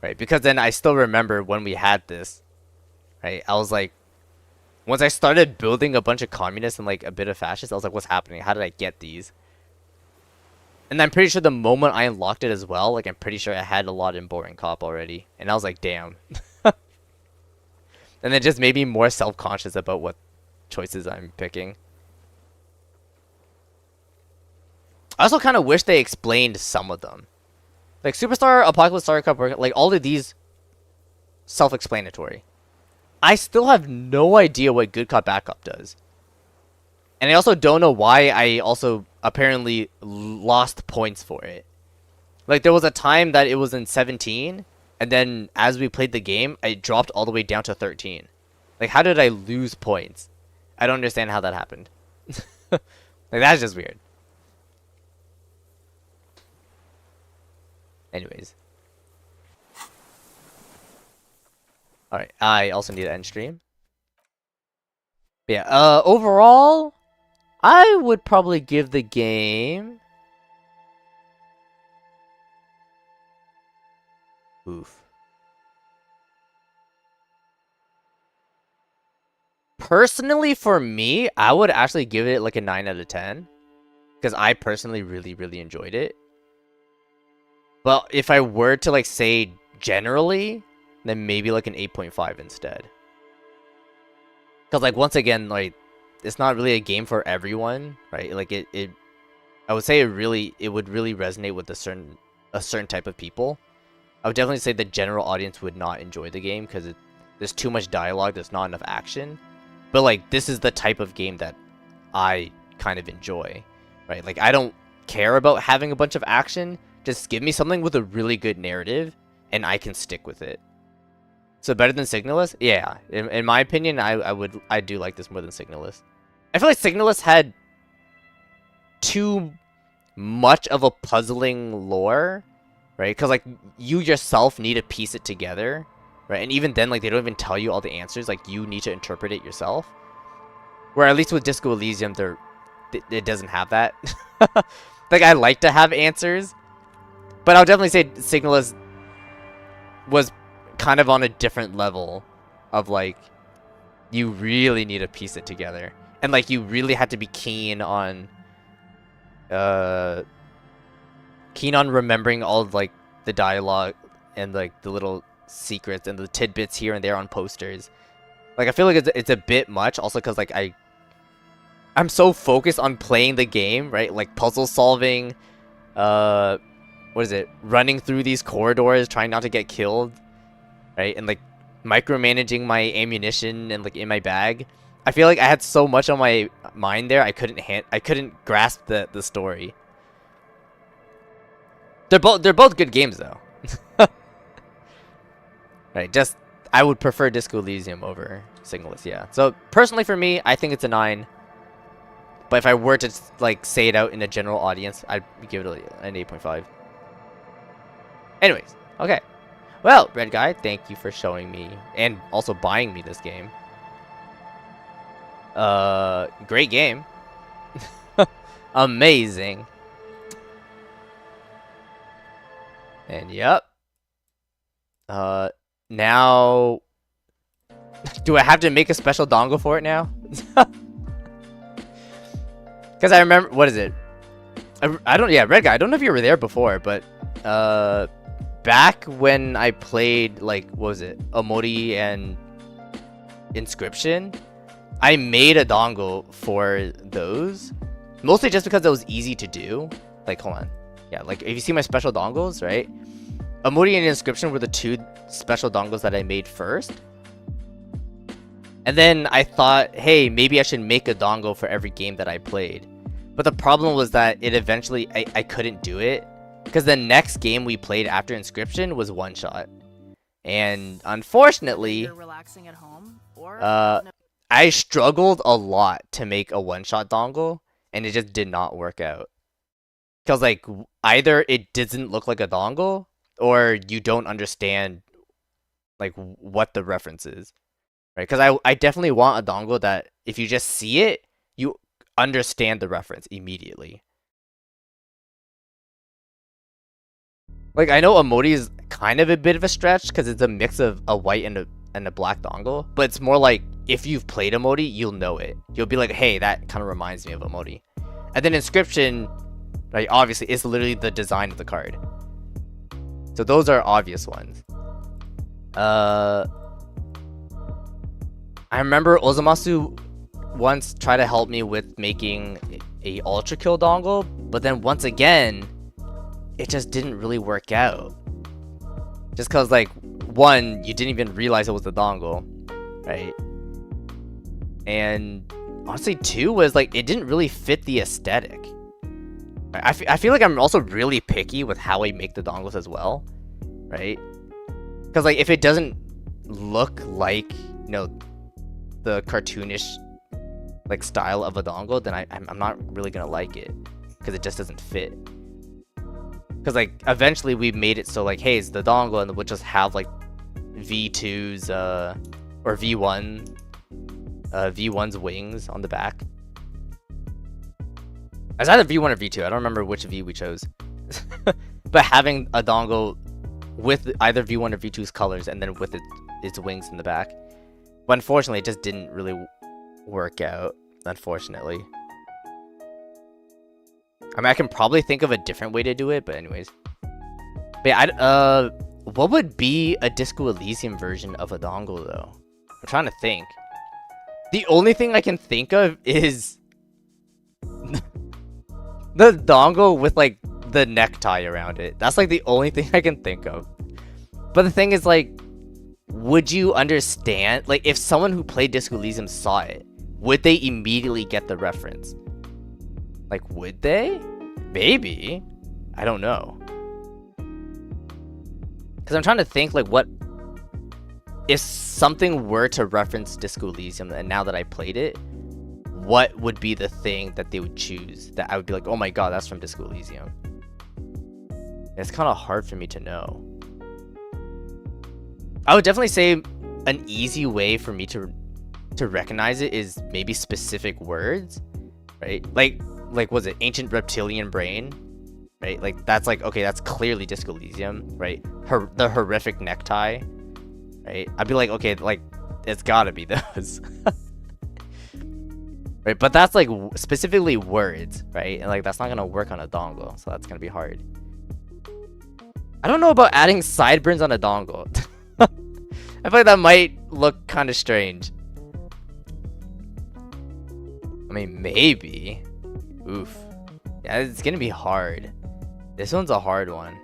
Right? Because then I still remember when we had this, right? I was like, once I started building a bunch of communists and like a bit of fascists, I was like, what's happening? How did I get these? And I'm pretty sure the moment I unlocked it as well, like I'm pretty sure I had a lot in Boring Cop already. And I was like, damn. And it just made me more self-conscious about what choices I'm picking. I also kind of wish they explained some of them. Like Superstar, Apocalypse, Star Cup, like all of these self-explanatory. I still have no idea what Good Cop, Bad Cop does. And I also don't know why I also apparently lost points for it. Like there was a time that it was in 17, and then as we played the game, I dropped all the way down to 13. Like how did I lose points? I don't understand how that happened. Like that's just weird. Anyways. Alright, I also need to end stream. But yeah, overall, I would probably give the game... Oof. Personally, for me, I would actually give it like a 9 out of 10. Because I personally really, really enjoyed it. But if I were to like say generally, then maybe like an 8.5 instead. Because like once again, like it's not really a game for everyone, right? Like I would say it would really resonate with a certain type of people. I would definitely say the general audience would not enjoy the game because there's too much dialogue, there's not enough action. But like this is the type of game that I kind of enjoy, right? Like I don't care about having a bunch of action. Just give me something with a really good narrative and I can stick with it. So better than Signalist? Yeah. In my opinion, I do like this more than Signalist. I feel like Signalist had too much of a puzzling lore, right? Because like you yourself need to piece it together, right? And even then, like they don't even tell you all the answers. Like you need to interpret it yourself. Where at least with Disco Elysium, it doesn't have that. Like I like to have answers, but I'll definitely say Signalist was kind of on a different level of like you really need to piece it together, and like you really had to be keen on remembering all of like the dialogue and like the little secrets and the tidbits here and there on posters. Like I feel like it's a bit much also because like I'm so focused on playing the game, right? Like puzzle solving, what is it, running through these corridors trying not to get killed, right? And like micromanaging my ammunition and like in my bag. I feel like I had so much on my mind there, I couldn't grasp the story. They're both good games though. Right, just I would prefer Disco Elysium over Signalist, yeah. So personally for me, I think it's a 9. But if I were to like say it out in a general audience, I'd give it an 8.5. Anyways, okay. Well, Red Guy, thank you for showing me and also buying me this game. Great game. Amazing. And yep. Now do I have to make a special dongle for it now? Because I remember, what is it? I don't, yeah, Red Guy, I don't know if you were there before, but back when I played, like, what was it, Omori and Inscription, I made a dongle for those, mostly just because it was easy to do. Like, hold on, yeah, like if you see my special dongles, right, Omori and Inscription were the two special dongles that I made first. And then I thought, hey, maybe I should make a dongle for every game that I played. But the problem was that it eventually, I couldn't do it. Because the next game we played after Inscription was one shot. And unfortunately, You're relaxing at home, or I struggled a lot to make a one-shot dongle. And it just did not work out. Because like, either it doesn't look like a dongle, or you don't understand like what the reference is. Right, because I definitely want a dongle that if you just see it, you understand the reference immediately. Like, I know Emoti is kind of a bit of a stretch because it's a mix of a white and a black dongle, but it's more like if you've played Emoti, you'll know it. You'll be like, hey, that kind of reminds me of Emoti. And then Inscription, like, obviously, is literally the design of the card. So those are obvious ones. I remember Ozumasu once tried to help me with making a Ultra Kill dongle, but then once again, it just didn't really work out. Just cause like, one, you didn't even realize it was the dongle, right? And honestly, two was like, it didn't really fit the aesthetic. I feel like I'm also really picky with how I make the dongles as well, right? Cause like, if it doesn't look like, you know, the cartoonish like style of a dongle, then I'm not really gonna like it because it just doesn't fit. Because like eventually we made it so like, hey, it's the dongle, and we'll just have like V2's or V1's wings on the back. It's either V1 or V2. I don't remember which V we chose. But having a dongle with either V1 or V2's colors and then with its wings in the back. But unfortunately, it just didn't really work out, unfortunately. I mean, I can probably think of a different way to do it, but anyways. But yeah, what would be a Disco Elysium version of a dongle, though? I'm trying to think. The only thing I can think of is the dongle with, like, the necktie around it. That's, like, the only thing I can think of. But the thing is, like, would you understand? Like, if someone who played Disco Elysium saw it, would they immediately get the reference? Like, would they? Maybe. I don't know. Because I'm trying to think, like, what... If something were to reference Disco Elysium, and now that I played it, what would be the thing that they would choose? That I would be like, oh my god, that's from Disco Elysium. It's kind of hard for me to know. I would definitely say an easy way for me to recognize it is maybe specific words, right? Like was it Ancient Reptilian Brain, right? Like that's like, okay, that's clearly Disco Elysium, right? The horrific necktie, right? I'd be like, okay, like it's gotta be those, right? But that's like specifically words, right? And like that's not gonna work on a dongle, so that's gonna be hard. I don't know about adding sideburns on a dongle. I feel like that might look kind of strange. I mean, maybe. Oof. Yeah, it's gonna be hard. This one's a hard one.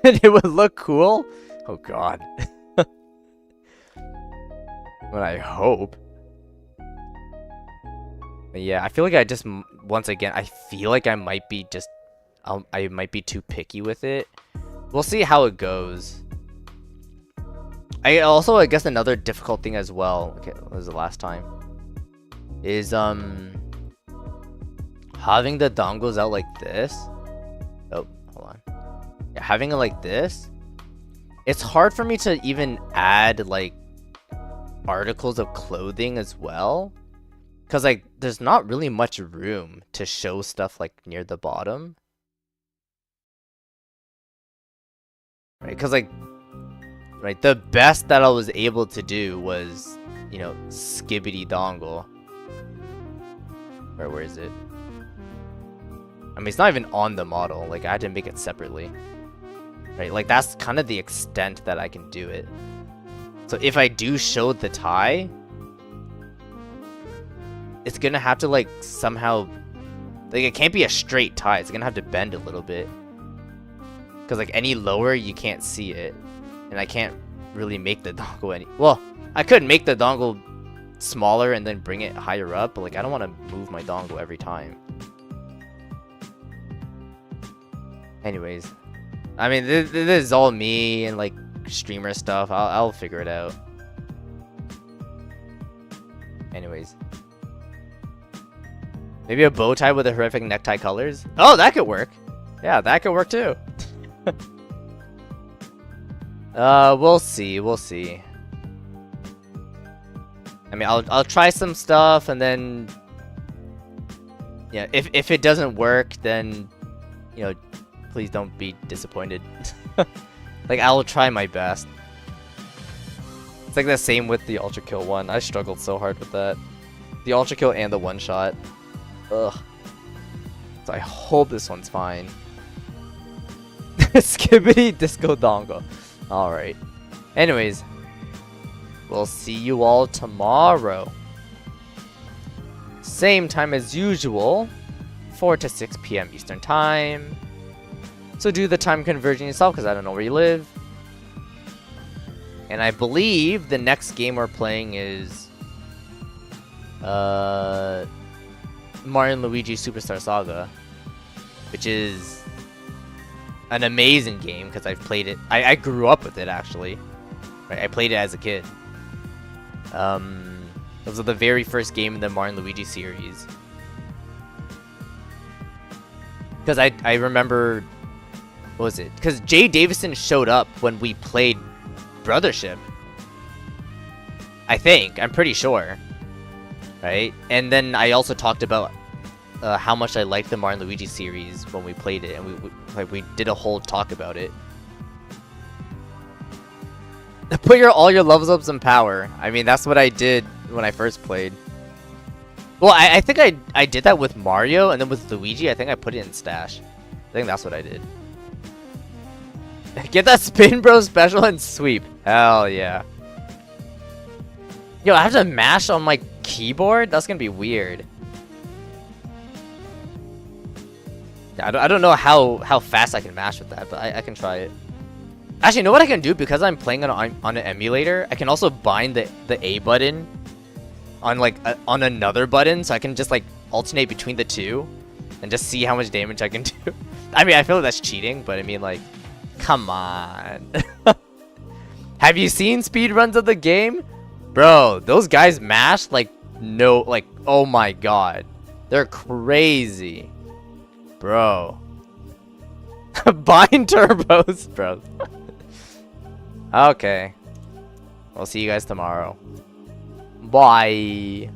It would look cool? Oh god. But I hope. But yeah, I feel like I just, once again, I feel like I might be just... I might be too picky with it. We'll see how it goes. I guess another difficult thing as well. Okay, what was the last time? Is having the dongles out like this. Oh, hold on. Yeah, having it like this. It's hard for me to even add like articles of clothing as well, because like there's not really much room to show stuff like near the bottom, right? Because like, right, the best that I was able to do was, you know, skibbity dongle. Where is it? I mean, it's not even on the model. Like, I had to make it separately, right? Like, that's kind of the extent that I can do it. So if I do show the tie, it's gonna have to like somehow, like, it can't be a straight tie. It's gonna have to bend a little bit, because like any lower you can't see it, and I can't really make the dongle any. Well, I could make the dongle smaller and then bring it higher up, but like I don't want to move my dongle every time. Anyways, I mean, this is all me and like streamer stuff. I'll figure it out. Anyways, maybe a bow tie with a horrific necktie colors. Oh, that could work. Yeah, that could work too. We'll see. We'll see. I mean, I'll try some stuff, and then yeah, if it doesn't work, then you know, please don't be disappointed. Like, I will try my best. It's like the same with the Ultra Kill one. I struggled so hard with that. The Ultra Kill and the one shot. Ugh. So I hope this one's fine. Skibbity Disco Dongo. Alright. Anyways. We'll see you all tomorrow. Same time as usual. 4 to 6 p.m. Eastern Time. So do the time conversion yourself, because I don't know where you live. And I believe the next game we're playing is Mario & Luigi Superstar Saga, which is an amazing game because I've played it. I grew up with it, actually. Right, I played it as a kid. It was the very first game in the Mario & Luigi series. Because I remember, what was it? Because Jay Davison showed up when we played Brothership. I think. I'm pretty sure. Right? And then I also talked about how much I liked the Mario & Luigi series when we played it. And we did a whole talk about it. Put all your levels up in power. I mean, that's what I did when I first played. Well, I think I did that with Mario, and then with Luigi, I think I put it in stash. I think that's what I did. Get that Spin Bro special and sweep. Hell yeah. Yo, I have to mash on my keyboard? That's gonna be weird. I don't know how fast I can mash with that, but I can try it. Actually, you know what I can do? Because I'm playing on an emulator, I can also bind the A button on like on another button, so I can just like alternate between the two and just see how much damage I can do. I mean, I feel like that's cheating, but I mean, like, come on. Have you seen speedruns of the game? Bro, those guys mash like no, like, oh my god. They're crazy. Bro. Bind turbos, bro. Okay. We'll see you guys tomorrow. Bye.